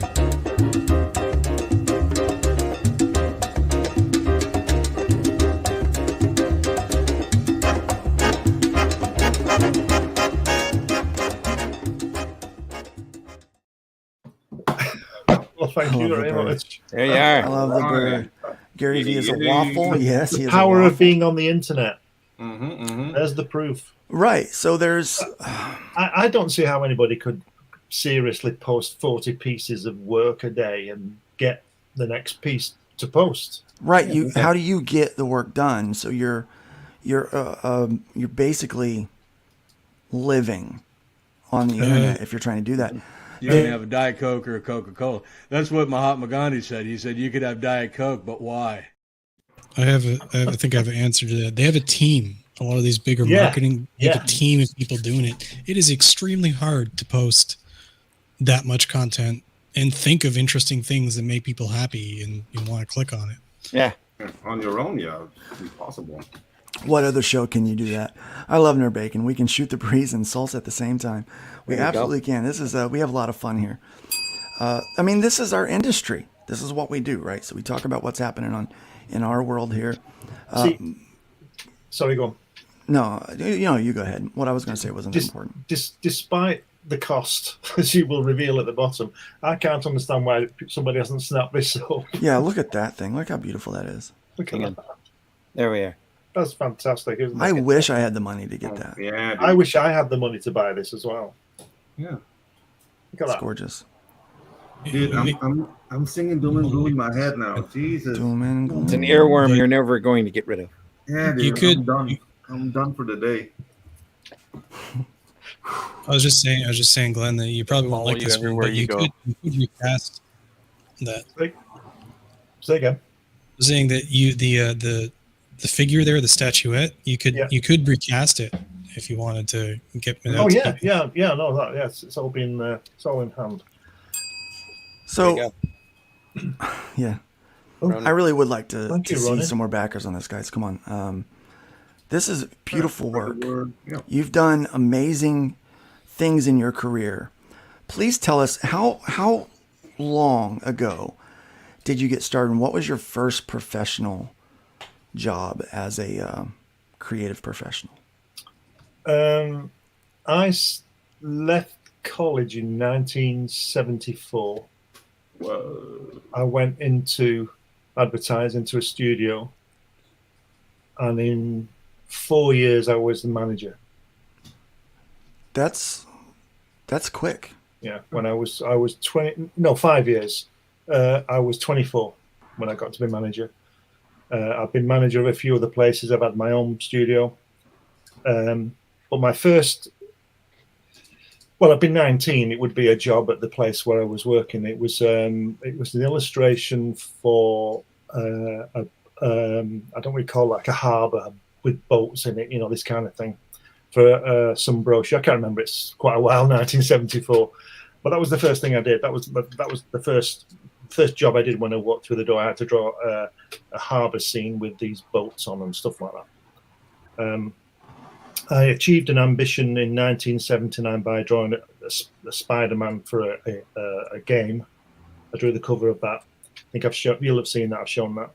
Well, thank I you love very the bird. much. There you I are. love the bird. Gary Vee is a waffle. Yes, he is a Power waffle. of being on the internet. Mm-hmm. There's the proof. Right. So there's. I don't see how anybody could seriously post 40 pieces of work a day and get the next piece to post. Right. You. How do you get the work done? So you're basically living on the internet if you're trying to do that. You can have a Diet Coke or a Coca-Cola. That's what Mahatma Gandhi said. He said you could have Diet Coke, but why? I think I have an answer to that. They have a team. A lot of these bigger marketing, they have a team of people doing it. It is extremely hard to post that much content and think of interesting things that make people happy and you want to click on it. Yeah. On your own, yeah, it's impossible. What other show can you do that? I love Nerd Bacon. We can shoot the breeze and salsa at the same time. We There you absolutely can. This is we have a lot of fun here. I mean, this is our industry. This is what we do, right? So we talk about what's happening in our world here. Sorry, go on. No, you go ahead. What I was going to say wasn't important. Despite the cost, as you will reveal at the bottom, I can't understand why somebody hasn't snapped this up. Yeah, look at that thing. Look how beautiful that is. Look at that. There we are. That's fantastic, isn't it? I wish I had the money to get that. Yeah, I wish I had the money to buy this as well. Yeah. Look at It's that. gorgeous. Dude, I'm singing Doom and Gloom in my head now. Jesus. Doom and gloom. It's an earworm you're never going to get rid of. Yeah, dude, You could- I'm done. I'm done for the day. I was just saying, Glenn, that you probably won't Follow like you this one, everywhere but you you go. could recast that. Say again. I was saying that the figure there, the statuette, you could recast it if you wanted to get it out Oh to yeah, people. yeah. No, that yes, it's all been it's all in hand. So, yeah. I really would like to Thank you, see Ronnie. some more backers on this, guys. Come on. This is beautiful work. Yeah. You've done amazing things in your career, please tell us how long ago did you get started, and what was your first professional job as a creative professional? Left college in 1974. Whoa. I went into advertising, into a studio, and in 4 years I was the manager. That's quick. Yeah, when I was 20, no, 5 years. I was 24 when I got to be manager. I've been manager of a few other places. I've had my own studio. But my first, well, I've been 19. It would be a job at the place where I was working. It was an illustration for I don't recall, like a harbour with boats in it, this kind of thing, for some brochure. I can't remember. It's quite a while, 1974. But that was the first thing I did. That was the first job I did when I walked through the door. I had to draw a harbour scene with these boats on and stuff like that. I achieved an ambition in 1979 by drawing a Spider-Man for a game. I drew the cover of that. I think you'll have seen that. I've shown that.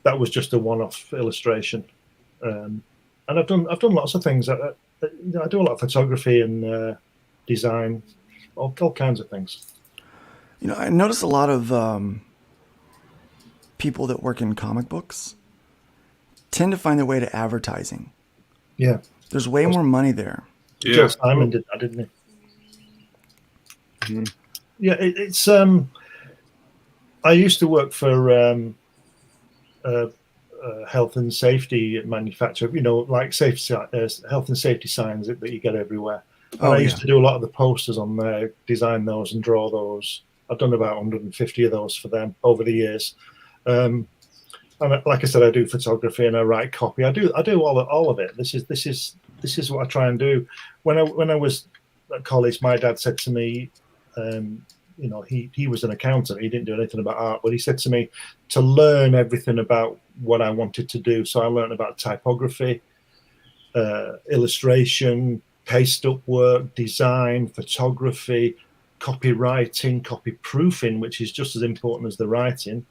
That was just a one-off illustration, and I've done lots of things. I do a lot of photography and design, all kinds of things. I notice a lot of people that work in comic books tend to find their way to advertising. Yeah. There's way more money there. Yeah. Joe Simon did that, didn't he? Mm-hmm. Yeah, it's I used to work for health and safety manufacturer, like health and safety signs that you get everywhere. And I used to do a lot of the posters on there, design those and draw those. I've done about 150 of those for them over the years. And like I said, I do photography and I write copy. I do all of it. This is what I try and do. When I was at college, my dad said to me, he was an accountant. He didn't do anything about art, but he said to me to learn everything about what I wanted to do. So I learned about typography, illustration, paste up work, design, photography, copywriting, copy proofing, which is just as important as the writing.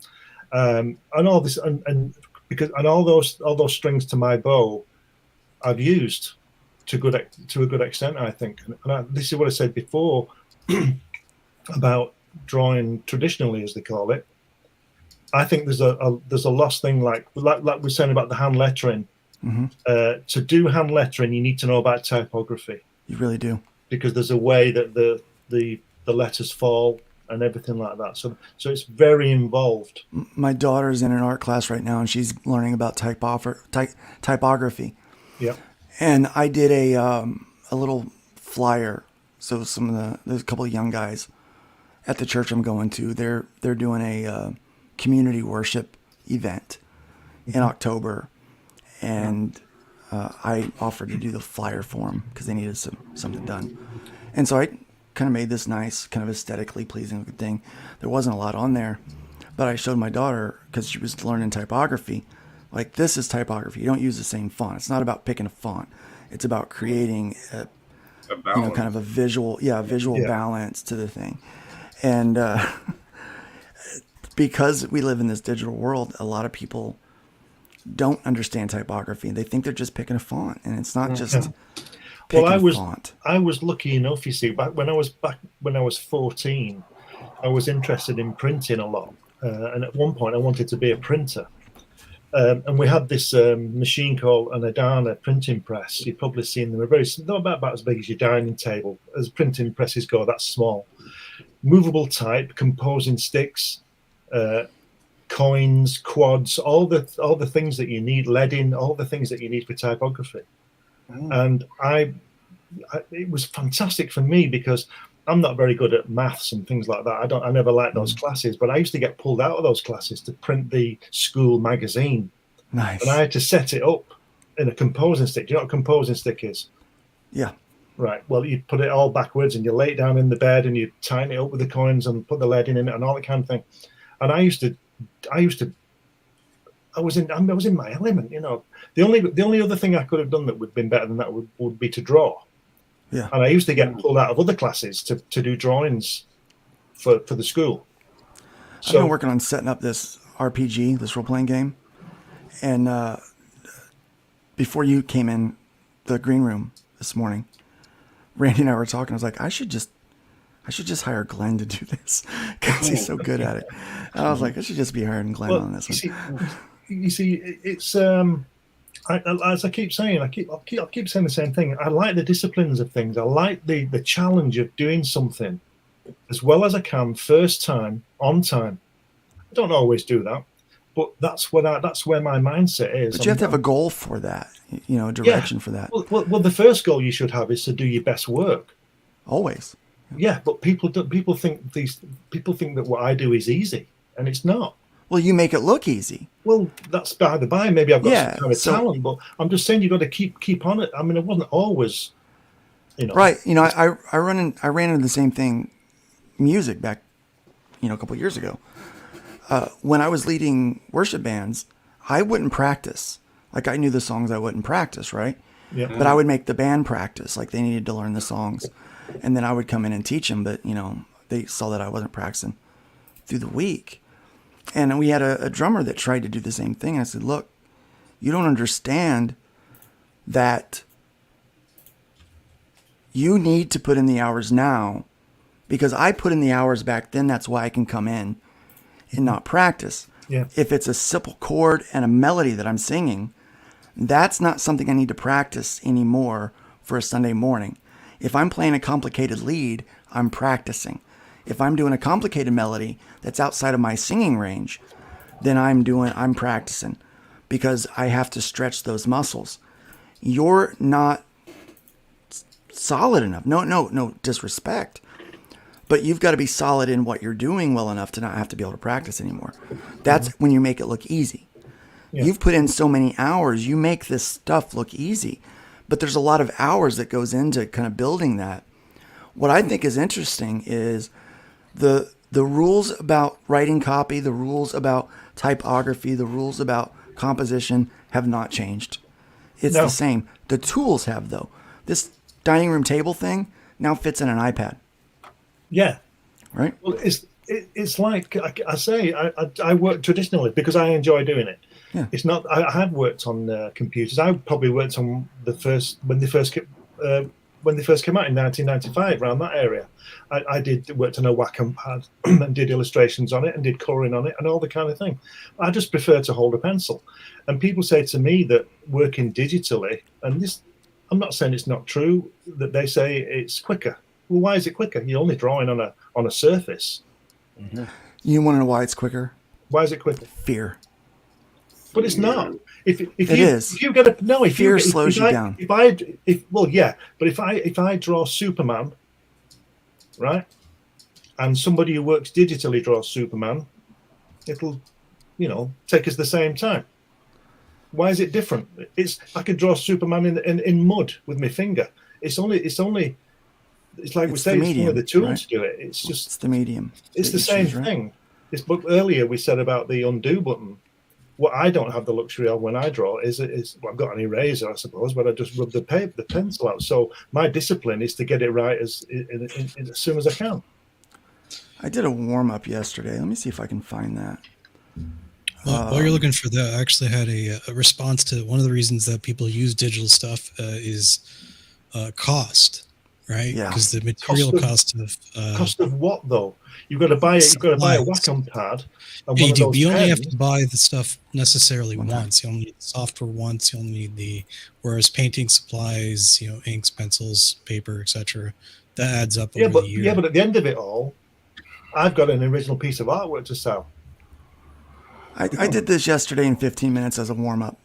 And all this, and all those strings to my bow, I've used to a good extent, I think. And this is what I said before about drawing traditionally, as they call it. I think there's a lost thing, like we're saying about the hand lettering. Mm-hmm. To do hand lettering, you need to know about typography. You really do, because there's a way that the letters fall and everything like that. So it's very involved. My daughter's in an art class right now, and she's learning about typography. Yeah. And I did a little flyer. So there's a couple of young guys at the church I'm going to. They're doing a community worship event in October, and I offered to do the flyer for them because they needed something done. And so I kind of made this nice, kind of aesthetically pleasing thing. There wasn't a lot on there, but I showed my daughter, because she was learning typography, like, this is typography. You don't use the same font. It's not about picking a font. It's about creating a kind of a visual balance to the thing. And because we live in this digital world, a lot of people don't understand typography, and they think they're just picking a font, and it's not just picking a font. I was lucky enough, you see, back when I was 14, I was interested in printing a lot, and at one point I wanted to be a printer. And we had this machine called an Adana printing press. You've probably seen them. They're about as big as your dining table. As printing presses go, that's small. Movable type, composing sticks, coins, quads, all the things that you need, leading, all the things that you need for typography. And it was fantastic for me, because I'm not very good at maths and things like that. I never liked those classes, but I used to get pulled out of those classes to print the school magazine. Nice. And I had to set it up in a composing stick. Do you know what a composing stick is? Yeah. Right. Well, you put it all backwards and you lay it down in the bed and you tighten it up with the coins and put the lead in it and all that kind of thing. And I was in my element, The only other thing I could have done that would have been better than that would be to draw. Yeah. And I used to get pulled out of other classes to do drawings for the school. I've been working on setting up this RPG, this role-playing game. And before you came in the green room this morning, Randy and I were talking. I was like, I should just hire Glenn to do this because he's so good at it. And I was like, I should just be hiring Glenn on this one. You see, it's as I keep saying, I keep saying the same thing. I like the disciplines of things. I like the challenge of doing something as well as I can, first time, on time. I don't always do that, but that's where my mindset is. But you have to have a goal for that, a direction for that. Well, the first goal you should have is to do your best work. Always. Yeah, but people think that what I do is easy, and it's not. Well, you make it look easy. Well, that's by the by. Maybe I've got some kind of so- talent, but I'm just saying you got to keep on it. I mean, it wasn't always, Right. I ran into the same thing, music back, a couple of years ago. When I was leading worship bands, I wouldn't practice. Like I knew the songs I wouldn't practice, right? Yeah. But I would make the band practice. Like they needed to learn the songs, and then I would come in and teach them. But they saw that I wasn't practicing through the week. And we had a drummer that tried to do the same thing. I said, look, you don't understand that you need to put in the hours now because I put in the hours back then. That's why I can come in and not practice. Yeah. If it's a simple chord and a melody that I'm singing, that's not something I need to practice anymore for a Sunday morning. If I'm playing a complicated lead, I'm practicing. If I'm doing a complicated melody that's outside of my singing range, then I'm practicing because I have to stretch those muscles. You're not solid enough. No disrespect. But you've got to be solid in what you're doing well enough to not have to be able to practice anymore. That's when you make it look easy. Yeah. You've put in so many hours, you make this stuff look easy. But there's a lot of hours that goes into kind of building that. What I think is interesting is the rules about writing copy, the rules about typography, the rules about composition have not changed. It's the same. The tools have, though. This dining room table thing now fits in an iPad. Yeah. Right? Well, it's like I say, I work traditionally because I enjoy doing it. Yeah. It's not. I have worked on computers. I probably worked on when they first came out in 1995, around that area. I worked on a Wacom pad and did illustrations on it and did colouring on it and all the kind of thing. I just prefer to hold a pencil. And people say to me that working digitally, and this, I'm not saying it's not true, that they say it's quicker. Well, why is it quicker? You're only drawing on a surface. Mm-hmm. You want to know why it's quicker? Why is it quicker? Fear. But it's not. If you Fear slows you down. But if I draw Superman, right, and somebody who works digitally draws Superman, it'll, take us the same time. Why is it different? I could draw Superman in mud with my finger. It's like we say, it's one of the tools to do it. It's the medium. It's the same thing. But earlier we said about the undo button. What I don't have the luxury of when I draw is I've got an eraser, I suppose, but I just rub the pencil out. So my discipline is to get it right as soon as I can. I did a warm up yesterday. Let me see if I can find that. While you're looking for that, I actually had a response to one of the reasons that people use digital stuff is cost, right? Yeah. Because the material cost of what though? You've got to buy it. You've got to buy a Wacom pad. And Yeah, one of those you only have pens. to buy the stuff necessarily once. You only need the software once. You only need whereas painting supplies, inks, pencils, paper, etc. That adds up over the year. Yeah, but at the end of it all, I've got an original piece of artwork to sell. I did this yesterday in 15 minutes as a warm up.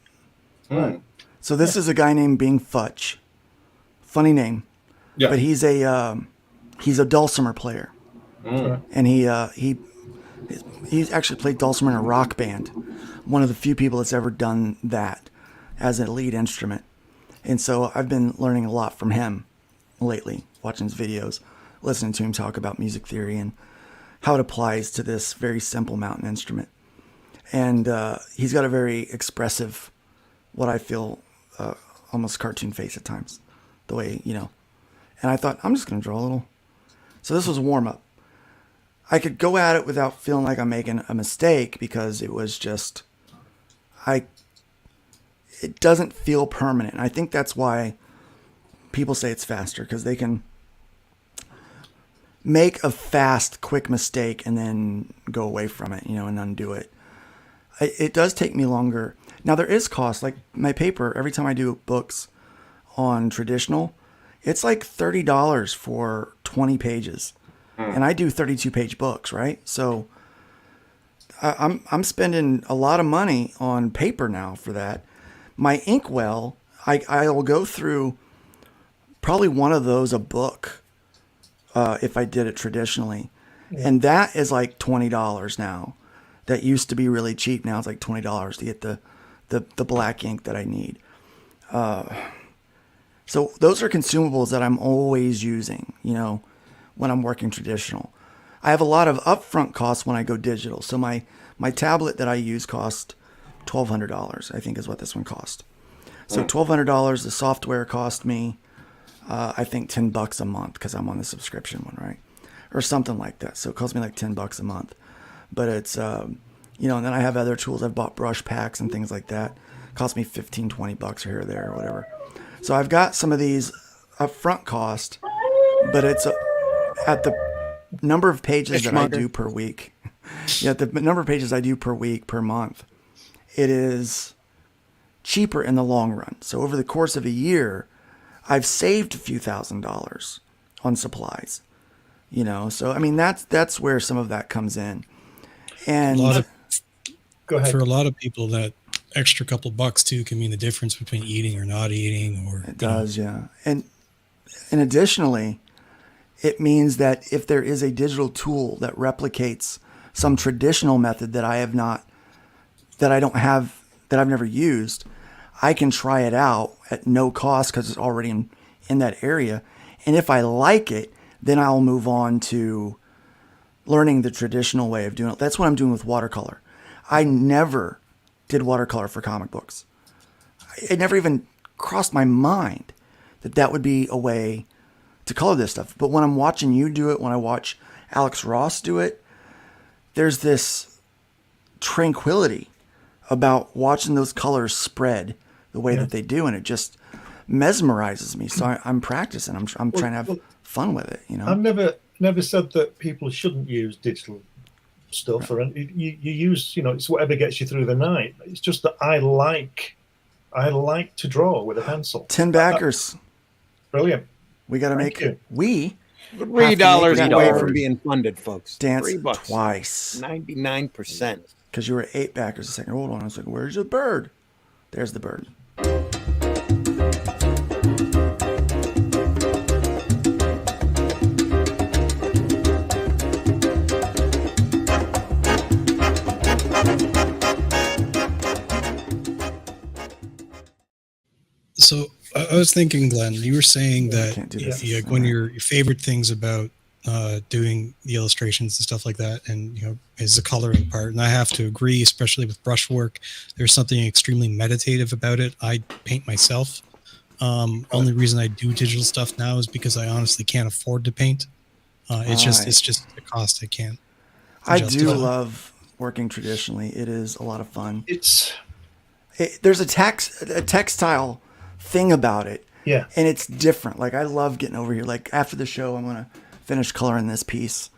Right. So this is a guy named Bing Futch. Funny name. Yeah. But he's a dulcimer player. And he's actually played dulcimer in a rock band. One of the few people that's ever done that as a lead instrument. And so I've been learning a lot from him lately, watching his videos, listening to him talk about music theory and how it applies to this very simple mountain instrument. And he's got a very expressive, what I feel almost cartoon face at times. The way, And I thought, I'm just going to draw a little. So this was a warm-up. I could go at it without feeling like I'm making a mistake because it was just, it doesn't feel permanent. And I think that's why people say it's faster, because they can make a fast, quick mistake and then go away from it, and undo it. It does take me longer. Now there is cost, like my paper, every time I do books on traditional, it's like $30 for 20 pages. And I do 32-page books, right? So I'm spending a lot of money on paper now for that. My inkwell, I will go through probably one of those a book if I did it traditionally. Yeah. And that is like $20 now. That used to be really cheap. Now it's like $20 to get the black ink that I need. So those are consumables that I'm always using, when I'm working traditional. I have a lot of upfront costs when I go digital. So my tablet that I use cost $1,200, I think is what this one cost. So $1,200, the software cost me, I think $10 a month because I'm on the subscription one, right? Or something like that. So it costs me like $10 a month. But it's, and then I have other tools. I've bought brush packs and things like that. It cost me $15, $20 here or there or whatever. So I've got some of these upfront cost, but it's at the number of pages that I do per week. Yeah, the number of pages I do per week, per month, it is cheaper in the long run. So over the course of a year, I've saved a few $1,000s on supplies. So I mean that's where some of that comes in. And go ahead. For a lot of people, that extra couple bucks too can mean the difference between eating or not eating. Or it does, yeah. And additionally, it means that if there is a digital tool that replicates some traditional method that I've never used, I can try it out at no cost because it's already in that area. And if I like it, then I'll move on to learning the traditional way of doing it. That's what I'm doing with watercolor. I never did watercolor for comic books. It never even crossed my mind that would be a way to color this stuff. But when I'm watching you do it, when I watch Alex Ross do it, there's this tranquility about watching those colors spread the way that they do, and it just mesmerizes me. So I'm practicing. I'm trying to have fun with it. I've never said that people shouldn't use digital stuff, or you use, it's whatever gets you through the night. It's just that I like to draw with a pencil. 10 backers. Brilliant. We got to make it. We $3 away from being funded, folks. Dance $3 twice. 99%. Because you were 8 backers a second. Hold on. I was like, where's the bird? There's the bird. So I was thinking, Glenn, you were saying that one of your favorite things about doing the illustrations and stuff like that, and is the coloring part. And I have to agree, especially with brushwork. There's something extremely meditative about it. I paint myself. Only reason I do digital stuff now is because I honestly can't afford to paint. It's just the cost. I can't. I do love working traditionally. It is a lot of fun. There's a textile thing about it. Yeah. And it's different. Like I love getting over here. Like after the show, I'm going to finish coloring this piece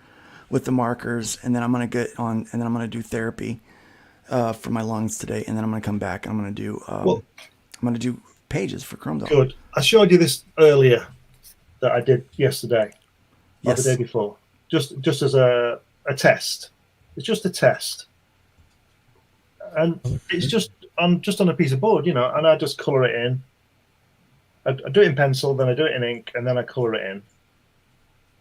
with the markers, and then I'm going to get on, and then I'm going to do therapy for my lungs today, and then I'm going to come back and I'm going to do pages for Chrome Dog. Good. I showed you this earlier that I did yesterday. Or the day before. Just as a test. It's just a test. And it's just on a piece of board, and I just color it in. I do it in pencil, then I do it in ink, and then I color it in.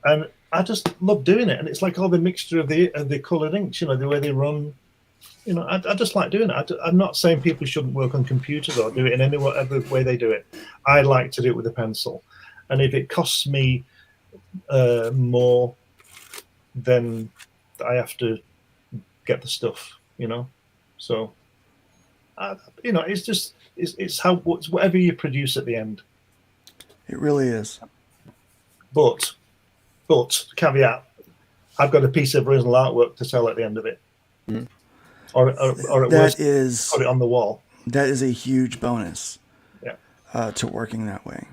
And I just love doing it. And it's like all the mixture of the colored inks, the way they run. I just like doing it. I'm not saying people shouldn't work on computers or do it in any whatever way they do it. I like to do it with a pencil. And if it costs me more, then I have to get the stuff, So, it's whatever you produce at the end. It really is. But caveat, I've got a piece of original artwork to sell at the end of it. Or at That worst, is put it on the wall. That is a huge bonus. Yeah. To working that way.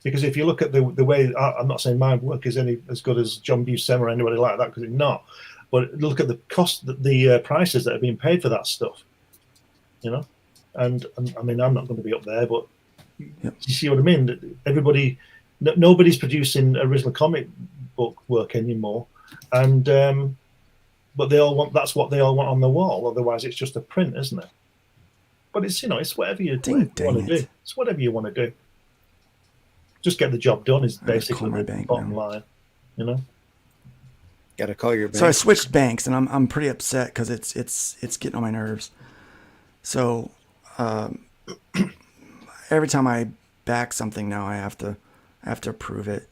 Because if you look at the way, I'm not saying my work is any as good as John Buscema or anybody like that, because it's not. But look at the cost, the prices that are being paid for that stuff. You know, and I mean, I'm not going to be up there, but you see what I mean? Everybody, nobody's producing original comic book work anymore, and but they all want, that's what they all want on the wall. Otherwise, it's just a print, isn't it? But it's, you know, it's whatever you want to do. It's whatever you want to do. Just get the job done is basically the bottom line, you know. Got to call your bank. So I switched banks, and I'm pretty upset because it's getting on my nerves. So every time I back something now, I have to approve it.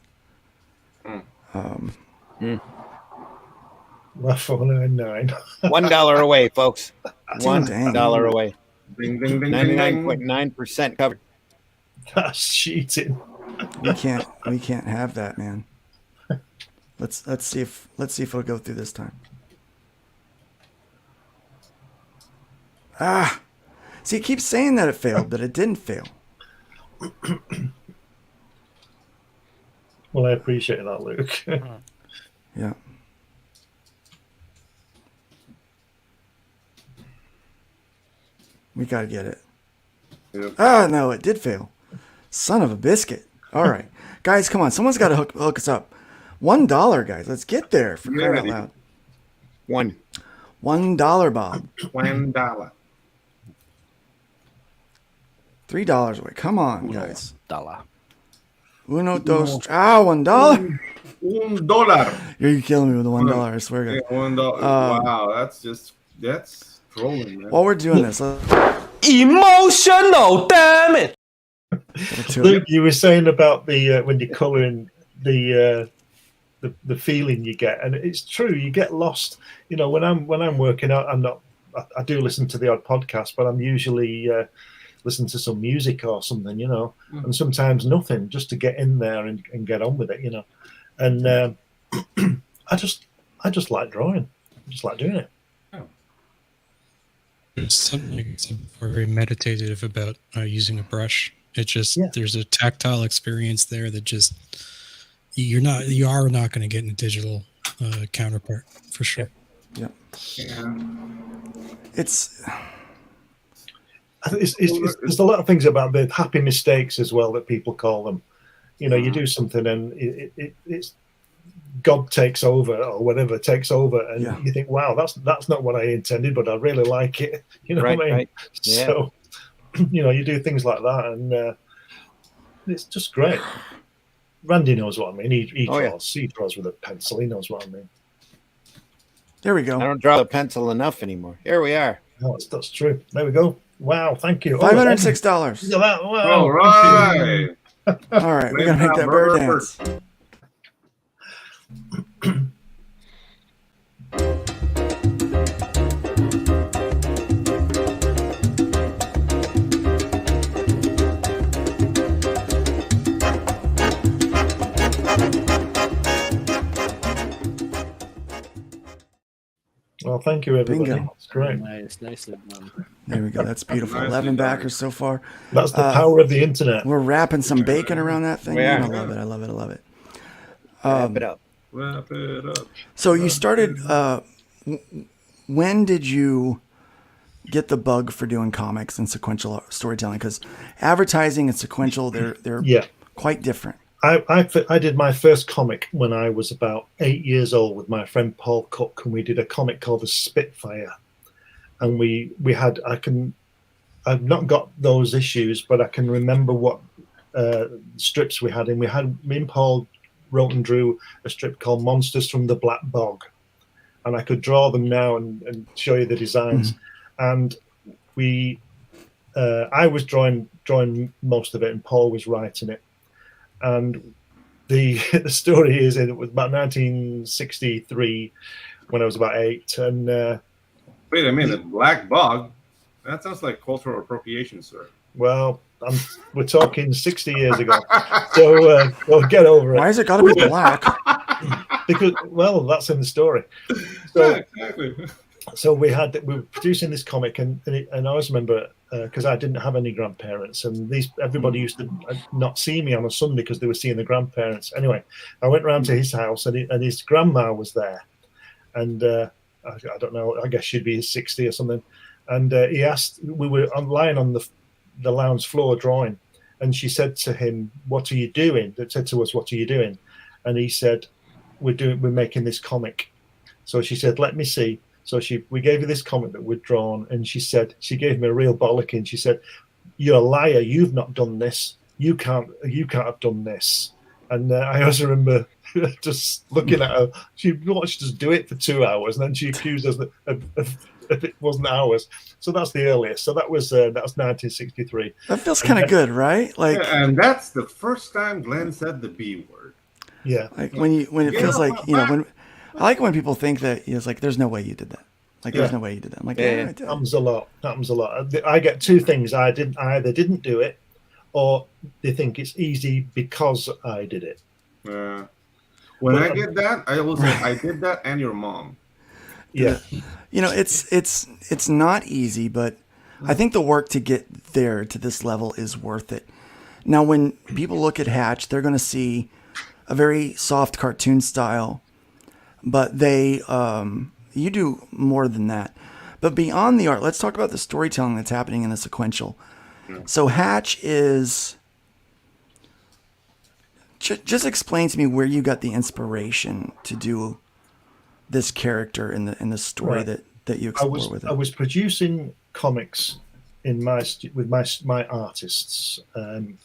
$4.99. $1 away, folks. Dang. $1 away. Ding, ding, ding, ding, ding. 99.9% covered. That's cheating. We can't have that, man. Let's see if it'll go through this time. See, it keeps saying that it failed, but it didn't fail. Well, I appreciate that, Luke. Yeah. We gotta get it. Yep. No, it did fail. Son of a biscuit. All right, guys, come on. Someone's got to hook us up. $1, guys. Let's get there for crying out loud. $1, Bob. $1. $3 away. Come on, guys. $1. Uno, dos, $1. $1. You're killing me with the $1. I swear to Yeah, God. $1. Wow, that's trolling, man. While we're doing this, Emotional, damn it. Luke, you were saying about the when you're colouring the feeling you get, and it's true. You get lost. You know, when I'm working out, I do listen to the odd podcast, but I'm usually listening to some music or something. You know, and sometimes nothing, just to get in there and get on with it. You know, and I just like drawing. I just like doing it. There's something very meditative about using a brush. It just there's a tactile experience there that just you are not going to get in a digital counterpart for sure. Yeah. It's there's a lot of things about the happy mistakes as well that people call them. You know, you do something and it's God takes over or whatever takes over, and you think, wow, that's not what I intended, but I really like it. You know what I mean? Right. Yeah. So, you know, you do things like that, and it's just great. Randy knows what I mean. He draws with a pencil. He knows what I mean. There we go. I don't draw the pencil enough anymore. Here we are. Oh, that's true. There we go. Wow, thank you. $506. Look at that. Wow. All right. All right, we're gonna make that bird dance. Well, thank you, everybody. Bingo. It's great. Nice. There we go. That's beautiful. 11 backers so far. That's the power of the internet. We're wrapping some bacon around that thing. We are. I love it. I love it. I love it. Wrap it up. Wrap it up. So you started. When did you get the bug for doing comics and sequential storytelling? Because advertising and sequential, they're quite different. I did my first comic when I was about 8 years old with my friend Paul Cook, and we did a comic called The Spitfire. And we had I've not got those issues, but I can remember what strips we had. And me and Paul wrote and drew a strip called Monsters from the Black Bog. And I could draw them now and show you the designs. And I was drawing most of it, and Paul was writing it. And the story is, it was about 1963 when I was about 8. And wait a minute, Black Bog? That sounds like cultural appropriation, sir. Well, we're talking 60 years ago. So well, get over it. Why has it got to be black? Because, well, that's in the story. So, exactly. So we were producing this comic, and I always remember because I didn't have any grandparents, and everybody used to not see me on a Sunday because they were seeing the grandparents. Anyway, I went round to his house, and his grandma was there, and I don't know, I guess she'd be 60 or something. And he asked, we were lying on the lounge floor drawing, and she said to him, "What are you doing?" That said to us, "What are you doing?" And he said, "We're making this comic." So she said, "Let me see." So we gave her this comic that we'd drawn, and she gave me a real bollocking. She said, "You're a liar. You've not done this. You can't have done this." And I also remember just looking at her. She watched us do it for 2 hours, and then she accused us of it wasn't ours. So that's the earliest. So that was 1963. That feels kind of good, right? Like, yeah, and that's the first time Glenn said the B word. Yeah, like when it feels like when I like when people think that it's like there's no way you did that. Like there's no way you did that. I'm like, yeah, I did. Happens a lot. I get two things. I either didn't do it, or they think it's easy because I did it. When I get that, I will say I did that, and your mom. Yeah, it's not easy, but I think the work to get there to this level is worth it. Now, when people look at Hatch, they're going to see a very soft cartoon style, but you do more than that. But beyond the art, let's talk about the storytelling that's happening in the sequential. So Hatch is... Just explain to me where you got the inspiration to do this character in the story that you explore with it. I was producing comics with my artists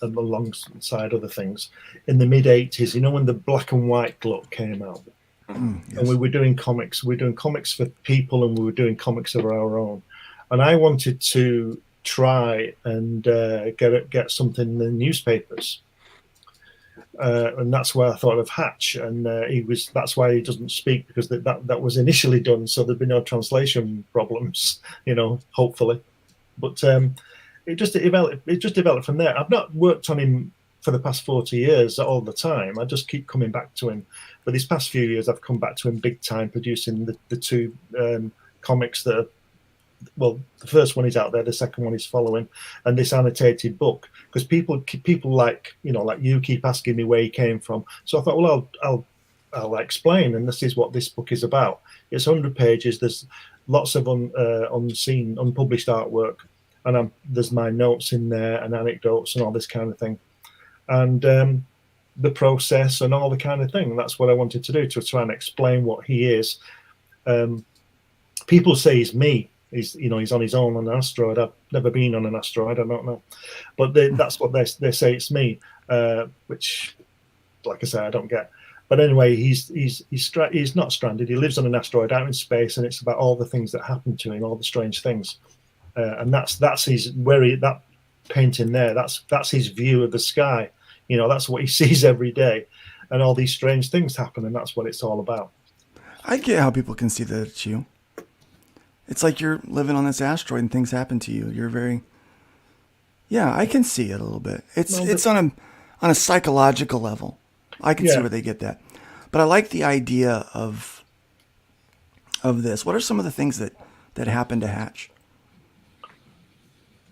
alongside other things in the mid '80s. You know, when the black and white look came out, yes. And we were doing comics. We were doing comics for people, and we were doing comics of our own. And I wanted to try and get something in the newspapers. And that's where I thought of Hatch, and that's why he doesn't speak, because that was initially done, so there'd be no translation problems, hopefully. But it just developed from there. I've not worked on him for the past 40 years all the time. I just keep coming back to him. But these past few years, I've come back to him big time, producing the two comics that are, well, the first one is out there, the second one is following, and this annotated book, because people like you keep asking me where he came from. So I thought, well, I'll explain, and this is what this book is about. It's 100 pages. There's lots of unseen, unpublished artwork, and there's my notes in there and anecdotes and all this kind of thing, and the process and all the kind of thing. That's what I wanted to do, to try and explain what he is. People say he's me. He's on his own on an asteroid. I've never been on an asteroid. I don't know, but that's what they say it's me, which, like I say, I don't get. But anyway, he's not stranded. He lives on an asteroid out in space, and it's about all the things that happen to him, all the strange things, and that's his that painting there. That's his view of the sky. That's what he sees every day, and all these strange things happen, and that's what it's all about. I get how people can see that it's you. It's like you're living on this asteroid and things happen to you. You're very, I can see it a little bit. It's on a psychological level. I can see where they get that, but I like the idea of this. What are some of the things that happen to Hatch?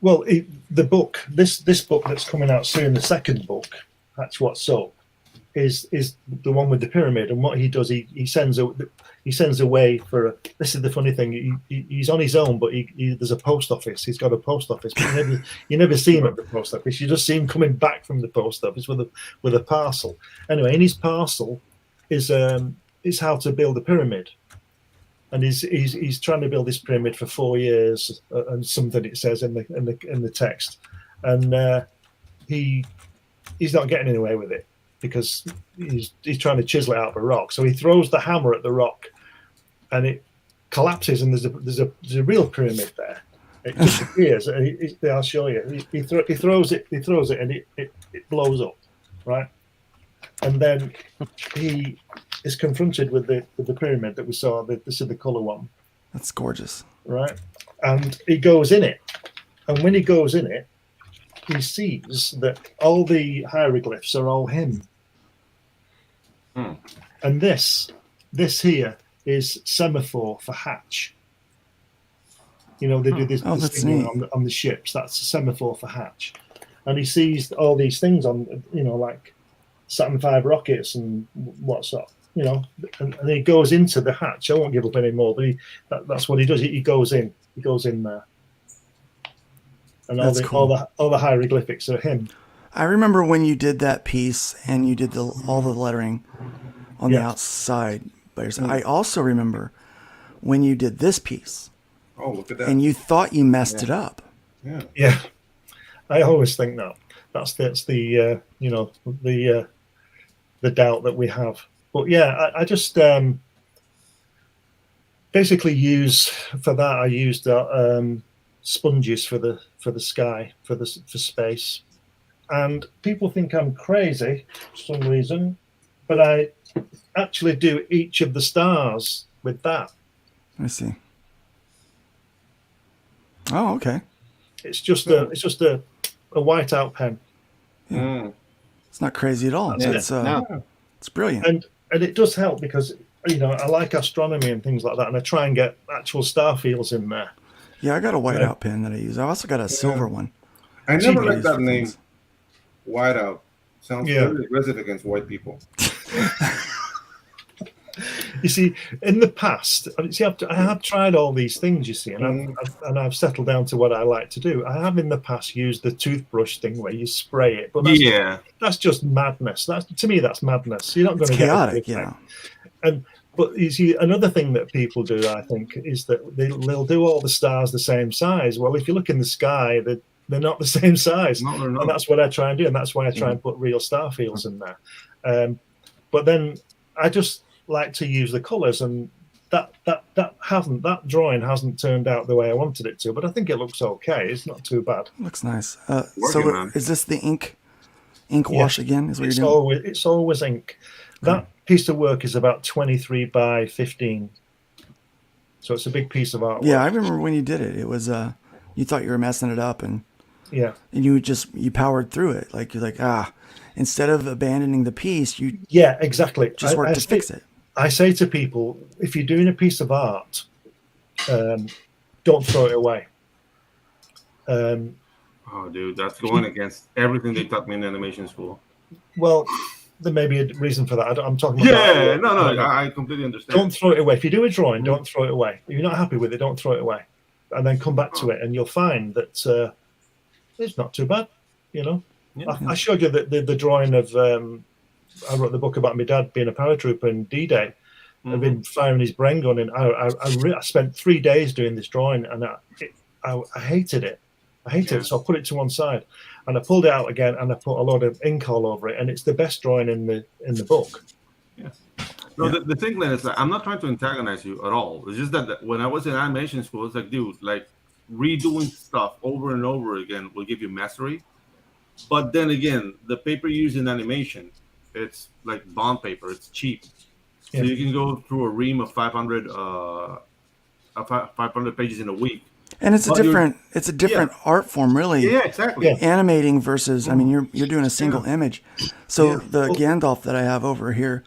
Well, the book, this book that's coming out soon, the second book, Hatch What's Up, is the one with the pyramid. And what he does, he sends away for this is the funny thing. He's on his own, but there's a post office. He's got a post office, but you never see him at the post office. You just see him coming back from the post office with a parcel. Anyway, in his parcel is how to build a pyramid, and he's trying to build this pyramid for 4 years and something it says in the text, and he's not getting anywhere with it, because he's trying to chisel it out of a rock. So he throws the hammer at the rock, and it collapses, and there's a real pyramid there. It disappears. I'll show you. He throws it, and it blows up, right? And then he is confronted with the pyramid that we saw. This is the color one. That's gorgeous, right? And he goes in it, and when he goes in it, he sees that all the hieroglyphs are all him. And this here is semaphore for hatch. You know, they do this, Oh, this that's thing neat. on the ships. That's a semaphore for hatch. And he sees all these things on, you know, like Saturn V rockets and what's up, you know, and he goes into the hatch. I won't give up any more, but that's what he does. He goes in. He goes in there. And That's cool. all the hieroglyphics are him. I remember when you did that piece and you did all the lettering on the outside. I also remember when you did this piece. Oh, look at that. And you thought you messed it up. Yeah. I always think that. That's the you know, the doubt that we have. But yeah, I just basically use for that. I used sponges for the sky for space, and people think I'm crazy for some reason, but I actually do each of the stars with that. I see. Oh, okay. It's just a whiteout pen. It's not crazy at all. It's brilliant. And it does help because, you know, I like astronomy and things like that, and I try and get actual star fields in there. Yeah, I got a whiteout pen that I use. I also got a silver one. I never Cheap liked that for name. things. Whiteout. Sounds very aggressive against white people. You see, in the past, I have tried all these things, you see, and I've settled down to what I like to do. I have in the past used the toothbrush thing where you spray it, but that's just madness. To me, that's madness. You're not going to get chaotic, you know. But you see, another thing that people do, I think, is that they'll do all the stars the same size. Well, if you look in the sky, they're not the same size, and that's what I try and do, and that's why I try and put real star fields in there. But then I just like to use the colours, and that drawing hasn't turned out the way I wanted it to, but I think it looks okay. It's not too bad. Looks nice. So is this the ink wash again? Is what you're doing? It's always ink. That piece of work is about 23 by 15, so it's a big piece of artwork. Yeah, I remember when you did it. It was you thought you were messing it up, and you powered through it. You're like, instead of abandoning the piece, you exactly just worked to fix it. I say to people, if you're doing a piece of art, don't throw it away. Oh, dude, that's going against everything they taught me in animation school. Well, there may be a reason for that. I'm talking about. No, I completely understand. Don't throw it away. If you do a drawing, don't throw it away. If you're not happy with it, don't throw it away, and then come back to it, and you'll find that it's not too bad. You know, I showed you the drawing of. I wrote the book about my dad being a paratrooper in D-Day. I've been firing his brain gun, and I spent 3 days doing this drawing, and I hated it. So I put it to one side, and I pulled it out again, and I put a lot of ink all over it, and it's the best drawing in the book. Yes. No, the thing, Glenn, is that I'm not trying to antagonize you at all. It's just that when I was in animation school, it's like, dude, like redoing stuff over and over again will give you mastery. But then again, the paper used in animation, it's like bond paper. It's cheap, so you can go through a ream of 500 pages in a week. And it's a different art form, really. Yeah, exactly. Animating versus, I mean, you're doing a single image. So the Gandalf that I have over here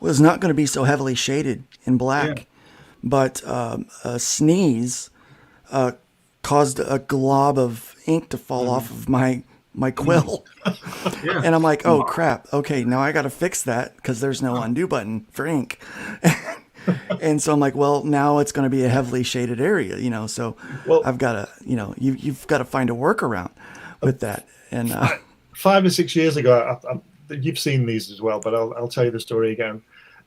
was not going to be so heavily shaded in black, but a sneeze caused a glob of ink to fall off of my quill. And I'm like, oh crap, okay, now I got to fix that because there's no undo button for ink. And so I'm like, well, now it's going to be a heavily shaded area, you know, so I've got to, you know, you've got to find a workaround with that. And 5 or 6 years ago, you've seen these as well, but I'll tell you the story again.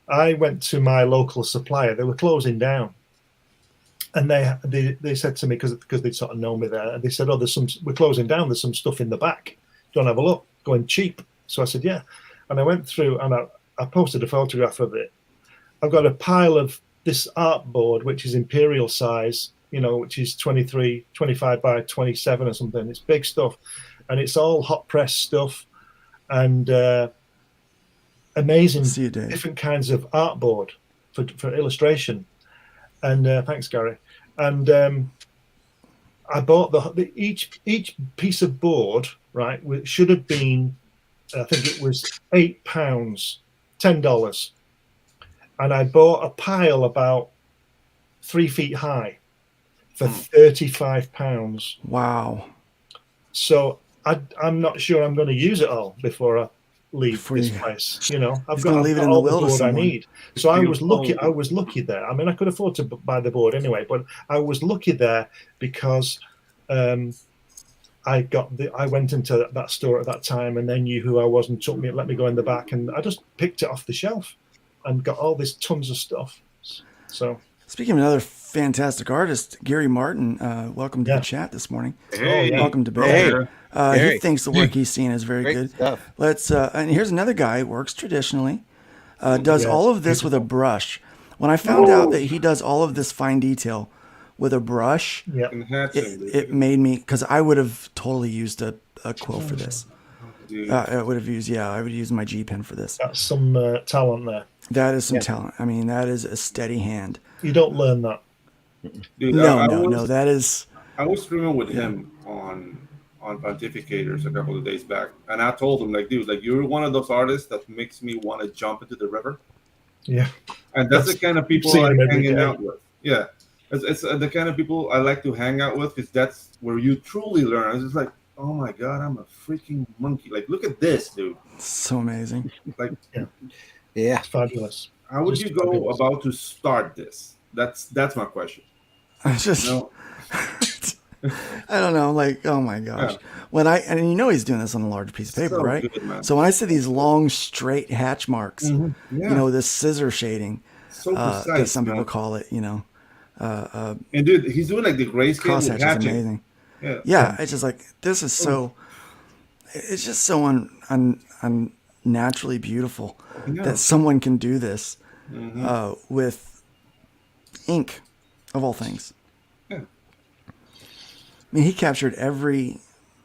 I went to my local supplier. They were closing down, and they said to me, because they'd sort of known me there, they said, oh, we're closing down, there's some stuff in the back, don't have a look, going cheap. So I said, yeah, and I went through, and I posted a photograph of it. I've got a pile of this art board, which is imperial size, you know, which is 25 by 27 or something. It's big stuff, and it's all hot press stuff, and amazing different kinds of art board for illustration. And thanks, Gary. And I bought each piece of board, right, which should have been, I think it was £8, $10, and I bought a pile about 3 feet high for £35. Wow. So I'm not sure I'm going to use it all before I leave Before this you- place. You know, I've He's got, gonna I've leave it got in the all the will to board I someone. need. So I was lucky. I was lucky there. I mean, I could afford to buy the board anyway, but I was lucky there because I went into that store at that time, and they knew who I was and let me go in the back, and I just picked it off the shelf and got all this tons of stuff. So. Speaking of another fantastic artist, Gary Martin, welcome to the chat this morning. Hey. Welcome to Hey. Bed. He Gary. thinks the work he's seen is very Great good. stuff. Let's and here's another guy who works traditionally, does all of this with a brush. When I found out that he does all of this fine detail with a brush, it made me, because I would have totally used a quill for this. I would have used, I would use my G pen for this. That's some talent there. That is some talent. I mean, that is a steady hand. You don't learn that. Dude, No, that is. I was streaming with him on Pontificators a couple of days back, and I told him, like, dude, like, you're one of those artists that makes me want to jump into the river. Yeah. And that's the kind of people seen I him like every hanging day. out with. Yeah. It's the kind of people I like to hang out with, because that's where you truly learn. It's just like, oh my God, I'm a freaking monkey. Like, look at this, dude. So amazing. Like, Yeah. It's fabulous. how would Just you go fabulous. about to start this? That's my question. I just, You know? I don't know, like, oh my gosh. Yeah. And you know he's doing this on a large piece of paper, So right? good, man. So when I see these long, straight hatch marks, Mhm. Yeah. you know, this scissor shading, So that precise, some people man. call it, you know. And dude, he's doing like the grayscale Cross with hatch is hatching. amazing. Yeah. Yeah, it's just like, this is so, it's just so unnaturally beautiful Yeah. that someone can do this Mhm. with ink, of all things. Yeah. I mean, he captured every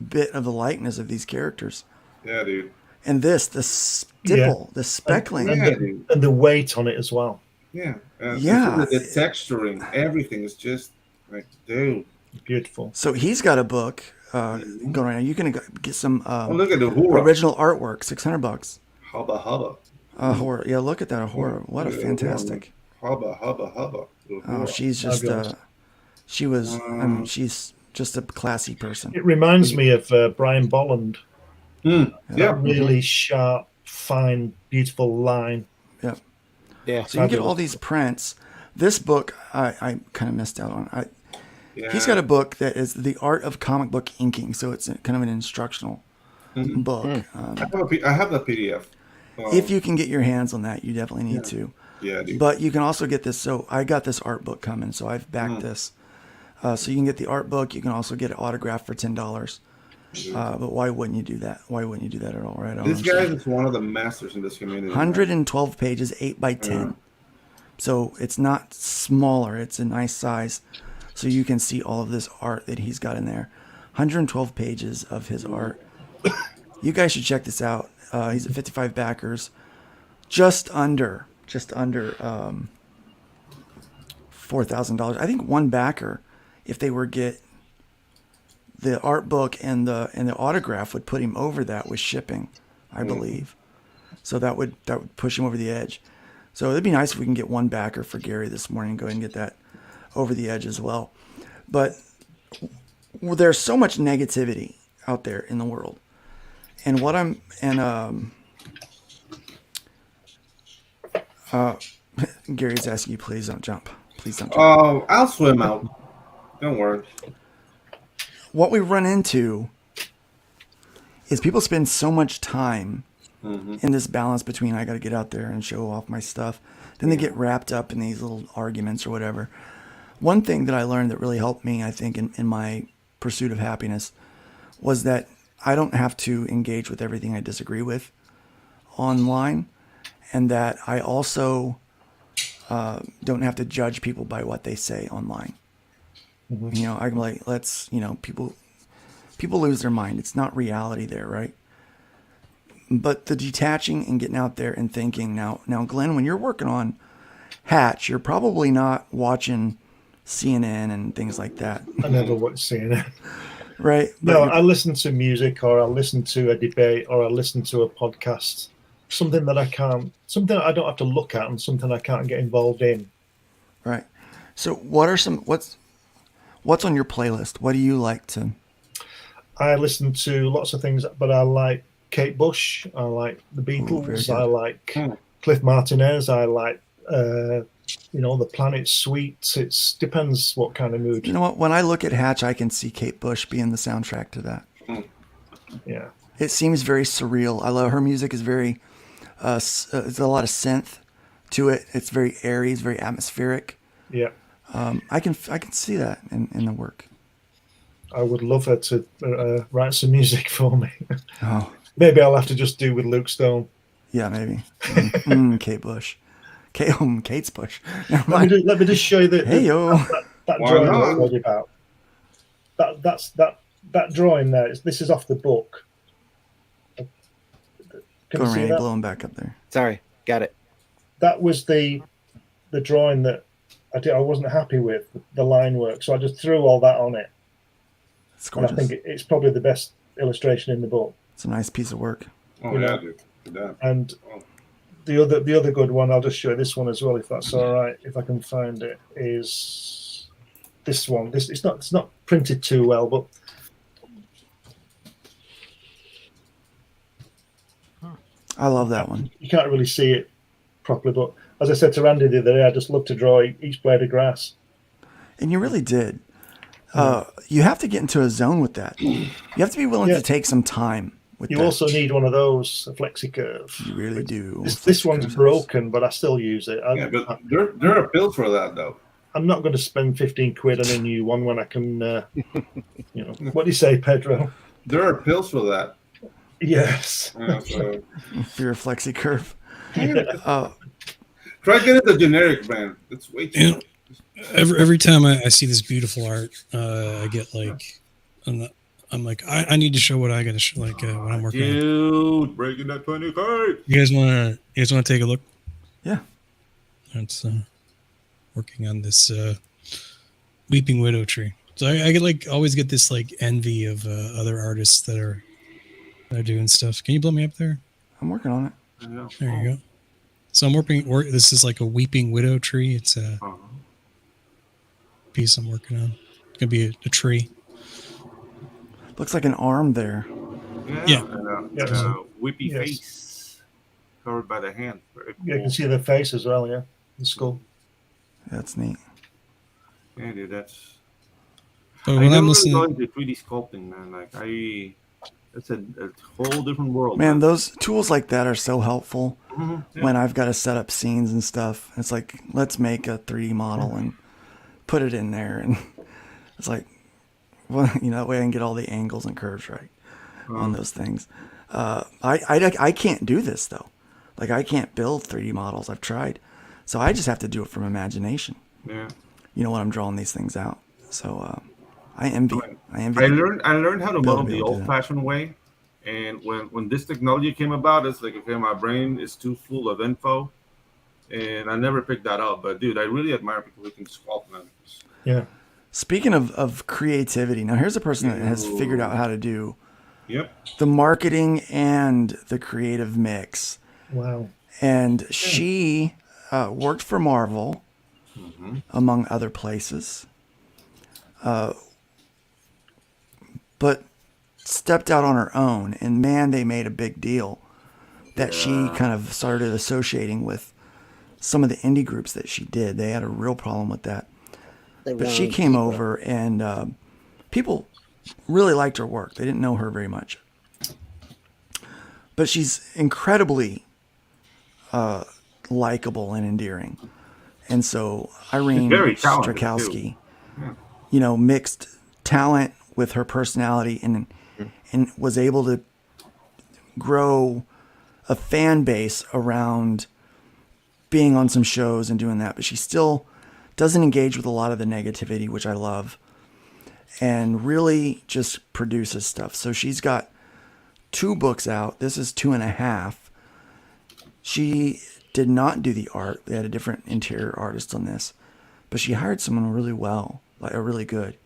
bit of the likeness of these characters. Yeah, dude. And the stipple, the speckling. And the weight on it as well. Yeah. Yeah. The texturing, everything is just like, dude. Beautiful. So he's got a book going right now. You can get some look at the horror. original artwork, $600. Hubba hubba. Horror. Yeah, look at that horror. What a fantastic. Hubba hubba hubba. Oh, she's just she's just a classy person. It reminds me of Brian Bolland. Yeah. That really sharp, fine, beautiful line. Yeah. Yeah. So you get all these prints. This book I kind of missed out on. He's got a book that is The Art of Comic Book Inking. So it's kind of an instructional book. I have the PDF. If you can get your hands on that, you definitely need to. Yeah, dude. But you can also get this. So I got this art book coming, so I've backed this. So you can get the art book. You can also get it autographed for $10. But why wouldn't you do that? Why wouldn't you do that at all? Right? This guy is one of the masters in this community. 112 pages, 8 by 10. So it's not smaller. It's a nice size. So you can see all of this art that he's got in there. 112 pages of his art. You guys should check this out. He's at 55 backers. Just under $4,000. I think one backer, if they were get the art book and the autograph, would put him over that with shipping, I believe. So that would push him over the edge. So it'd be nice if we can get one backer for Gary this morning and go ahead and get that over the edge as well. But there's so much negativity out there in the world. And what Gary's asking you, please don't jump. Please don't jump. Oh, I'll swim out. Don't worry. What we run into is people spend so much time in this balance between I got to get out there and show off my stuff. Then they get wrapped up in these little arguments or whatever. One thing that I learned that really helped me, I think, in my pursuit of happiness was that I don't have to engage with everything I disagree with online, and that I also don't have to judge people by what they say online. You know, I'm like, people lose their mind. It's not reality there, right? But the detaching and getting out there and thinking, now, Glenn, when you're working on Hatch, you're probably not watching CNN and things like that. I never watch CNN. Right. No, I listen to music, or I listen to a debate, or I listen to a podcast. Something that I don't have to look at, and something I can't get involved in. Right. So what's on your playlist? What do you like to? I listen to lots of things, but I like Kate Bush. I like the very Beatles. good. I like Cliff Martinez. I like, the Planet Suite. It depends what kind of mood. You know what? When I look at Hatch, I can see Kate Bush being the soundtrack to that. Yeah. It seems very surreal. I love her music. Is very, there's a lot of synth to it. It's very airy. It's very atmospheric. Yeah. I can see that in the work. I would love her to write some music for me. Oh. Maybe I'll have to just do with Luke Stone. Yeah, maybe. Kate Bush. Kate's Bush. Never Let me just show you that drawing I told you about. That drawing there. This is off the book. Can Go, you see Randy, that? blow him back up there. Sorry, got it. That was the drawing that I wasn't happy with, the line work. So I just threw all that on it. It's gorgeous. And I think it's probably the best illustration in the book. It's a nice piece of work. Oh, yeah, dude. Yeah. And the other good one, I'll just show you this one as well, if that's all right. If I can find it, is this one. It's not printed too well, but I love that one. You can't really see it properly. But as I said to Randy the other day, I just love to draw each blade of grass. And you really did. You have to get into a zone with that. You have to be willing to take some time with You that. also need one of those, a flexi curve. You really do. This one's broken, but I still use it. But there are pills for that, though. I'm not going to spend 15 quid on a new one when I can, what do you say, Pedro? There are pills for that. Yes. Yeah, so. For your flexi curve. Try getting the generic brand. It's way too much. Every time I see this beautiful art, I get like, I'm like, I need to show what I got to show, like what I'm working on. Dude, breaking that 20 card. You guys want to take a look? Yeah. That's working on this Weeping Widow tree. So I get like always get this like envy of other artists that are doing stuff. Can you blow me up there? I'm working on it. There you go. So I'm this is like a Weeping Widow tree. It's a piece I'm working on. It's gonna be a tree. Looks like an arm there. Yeah. Whippy face covered by the hand. Very cool. Yeah, you can see the face as well, yeah. The skull. That's neat. Yeah, dude, that's. But I when I'm never listening, really got into 3D sculpting, man. Like it's a whole different world. Man, those tools like that are so helpful Yeah. when I've got to set up scenes and stuff. It's like, let's make a 3D model and put it in there. And it's like, well, that way I can get all the angles and curves right on those things. I can't do this, though. Like, I can't build 3D models. I've tried. So I just have to do it from imagination. Yeah. When I'm drawing these things out. So I envy. I learned how to model the old-fashioned way, and when this technology came about, it's like, okay, my brain is too full of info, and I never picked that up. But dude, I really admire people who can sculpt, man. Yeah. Speaking of creativity, now here's a person that has figured out how to do the marketing and the creative mix. Wow. And she worked for Marvel, among other places, but stepped out on her own. And man, they made a big deal that she kind of started associating with some of the indie groups that she did. They had a real problem with that. But she came over, and people really liked her work. They didn't know her very much. But she's incredibly likable and endearing. And so Irene Strakowski, mixed talent with her personality and was able to grow a fan base around being on some shows and doing that. But she still doesn't engage with a lot of the negativity, which I love, and really just produces stuff. So she's got 2 books out. This is 2.5. She did not do the art. They had a different interior artist on this. but she hired someone really well, like a really good,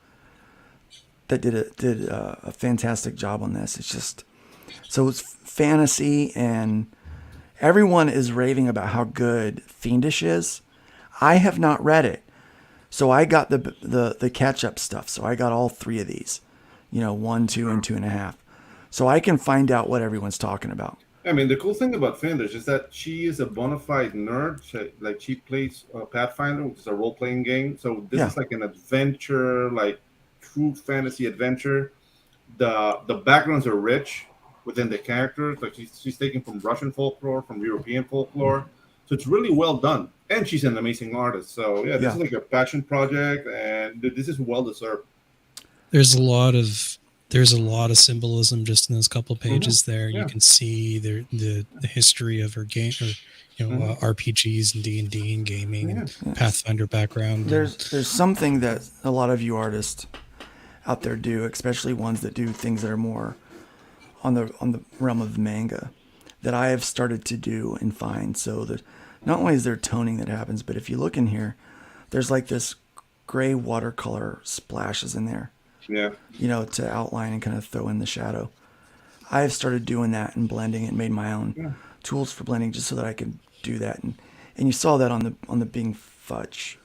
that did a fantastic job on this. It's just, so it's fantasy, and everyone is raving about how good Fiendish is. I have not read it, so I got the catch up stuff. So I got all 3 of these, 1, 2, and 2.5, so I can find out what everyone's talking about. I mean, the cool thing about Findish is that she is a bona fide nerd. She plays Pathfinder, which is a role playing game. So this is like an adventure, like true fantasy adventure. The backgrounds are rich within the characters. Like she's taken from Russian folklore, from European folklore. So it's really well done. And she's an amazing artist. So this is like a passion project, and this is well deserved. There's a lot of symbolism just in those couple pages there. You can see the history of her game, or RPGs and D&D and gaming and Pathfinder background. There's something that a lot of you artists out there do, especially ones that do things that are more on the realm of manga, that I have started to do and find. So that not only is there toning that happens, but if you look in here, there's like this gray watercolor splashes in there. Yeah. To outline and kind of throw in the shadow. I have started doing that and blending and made my own tools for blending just so that I can do that. And you saw that on the Bing Fudge.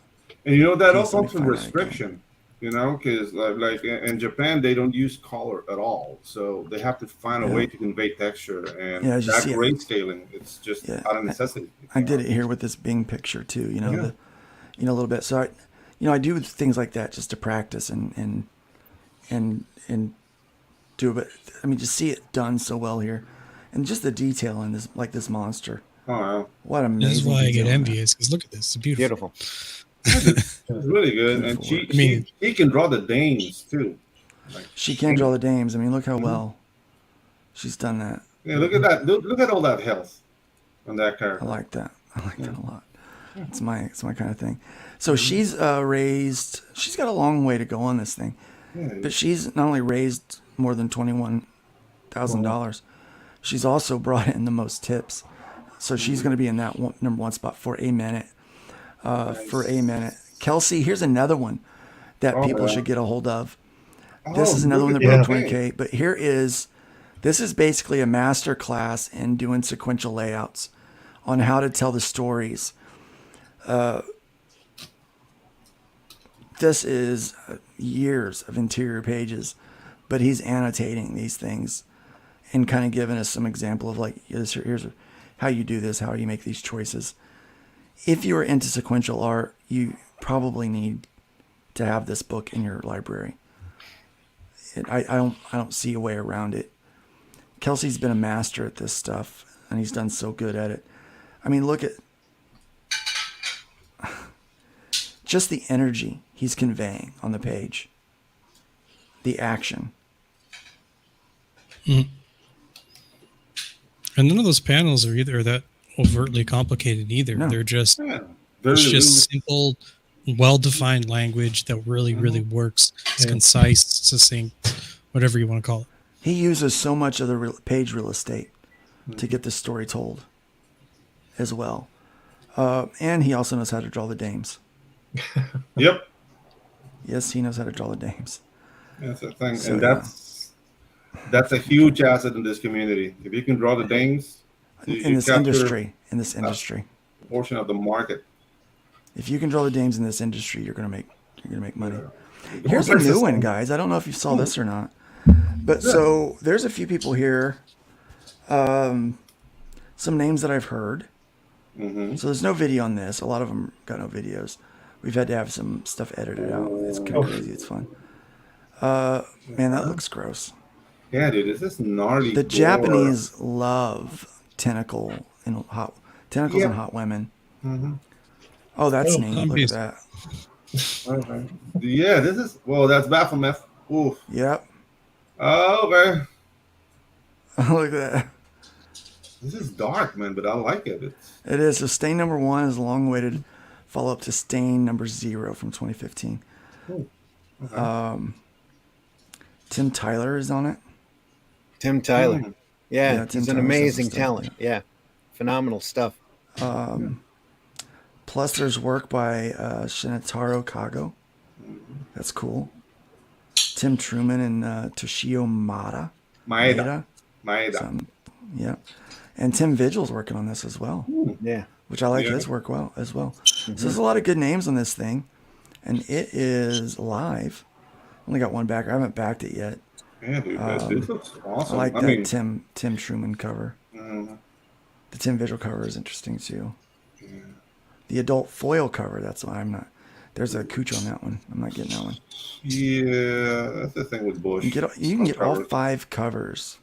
And that all comes from restriction, because like in Japan, they don't use color at all. So they have to find a way to convey texture. And that grayscaling, it's just out of necessity. I did it here with this Bing picture too, a little bit. So I do things like that just to practice and do it. But I mean, just see it done so well here, and just the detail in this, like this monster. Oh, wow. What amazing! This is why I get envious, because look at this, it's beautiful. It's really good, and she can draw the dames too. She can draw the dames. I mean, look how well she's done that. Yeah, look at that. Look at all that health on that character. I like that. I like that a lot. It's my kind of thing. So she's raised. She's got a long way to go on this thing. But she's not only raised more than $21,000, she's also brought in the most tips. So she's going to be in that number 1 spot for a minute. Kelsey, here's another one that people should get a hold of. This is another one that broke 20K. But this is basically a master class in doing sequential layouts on how to tell the stories. This is years of interior pages, but he's annotating these things and kind of giving us some example of like, here's how you do this, how you make these choices. If you are into sequential art, you probably need to have this book in your library. I don't see a way around it. Kelsey's been a master at this stuff, and he's done so good at it. I mean, look at just the energy he's conveying on the page. The action. And none of those panels are either that overtly complicated either. No. They're just simple, well-defined language that really works. It's concise, succinct, whatever you want to call it. He uses so much of the page real estate to get the story told as well. And he also knows how to draw the dames. Yep. Yes, he knows how to draw the dames. That's the thing. So, and that's a huge asset in this community. If you can draw the dames, in this industry, portion of the market. If you can draw the dames in this industry, you're gonna make money. Here's a new one, guys. I don't know if you saw this or not, but so there's a few people here. Some names that I've heard. So there's no video on this. A lot of them got no videos. We've had to have some stuff edited out. It's kind of crazy. It's fun. Man, that looks gross. Yeah, dude, this is gnarly. The Japanese love tentacles and hot women. Oh, that's neat. Look at that. Okay. Yeah, that's Baphomet. Oof. Yep. Oh, okay. Look at that. This is dark, man, but I like it. It is. So Stain number 1 is a long-awaited follow-up to Stain number 0 from 2015. Cool. Okay. Tim Tyler is on it. Tim Tyler. Yeah, he's an amazing talent. Yeah. Phenomenal stuff. Plus, there's work by Shinichiro Kago. That's cool. Tim Truman and Toshio Maeda. Yeah. And Tim Vigil's working on this as well. Yeah. Which I like his work as well. So there's a lot of good names on this thing. And it is live. Only got one backer. I haven't backed it yet. Yeah, dude, this looks awesome. I like that Tim Truman cover. Mhm. The Tim Vigil cover is interesting too. The adult foil cover, that's why I'm not. There's a cooch on that one. I'm not getting that one. Yeah, that's the thing with Bush. You can get all 5 covers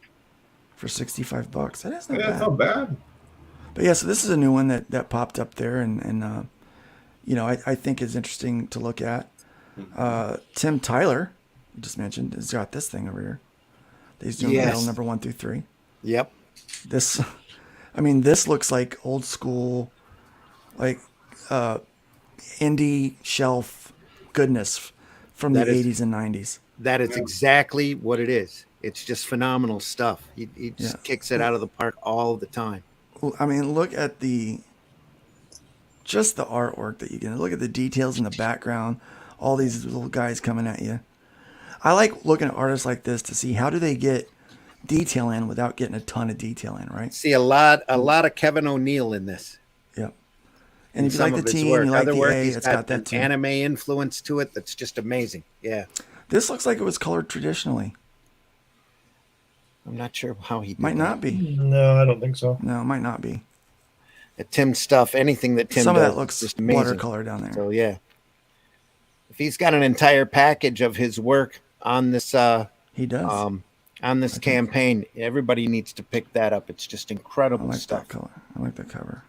for $65. That is not bad. It's not bad. But yeah, so this is a new one that popped up there, and you know, I think is interesting to look at. Tim Tyler, you just mentioned, has got this thing over here. He's doing metal number 1 through 3. Yep. This, I mean, this looks like old school, like indie shelf goodness from the 80s and 90s. That is exactly what it is. It's just phenomenal stuff. He just kicks it out of the park all the time. I mean, look at just the artwork that you get. Look at the details in the background. All these little guys coming at you. I like looking at artists like this to see how do they get detail in without getting a ton of detail in, right? See a lot of Kevin O'Neill in this. Yep. And if you like the T and you like the A, it's got that too. Anime influence to it that's just amazing. Yeah. This looks like it was colored traditionally. I'm not sure how he did might not be. No, I don't think so. No, it might not be. Tim stuff, anything that Tim Some does, of that looks just amazing. watercolor down there. So yeah. If he's got an entire package of his work on this he does. On this campaign, everybody needs to pick that up. It's just incredible I like stuff. that color. I like the cover.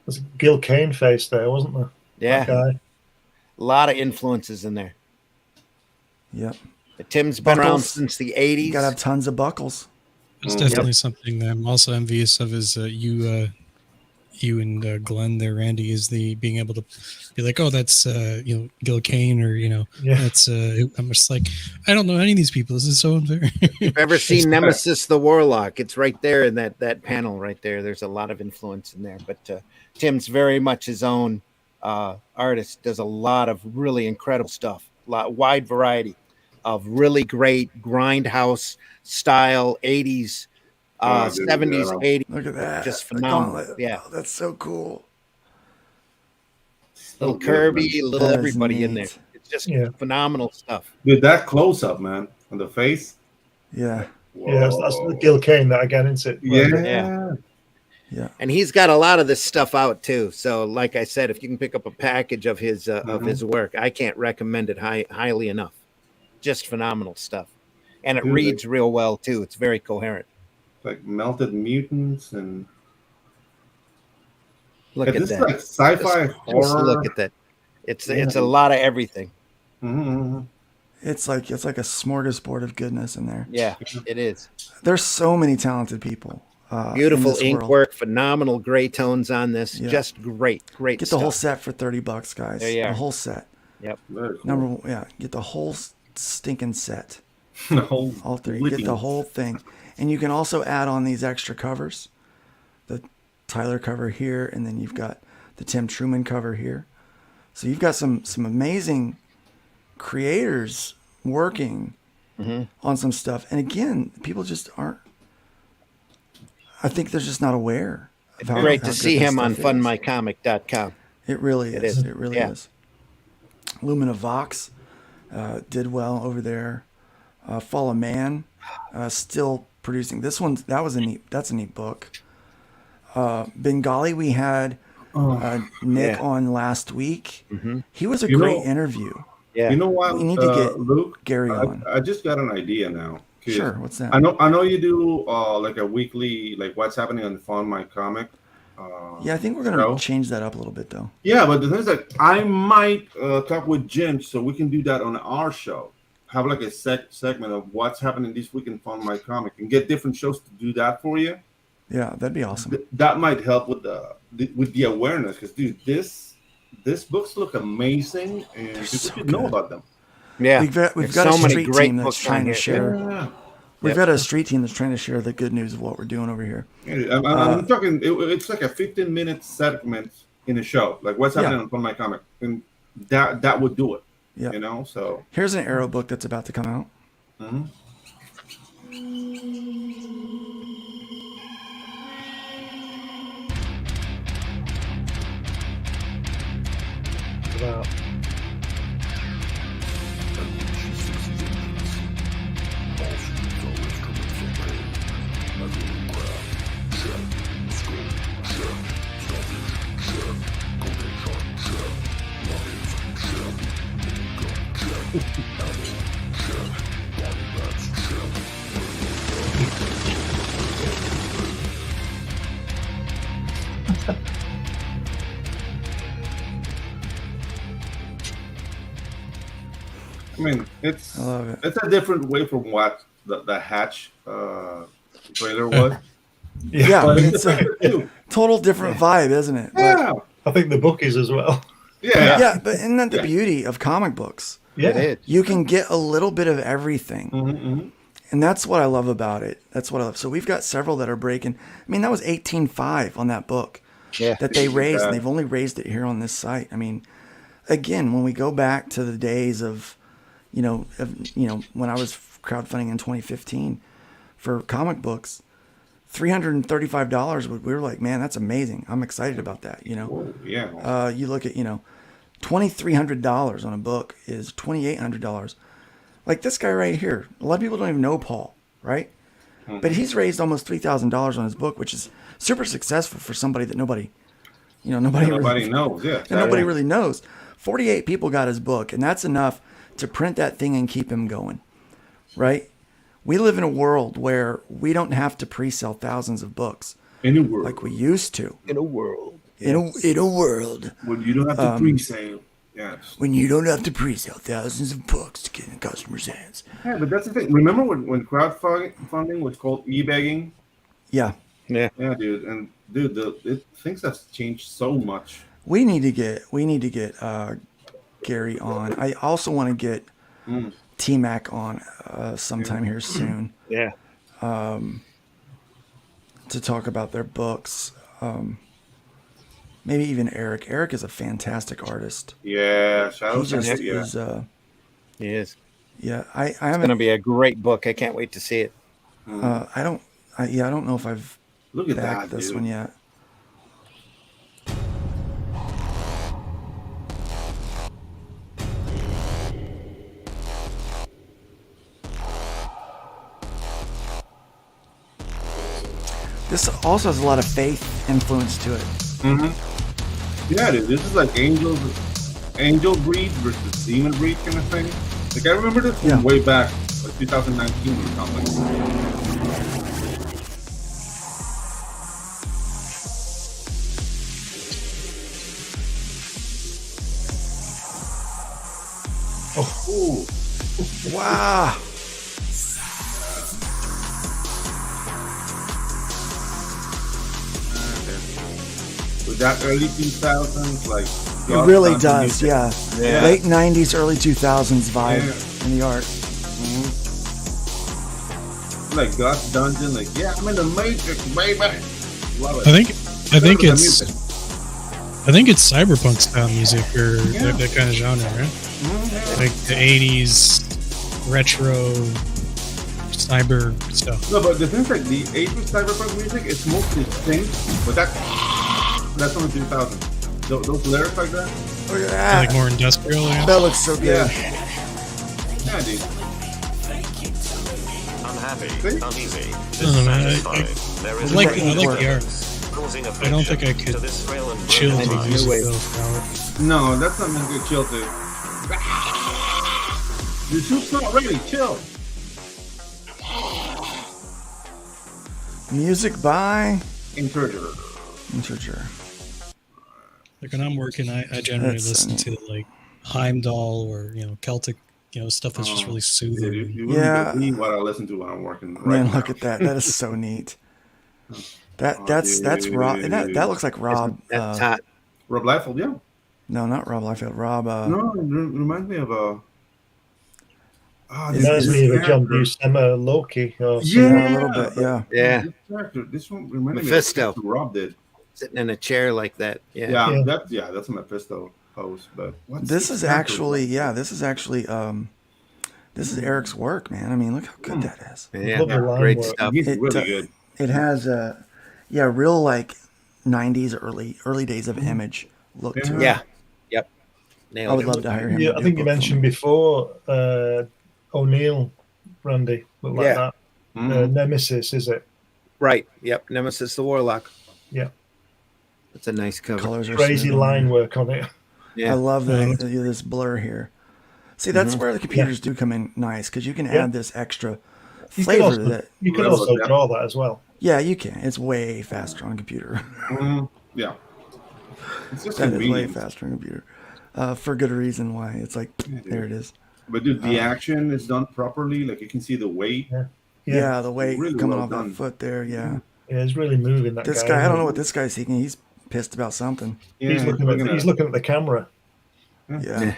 There's a Gil Kane face there, wasn't there? Yeah. That guy. A lot of influences in there. Yep. Tim's been around since the 80s. You gotta have tons of buckles. It's definitely something that I'm also envious of is you and Glenn there, Randy, is the being able to be like, oh, that's Gil Kane, or that's I'm just like, I don't know any of these people. This is so unfair. You've ever seen Nemesis the Warlock? It's right there in that panel right there. There's a lot of influence in there, but Tim's very much his own artist. Does a lot of really incredible stuff. Wide variety of really great grindhouse style 80s. 70s, 80s. Look at that. Just phenomenal. Yeah. Oh, that's so cool. Little Kirby, little everybody in there. It's just phenomenal stuff. Dude, that close up, man, on the face. Yeah. Whoa. Yeah, that's the Gil Kane that again, isn't it? Yeah. Yeah. And he's got a lot of this stuff out too. So like I said, if you can pick up a package of his work, I can't recommend it highly enough. Just phenomenal stuff. And it reads real well too. It's very coherent. Like Melted Mutants and look at this that. Like sci-fi horror. Just look at that. It's a lot of everything. Mm-hmm. It's like a smorgasbord of goodness in there. Yeah, it is. There's so many talented people. Beautiful in ink world. work, phenomenal gray tones on this. Yeah. Just great Get the stuff. whole set for $30, guys. There you are. The whole set. Yep. Get the whole stinking set. The whole all 3. Get the whole thing. And you can also add on these extra covers. The Tyler cover here, and then you've got the Tim Truman cover here. So you've got some amazing creators working on some stuff. And again, people just aren't, I think they're just not aware of how Great how to good see this him on stuff is. funmycomic.com. It really is. It really Yeah. is. Lumina Vox did well over there. Fall of Man still producing. This one, that's a neat book. Bengali, we had Nick on last week. He was a great interview. Yeah. You know what? We need to get Luke, Gary on. I just got an idea now. Sure, what's that? I know you do like a weekly, like what's happening on Find My Comic. Yeah, I think we're gonna change that up a little bit though. Yeah, but the thing is, like, I might talk with Jim so we can do that on our show. Have like a segment of what's happening this week in Find My Comic, and get different shows to do that for you. Yeah, that'd be awesome. That might help with the awareness, because dude, this books look amazing, and people should know about them. Yeah, we've got There's a so many street great team that's books trying on to here. share. Yeah. We've got a street team that's trying to share the good news of what we're doing over here. I'm talking. It's like a 15-minute segment in a show, like what's happening on my comic, and that would do it. Yeah. You know, so here's an Arrow book that's about to come out. Mm-hmm. Wow. I mean, it's I love it. It's a different way from what the Hatch trailer was. Yeah, But it's a too. total different vibe, isn't it? Yeah. I think the book is as well. Yeah, but isn't that the beauty of comic books? Yeah. It is. You can get a little bit of everything. Mm-hmm. And that's what I love about it. That's what I love. So we've got several that are breaking. I mean, that was 18.5 on that book that they raised, and they've only raised it here on this site. I mean, again, when we go back to the days of, when I was crowdfunding in 2015 for comic books, $335, we were like, man, that's amazing. I'm excited about that, Whoa, yeah. You look at, $2,300 on a book is $2,800. Like this guy right here. A lot of people don't even know Paul, right? Mm-hmm. But he's raised almost $3,000 on his book, which is super successful for somebody that nobody Nobody knows. Yeah, and nobody really knows. 48 people got his book, and that's enough to print that thing and keep him going, right? We live in a world where we don't have to pre-sell thousands of books in a world like we used to. In a world. In a world when you don't have to pre-sale. Yes. When you don't have to pre-sale thousands of books to get in customers' hands. Yeah, but that's the thing. Remember when crowdfunding was called e-begging? Yeah. Yeah, dude. And dude, things have changed so much. We need to get Gary on. I also want to get T-Mac on sometime here soon. Yeah. To talk about their books. Maybe even Eric. Eric is a fantastic artist. Yeah, he just is. He is. Yeah, I It's haven't. going to be a great book. I can't wait to see it. I don't know if I've Look at backed that, this dude. one yet. This also has a lot of faith influence to it. Mm-hmm. Yeah, dude. This is like angel breed versus demon breed kind of thing. Like I remember this from way back, like 2019 or something. Oh, wow. With that early 2000s, like It really does, yeah. Late 90s, early 2000s vibe in the art. Like Ghost Dungeon, like I'm in the Matrix, baby. Love it. I think it's cyberpunk style music or that kind of genre, right? Like the 80s retro cyber stuff. No, but the thing is, like the 80s cyberpunk music, it's mostly synth, but that's from the 2000s. Those lyrics like that. Look at that. Like more industrial. Yeah. That looks so good. Yeah, dude. Unhappy, uneasy, I like the art. I don't think I could chill to music though for hours. No, that's not meant to chill to. Your soup's not ready. Chill. Music by Integer. Like when I'm working, I generally listen to like Heimdall or Celtic, stuff that's just really soothing. You wouldn't believe what I listen to when I'm working. Man, look at that. That is so neat. That's Rob. That looks like Rob. That's hot. Rob Liefeld, yeah. No, not Rob Liefeld. Rob. No, it reminds me of a. Reminds me of a John Buscema Loki. A little bit. Yeah. This one reminds Mephisto. me of what Rob did. sitting in a chair like that. Yeah. That's a Mephisto pose. But this is actually this is Eric's work, man. I mean, look how good that is. Yeah, great stuff. He's really good. It has a real like 90s early days of Image look to it. Yeah. Yep. I would love to hire him. Yeah, to I do think a you book for mentioned me. before O'Neill, Randy, look like that. Nemesis, is it? Right. Yep. Nemesis the Warlock. Yeah. It's a nice cover. Colors are Crazy smooth on line there. work on it. Yeah. I love this blur here. See, that's where the computers do come in nice because you can add this extra flavor to that. You can also draw that as well. Yeah, you can. It's way faster on a computer. Yeah. It's just That is way convenient. faster on a computer. For good reason why. It's like, there it is. But dude, the action is done properly. Like you can see the weight. Yeah, the weight Really coming well off done. that foot there, yeah. Yeah, he's really moving that This guy. guy, I don't know what this guy's thinking. He's pissed about something. He's looking at the camera. Yeah.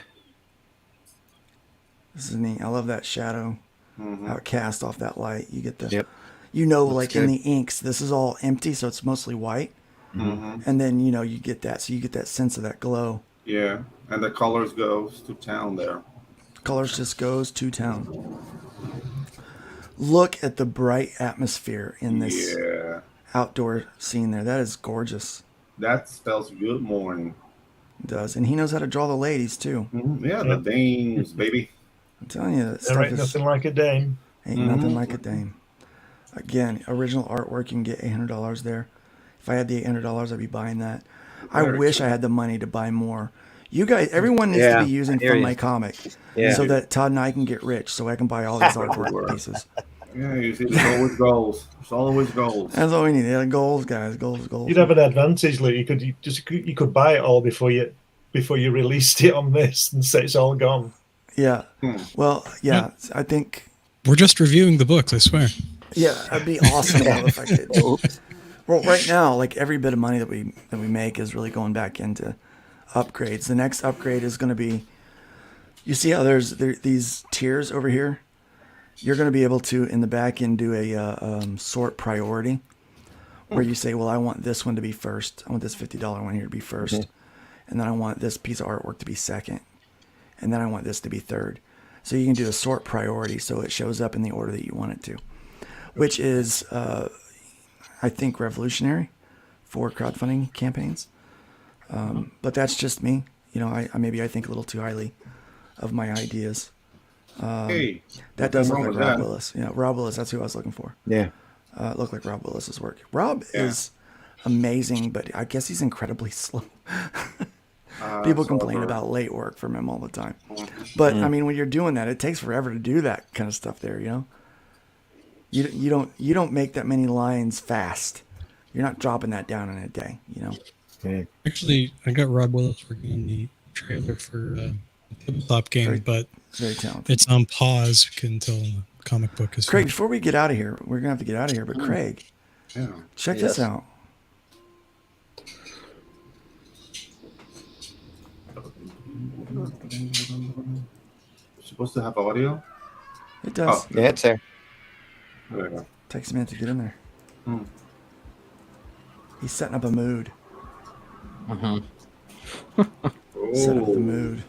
This is neat. I love that shadow how it cast off that light. You get the, like in the inks, this is all empty, so it's mostly white. And then, you get that. So you get that sense of that glow. Yeah, and the colors goes to town there. Colors just goes to town. Look at the bright atmosphere in this outdoor scene there. That is gorgeous. That spells good morning. It does. And he knows how to draw the ladies, too. Yeah, the dames, baby. I'm telling you, that There stuff ain't is... nothing like a dame. Ain't nothing like a dame. Again, original artwork, you can get $800 there. If I had the $800, I'd be buying that. I wish I had the money to buy more. You guys, everyone needs to be using from my comic so that Todd and I can get rich so I can buy all these artwork pieces. Yeah, you see, there's always goals. There's always goals. That's all we need. Yeah, goals, guys. Goals. You'd have an advantage, Luke. You could buy it all before you released it on this and say it's all gone. Yeah. Well, yeah. I think we're just reviewing the books. I swear. Yeah, that'd be awesome though, if I could. Well, right now, like every bit of money that we make is really going back into upgrades. The next upgrade is going to be. You see how there's these tiers over here? You're going to be able to, in the back end, do a sort priority where you say, well, I want this one to be first. I want this $50 one here to be first. And then I want this piece of artwork to be second. And then I want this to be third. So you can do a sort priority so it shows up in the order that you want it to, which is, I think, revolutionary for crowdfunding campaigns. But that's just me. I think a little too highly of my ideas. That does look like Rob Willis. Yeah, Rob Willis. That's who I was looking for. Yeah, it looked like Rob Willis's work. Rob is amazing, but I guess he's incredibly slow. People complain about late work from him all the time. But I mean, when you're doing that, it takes forever to do that kind of stuff. There, you don't make that many lines fast. You're not dropping that down in a day. Actually, I got Rob Willis working on the trailer for the Tabletop game, but very talented. It's on pause until the comic book is Craig, finished. before we get out of here, we're gonna have to get out of here. But Craig, check this out. Supposed to have audio? It does. Yeah, it's there. There you go. Takes a minute to get in there. He's setting up a mood. Set up the mood.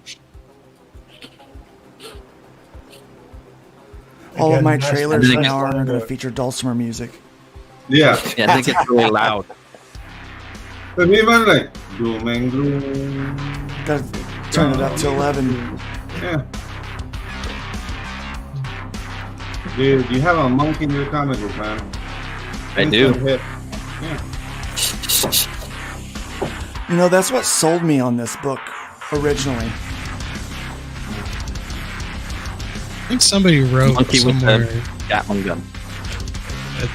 All of my trailers from now on are going to feature dulcimer music. Yeah. Yeah, I think it's really loud. But even like doom and gloom. Gotta turn it up to 11. Yeah. Dude, you have a monkey in your comic book, man. I do. Yeah. That's what sold me on this book originally. I think somebody wrote Monkey somewhere with the Gatling gun. that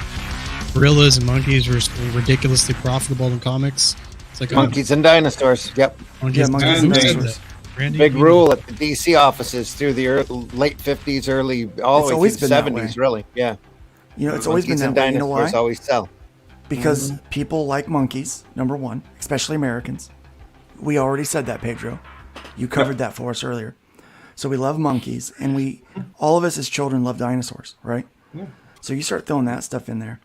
gorillas and monkeys were ridiculously profitable in comics. It's like Monkeys and dinosaurs. Yep. monkeys and dinosaurs. Randy, Big rule at the DC offices through the late 50s, early, all the way through the 70s, really. Yeah. It's always been that way. You know why? Dinosaurs always sell. Because people like monkeys, number one, especially Americans. We already said that, Pedro. You covered that for us earlier. So we love monkeys, and all of us as children love dinosaurs, right? Yeah. So you start throwing that stuff in there.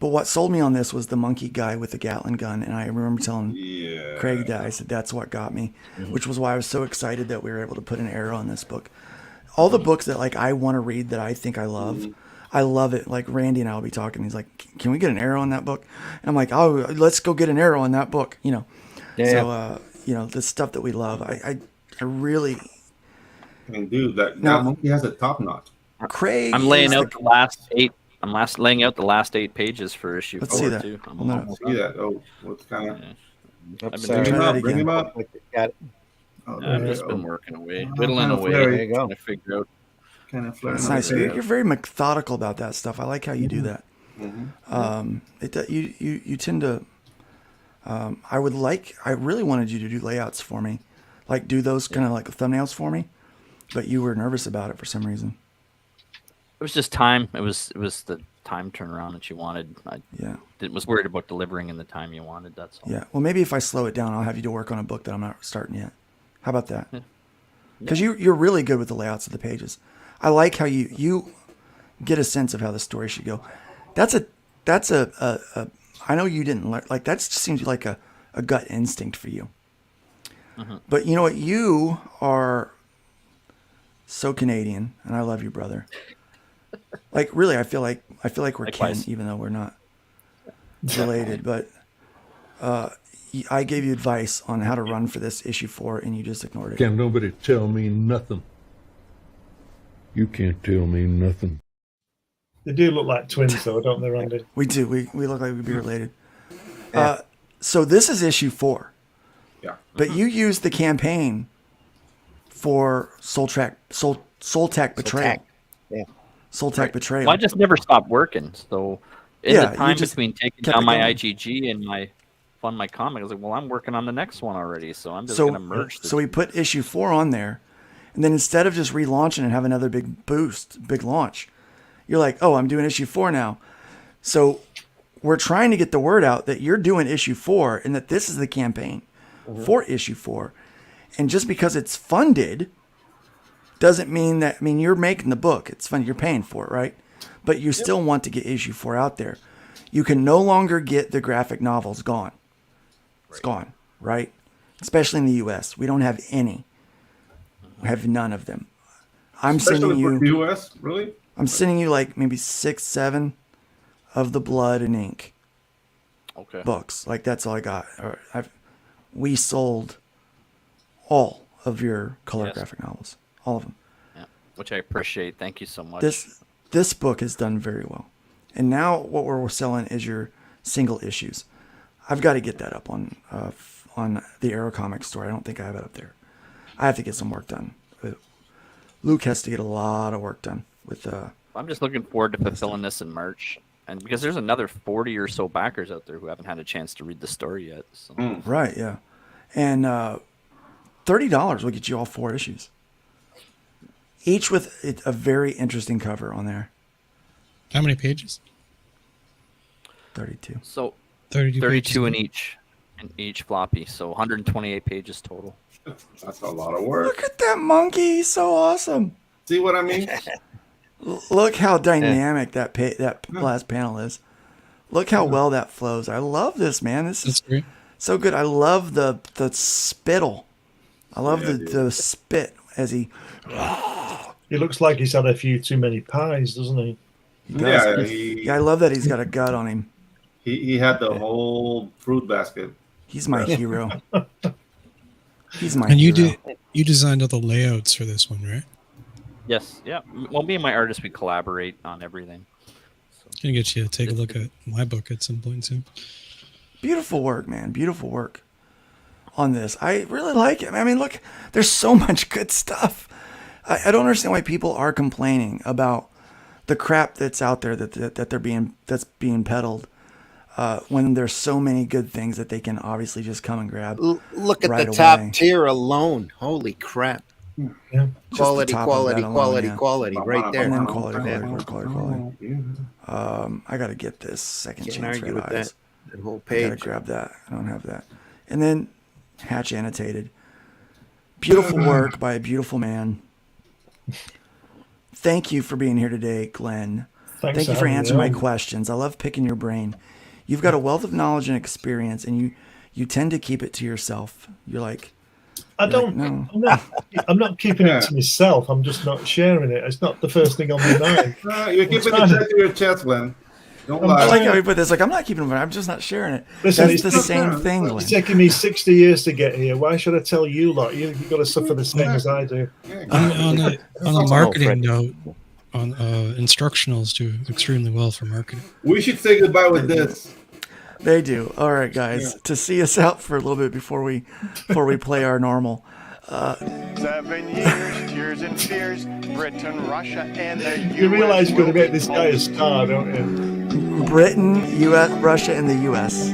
But what sold me on this was the monkey guy with the Gatling gun, and I remember telling Craig that. I said that's what got me, which was why I was so excited that we were able to put an arrow in this book. All the books that like I want to read that I think I love it. Like Randy and I will be talking. He's like, "Can we get an arrow in that book?" And I'm like, "Oh, let's go get an arrow in that book." You know, so the stuff that we love. I really. And dude, that monkey has a top knot. Craig, I'm laying out the last 8. I'm laying out the last 8 pages for issue 4 see that. too. See that? Oh, what's kind of? I've been Bring him up. I've just been working away, whittling away, trying to figure out. Kind of That's nice. You're very methodical about that stuff. I like how you do that. You tend to. I really wanted you to do layouts for me, like do those kind of like thumbnails for me, but you were nervous about it for some reason. It was just time. It was the time turnaround that you wanted. I was worried about delivering in the time you wanted. That's all. Yeah. Well, maybe if I slow it down, I'll have you to work on a book that I'm not starting yet. How about that? Because you're really good with the layouts of the pages. I like how you get a sense of how the story should go. That's a I know you didn't learn, like that just seems like a gut instinct for you. But you know what? You are so Canadian, and I love you, brother. Like really, I feel like we're kin, even though we're not related. But I gave you advice on how to run for this issue 4, and you just ignored it. Can't nobody tell me nothing. You can't tell me nothing. They do look like twins, though, don't they, Randy? We do. We look like we'd be related. So this is issue 4. Yeah. But you used the campaign for Soltec Betrayal. Yeah. Soltec Betrayal. Well, I just never stopped working. So in the time just between taking kept down it my going. IGG and my comic, I was like, well, I'm working on the next one already, so I'm just going to merge the So we put issue 4 on there, and then instead of just relaunching and have another big launch, you're like, oh, I'm doing issue 4 now. So we're trying to get the word out that you're doing issue 4 and that this is the campaign for issue 4. And just because it's funded doesn't mean that, you're making the book. It's fun. You're paying for it, right? But you still want to get issue 4 out there. You can no longer get the graphic novels gone. It's gone, right? Especially in the U.S. We don't have any. We have none of them. I'm sending you. The U.S. Really? I'm sending you like maybe 6, 7 of the Blood and Ink books. Like that's all I got. We sold all of your color graphic novels, all of them. Yeah, which I appreciate. Thank you so much. This book has done very well, and now what we're selling is your single issues. I've got to get that up on the Arrow Comics store. I don't think I have it up there. I have to get some work done. Luke has to get a lot of work done with. I'm just looking forward to fulfilling this in March, and because there's another 40 or so backers out there who haven't had a chance to read the story yet. So. Right, yeah, and $30 will get you all 4 issues, each with a very interesting cover on there. How many pages? 32. So 32 in each floppy, so 128 pages total. That's a lot of work. Look at that monkey. He's so awesome. See what I mean? Look how dynamic that last panel is. Look how well that flows. I love this, man. This is great. So good. I love the spittle. I love the spit as he. He looks like he's had a few too many pies, doesn't he? He does. I love that he's got a gut on him. He had the whole fruit basket. He's my hero. He's my and hero. You designed all the layouts for this one, right? Yes. Yeah. Well, me and my artist, we collaborate on everything. Gonna get you to take a look at my book at some point soon. Beautiful work, man. Beautiful work on this. I really like it. I mean, look, there's so much good stuff. I don't understand why people are complaining about the crap that's out there that's being peddled. When there's so many good things that they can obviously just come and grab. Look at right the top away. tier alone. Holy crap. Yeah. Quality, quality, quality, yeah. quality, right there. And then quality. I got to get this Second Can't Chance argue Red with Eyes. that whole I got to page. grab that. I don't have that. And then Hatch Annotated. Beautiful work by a beautiful man. Thank you for being here today, Glenn. Thank you for answering my questions. I love picking your brain. You've got a wealth of knowledge and experience, and you tend to keep it to yourself. You're like, I don't. No. I'm not keeping it to myself. I'm just not sharing it. It's not the first thing on my mind. You're keeping it to your chest, Glenn. Don't lie. I like how you put this. Like, I'm not keeping it. I'm just not sharing it. Listen, That's the same thing, Glenn. It's taken me 60 years to get here. Why should I tell you lot? You've got to suffer the same as I do. On a marketing note, on instructionals do extremely well for marketing. We should say goodbye with this. They do. All right, guys. To see us out for a little bit before we play our normal. 7 years, tears and fears, Britain, Russia, and the U.S. You realize you're going to make this guy a star, don't you? Britain, U.S., Russia, and the U.S.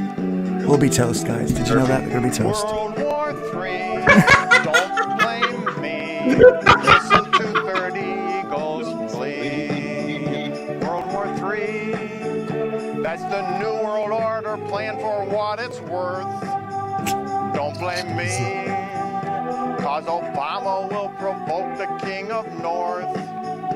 will be toast, guys. Did you know that? They're going to be toast. World War III, don't blame me. Listen to 30 Eagles bleed. World War III, that's the New World Order plan for what it's worth. Don't blame me. Cause Obama will provoke the King of North.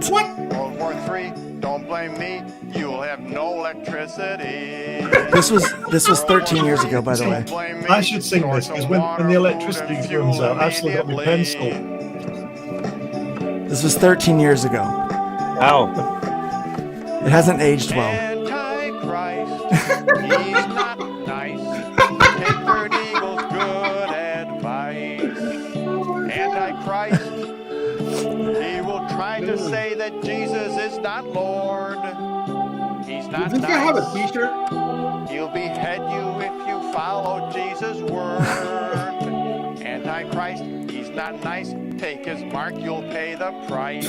What? World War III, don't blame me. You'll have no electricity. This was 13 years ago, by the way. I should sing this because when the electricity runs out, I've still got my pencil. This was 13 years ago. Ow. It hasn't aged well. Antichrist, he's not nice. Take 30 Eagles' good advice. Antichrist, he will try to say that Jesus is not Lord. He's not Does this nice. guy have a t-shirt? He'll behead you if you follow Jesus' word. Antichrist, he's not nice. Take his mark, you'll pay the price.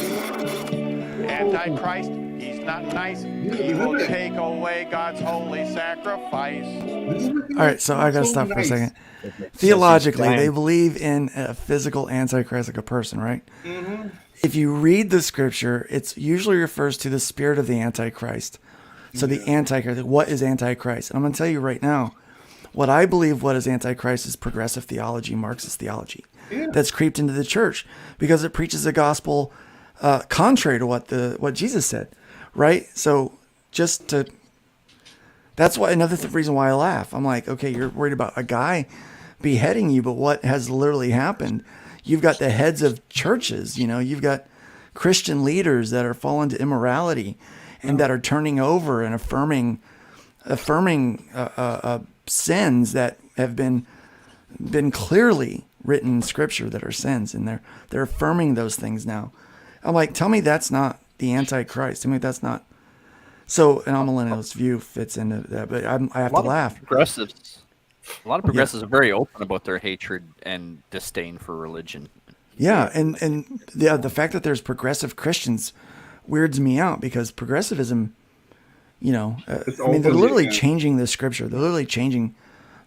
Antichrist, he's not nice. He will take away God's holy sacrifice. All right, so I got to stop for a second. Theologically, they believe in a physical antichrist, like a person, right? Mm-hmm. If you read the scripture, it usually refers to the spirit of the antichrist. So the antichrist, what is antichrist? And I'm going to tell you right now, what I believe what is antichrist is progressive theology, Marxist theology. Yeah. That's creeped into the church because it preaches a gospel contrary to what Jesus said, right? So that's why another reason why I laugh. I'm like, okay, you're worried about a guy beheading you, but what has literally happened? You've got the heads of churches, you've got Christian leaders that are fallen to immorality and that are turning over and affirming sins that have been clearly written in scripture that are sins, and they're affirming those things now. I'm like, tell me that's not the Antichrist. Tell me that's not. So an amillennialist view fits into that, but I have to laugh. A lot of progressives are very open about their hatred and disdain for religion. Yeah, and the fact that there's progressive Christians weirds me out because progressivism, they're literally changing the scripture. They're literally changing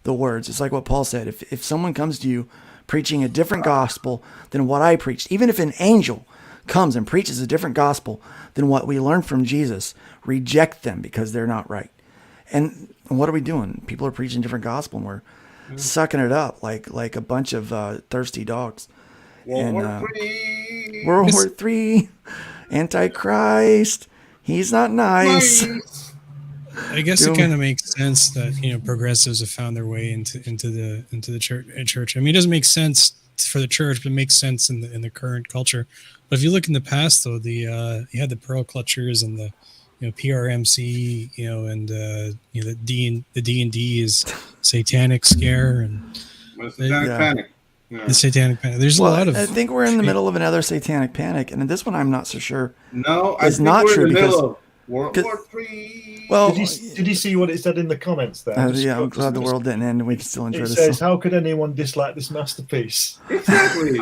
the words. It's like what Paul said. If someone comes to you preaching a different gospel than what I preached, even if an angel comes and preaches a different gospel than what we learned from Jesus, reject them because they're not right. And what are we doing? People are preaching a different gospel and we're sucking it up like a bunch of thirsty dogs. World War III. World War III, Antichrist. He's not nice. I guess it kind of makes sense that progressives have found their way into the church. I mean, it doesn't make sense for the church, but it makes sense in the current culture. But if you look in the past, though, you had the Pearl Clutchers and the PRMC, and the D&D is Satanic Scare and Satanic Panic. Yeah. The Satanic Panic. There's a lot of. I think we're in the middle of another Satanic Panic, and this one I'm not so sure. No, is not true because. World War III. Well, did you see what it said in the comments there? Yeah, I'm glad the world didn't end and we can still enjoy this. It says, "How could anyone dislike this masterpiece?" Exactly.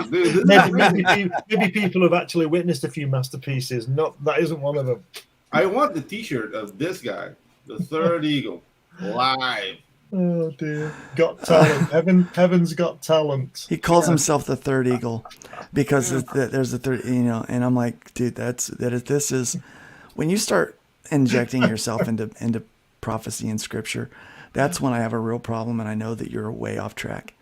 maybe people have actually witnessed a few masterpieces. That isn't one of them. I want the T-shirt of this guy, the Third Eagle, live. Oh dear, got talent. Heaven's got talent. He calls himself the Third Eagle because there's a third, and I'm like, dude, this is when you start injecting yourself into prophecy and scripture. That's when I have a real problem, and I know that you're way off track.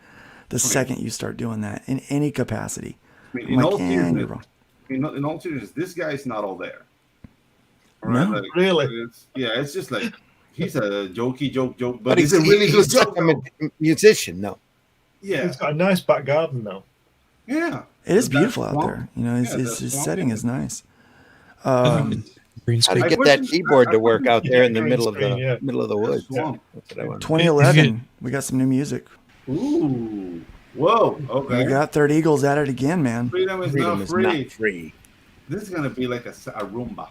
The second you start doing that in any capacity, in all seriousness, this guy's not all there. Right? No. Like, Really? It's just like he's a jokey joke, But he's a really good he's joke. a musician, though. Yeah, He's got a nice back garden though. yeah. It is That beautiful out swamp. there. You know, his swamp setting area. is nice. Green How to screen. get that keyboard to work out there in the green middle of screen, the middle of the woods. Swamp. That's what I want. 2011, we got some new music. Ooh, whoa. Okay. We got Third Eagles at it again, man. Freedom is Freedom not is free. not free. This is gonna be like a Roomba.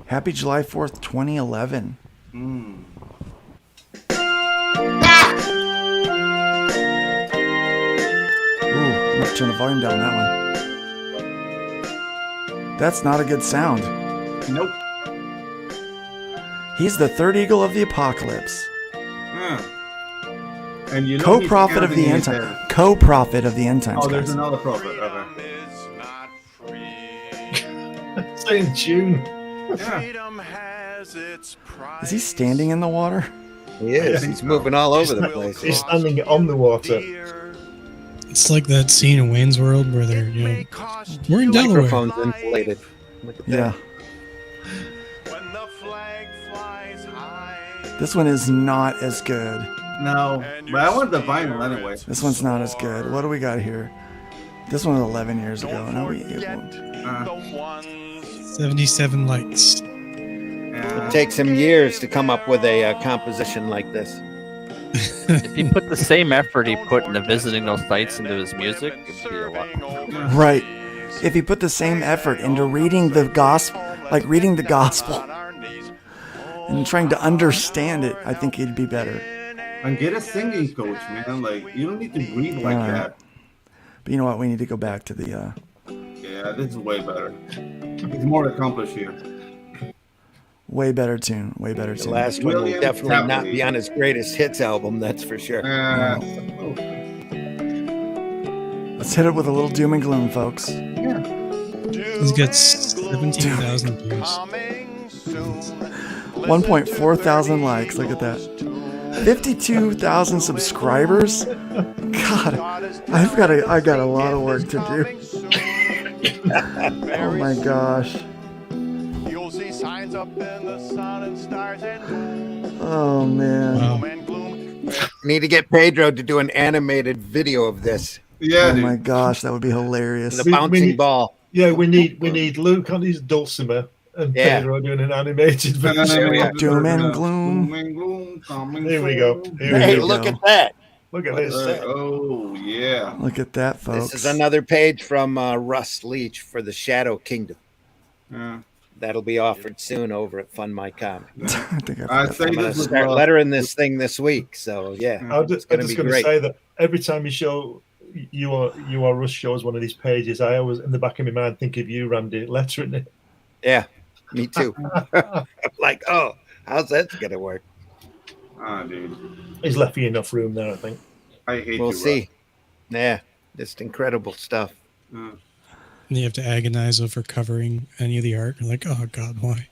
Happy July 4th, 2011. Mm. Ooh, I'm gonna turn the volume down on that one. That's not a good sound. Nope. He's the third eagle of the apocalypse. Yeah. And you know Co-prophet of the he's end counting time. his head. Co-prophet of the end times. Oh, there's guys. another prophet. Okay. Stay in tune. Yeah. Is he standing in the water? He is. He's moving all over the place. He's standing on the water. It's like that scene in Wayne's World where they're, we're in Delaware. Microphone's inflated. Look at Yeah. that. This one is not as good. No, but I want the vinyl anyway. This one's not as good. What do we got here? This one was 11 years ago. No, 77 likes. It takes him years to come up with a composition like this. If he put the same effort he put into visiting those sites into his music, it'd be a lot. right. If he put the same effort into reading the gospel, and trying to understand it, I think he'd be better. And get a singing coach, man. Like, you don't need to breathe like Alright. that. But you know what? We need to go back to the. Yeah, this is way better. He's more accomplished here. Way better tune. Way better The tune. last one will William definitely not Tapley. be on his greatest hits album, that's for sure. Let's hit it with a little doom and gloom, folks. He's got 17,000 views. 1.4 thousand likes. Look at that. 52,000 subscribers. God, I got a lot of work to do. Oh my gosh. You'll see signs up in the sun and stars and Oh man. Need to get Pedro to do an animated video of this. Yeah, Oh dude. my gosh, that would be hilarious. The bouncing ball. Yeah, we need Luke on his dulcimer and Yeah. Pedro doing an animated version. Doom and gloom. Here we go. Here Hey, we go. look at that. Look at this. Oh, yeah. Look at that, folks. This is another page from Russ Leach for the Shadow Kingdom. Yeah. That'll be offered soon over at Fund My Comic. I think I'd say I'm going this to was start lettering this thing this week. So, yeah, I'm it's just going going to to be great. say that every time you show you are Russ shows one of these pages, I always in the back of my mind think of you, Randy, lettering it. Yeah, me too. Like, oh, how's that going to work? Ah, dude. He's left you enough room there, I think. I hate We'll you, see. Yeah, just incredible stuff. Russ. And you have to agonize over covering any of the art. You're like, oh God, why?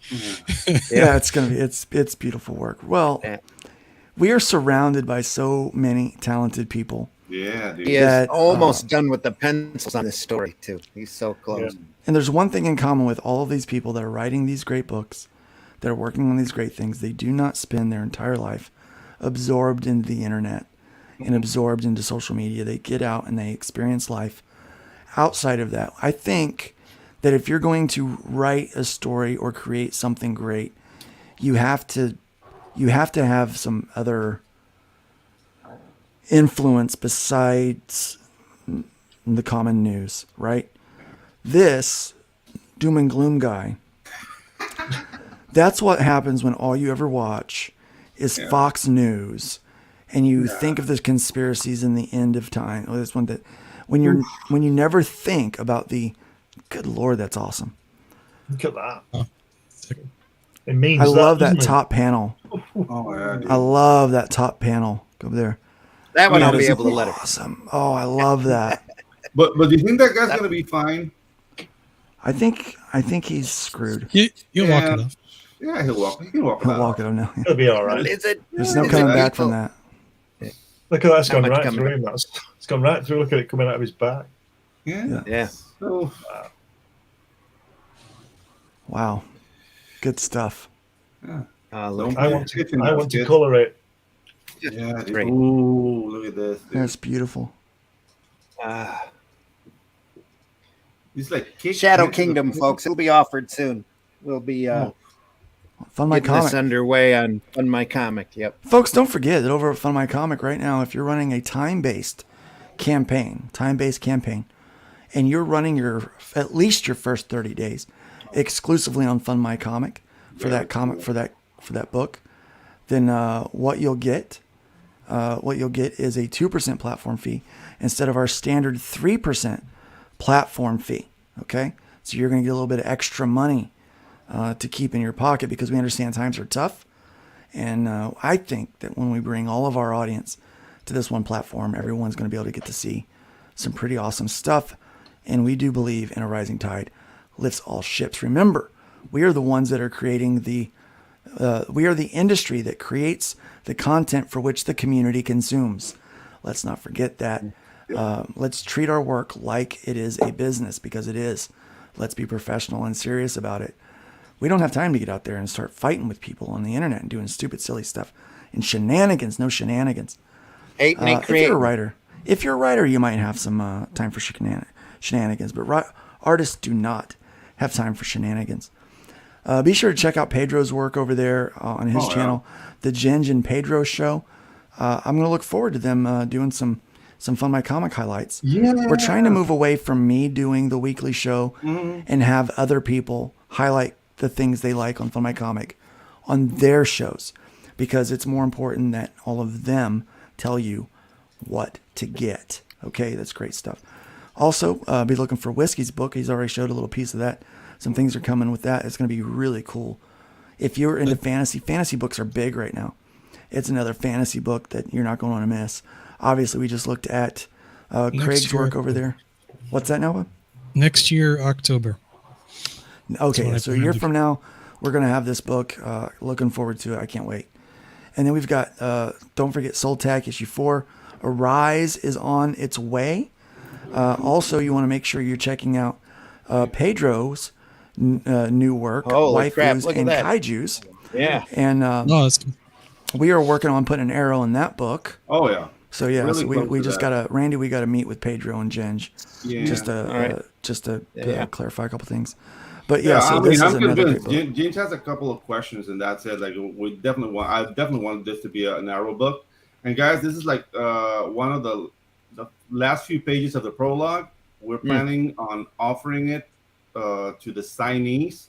Yeah, it's gonna be it's beautiful work. Well, Yeah. we are surrounded by so many talented people. Yeah, dude. He is That, almost done with the pencils on this story, too. He's so close. And there's one thing in common with all of these people that are writing these great books, that are working on these great things. They do not spend their entire life absorbed into the internet and absorbed into social media. They get out and they experience life outside of that. I think that if you're going to write a story or create something great, you have to have some other influence besides the common news, right? This doom and gloom guy, that's what happens when all you ever watch is Fox News and you think of the conspiracies in the end of time. Or this one that when you never think about the good Lord, that's awesome. Look at that. It means I love that doesn't it? top panel. Oh, yeah, dude. I love that top panel. Go over there. That one That I'll be is able to let it. awesome. Oh, I love that. But do you think that guy's going to be fine? I think he's screwed. You'll walk it off. Yeah, he'll walk it He'll out. walk it on now. It'll be all right. There's no coming back from that. Look at that. It's How gone much right coming through him. It's gone right through. Look at it coming out of his back. Yeah. Yeah. So, Wow. good stuff. Yeah. I want to color it. Yeah. Great. Ooh, look at this. Dude. That's beautiful. It's like Shadow Kingdom, folks. It'll be offered soon. We'll be Fun My getting this Comic. underway on Fun My Comic. Yep. Folks, don't forget that over at Fun My Comic right now, if you're running a time-based campaign, and you're running at least your first 30 days exclusively on Fun My Comic for that book, then what you'll get is a 2% platform fee instead of our standard 3% platform fee. Okay, so you're going to get a little bit of extra money to keep in your pocket because we understand times are tough, and I think that when we bring all of our audience to this one platform, everyone's going to be able to get to see some pretty awesome stuff. And we do believe in a rising tide lifts all ships. Remember, we are the ones that are creating we are the industry that creates the content for which the community consumes. Let's not forget that. Let's treat our work like it is a business, because it is. Let's be professional and serious about it. We don't have time to get out there and start fighting with people on the internet and doing stupid, silly stuff and shenanigans. No shenanigans. If you're a writer, you might have some time for shenanigans, but artists do not have time for shenanigans. Be sure to check out Pedro's work over there on his channel, the Ginge and Pedro Show. I'm going to look forward to them doing some Fun My Comic highlights. Yeah. We're trying to move away from me doing the weekly show and have other people highlight the things they like on Fun My Comic on their shows, because it's more important that all of them tell you what to get. Okay, that's great stuff. Also, be looking for Whiskey's book. He's already showed a little piece of that. Some things are coming with that. It's going to be really cool. If you're into fantasy books are big right now. It's another fantasy book that you're not going to want to miss. Obviously, we just looked at Craig's work over there. What's that, Nova? Next year, October. Okay, so a year from now, we're going to have this book. Looking forward to it. I can't wait. And then we've got, don't forget, Soul Tack issue 4. Arise is on its way. Also, you want to make sure you're checking out Pedro's new work, Holy crap, Waifus look at and that. Kaijus. Yeah. And we are working on putting an arrow in that book. Oh, yeah. So, yeah, Really so we just got to, Randy, we got to meet with Pedro and Ginge just to clarify a couple things. But yeah, so this is another great book. James has a couple of questions, and that's it. Like, I definitely want this to be an arrow book. And guys, this is like one of the last few pages of the prologue. We're planning on offering it to the signees.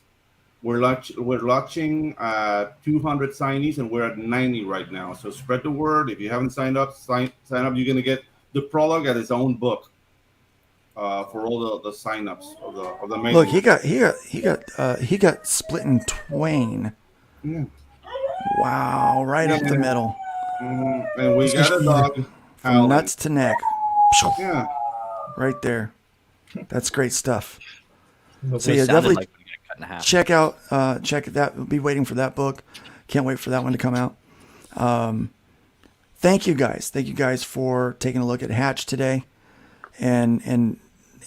We're launching 200 signees, and we're at 90 right now. So spread the word. If you haven't signed up, sign up. You're gonna get the prologue as its own book for all the signups of the main. Look, he got split in twain. Yeah. Wow, right up the middle. And we got a dog from nuts to neck. Yeah. Right there. That's great stuff. So It yeah, sounded definitely like we got cut in half. check that. We'll be waiting for that book. Can't wait for that one to come out. Thank you guys for taking a look at Hatch today, and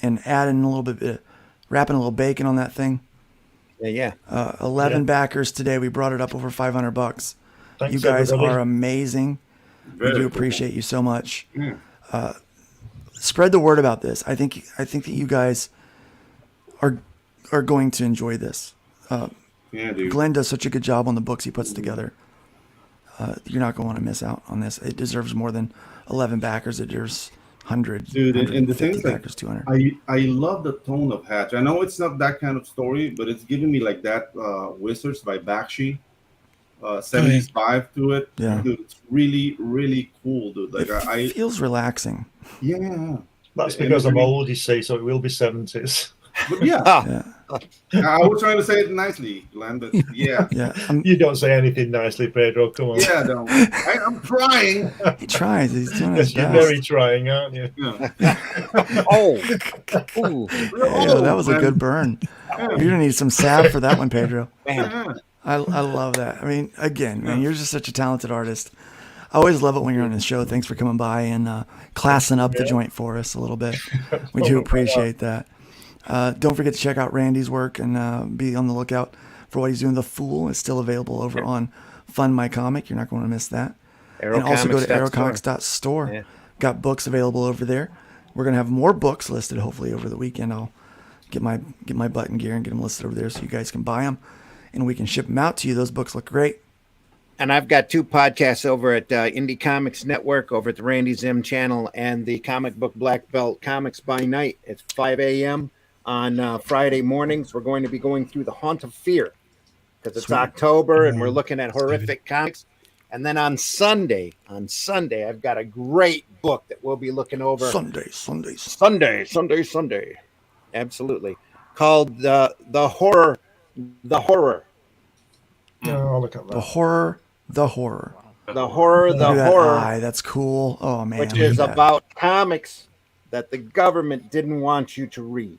adding a little bit, wrapping a little bacon on that thing. Yeah. 11 backers today. We brought it up over $500. Thanks, You guys everybody. are amazing. Very we do cool. appreciate you so much. Yeah. Spread the word about this. I think that you guys are going to enjoy this. Yeah, dude. Glenn does such a good job on the books he puts together. You're not going to want to miss out on this. It deserves more than 11 backers. It deserves hundreds. Dude, and the thing is, backers, 200. I love the tone of Hatch. I know it's not that kind of story, but it's giving me like that Wizards by Bakshi 75 to it. Yeah. Dude, it's really, really cool, dude. Like It feels relaxing. Yeah. That's because I'm old, you see, so it will be 70s. But yeah. I was trying to say it nicely, Glenn, but yeah. You don't say anything nicely, Pedro. Come on. Yeah, no. I'm trying. He tries. He's doing Yes, his you're best. very trying, aren't you? Ooh. Yeah, that was a good burn. You're going to need some salve for that one, Pedro. Man. I love that. I mean, again, man, you're just such a talented artist. I always love it when you're on the show. Thanks for coming by and classing up the joint for us a little bit. We do appreciate that. Don't forget to check out Randy's work and be on the lookout for what he's doing. The Fool is still available over on Fund My Comic. You're not going to miss that. And also go to aerocomics.store. Yeah. Got books available over there. We're going to have more books listed hopefully over the weekend. I'll get my button gear and get them listed over there so you guys can buy them and we can ship them out to you. Those books look great. And I've got 2 podcasts over at Indie Comics Network, over at the Randy Zim channel, and the Comic Book Black Belt Comics by Night. It's 5 a.m. on Friday mornings. We're going to be going through The Haunt of Fear because it's October and we're looking at horrific comics. And then on Sunday, I've got a great book that we'll be looking over. Sunday. Absolutely. Called The Horror. I'll look at that. The Horror. Horror. That's cool. Oh, man. Which is about comics that the government didn't want you to read.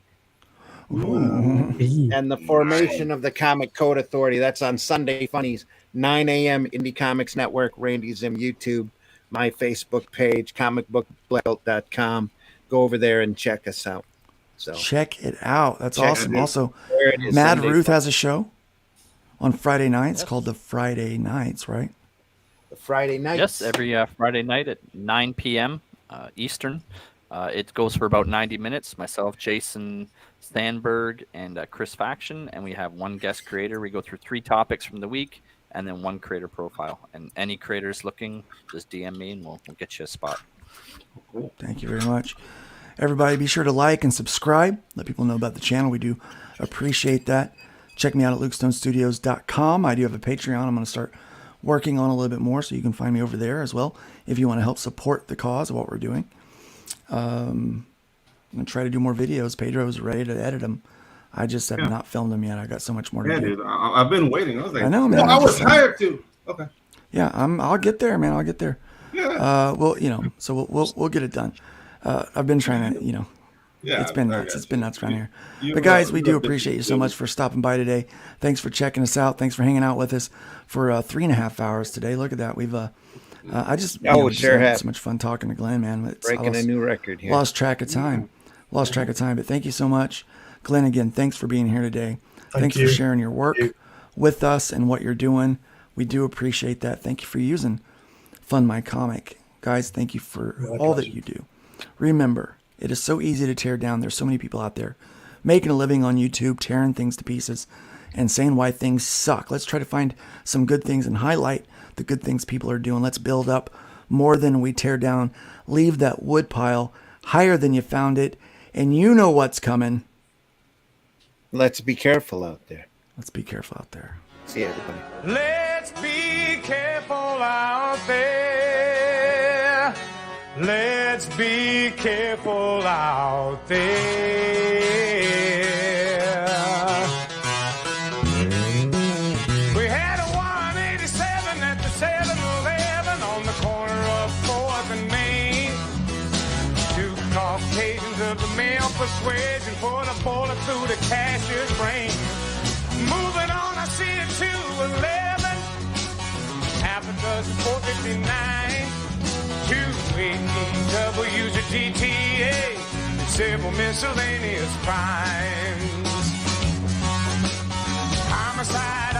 Ooh. And the formation of the Comic Code Authority. That's on Sunday Funnies, 9 a.m. Indie Comics Network, Randy Zim YouTube, my Facebook page, comicbookblackbelt.com. Go over there and check us out. So check it out. That's awesome. Also, is, Mad Sunday Ruth Funnies. has a show on Friday nights called the Friday Nights, right? The Friday Nights. Yes, every Friday night at 9 p.m. Eastern. It goes for about 90 minutes. Myself, Jason Stanberg, and Chris Faction, and we have 1 guest creator. We go through 3 topics from the week, and then 1 creator profile. And any creators looking, just DM me, and we'll get you a spot. Thank you very much. Everybody, be sure to like and subscribe. Let people know about the channel. We do appreciate that. Check me out at lukestonestudios.com. I do have a Patreon. I'm going to start working on a little bit more, so you can find me over there as well if you want to help support the cause of what we're doing. I'm going to try to do more videos. Pedro's ready to edit them. I just have not filmed them yet. I got so much more to do. Dude, I've been waiting. I was like, I know, man. Well, I was tired too. Okay. Yeah, I'll get there, man. I'll get there. Yeah. Well, so we'll get it done. I've been trying to, Yeah, it's been nuts. It's been nuts around here. You But guys, know, we do appreciate you so much for stopping by today. Thanks for checking us out. Thanks for hanging out with us for 3.5 hours today. Look at that. We've I just sure had have. so much fun talking to Glenn, man. Breaking a new record here. Lost track of time. But thank you so much, Glenn. Again, thanks for being here today. Thanks you. for sharing your work with us and what you're doing. We do appreciate that. Thank you for using Fund My Comic, guys. Thank you for all that you do. Remember, it is so easy to tear down. There's so many people out there making a living on YouTube, tearing things to pieces and saying why things suck. Let's try to find some good things and highlight the good things people are doing. Let's build up more than we tear down. Leave that wood pile higher than you found it, and you know what's coming. Let's be careful out there. See you, everybody. Let's be careful out there. Let's be careful out there. We had a 187 at the 7-Eleven on the corner of 4th and Main. 2 Caucasians of the male persuasion put a bullet through the cashier's brain. Moving on, I see a 211, half a dozen 459, 2 AEWs, a GTA, and several miscellaneous crimes. Homicide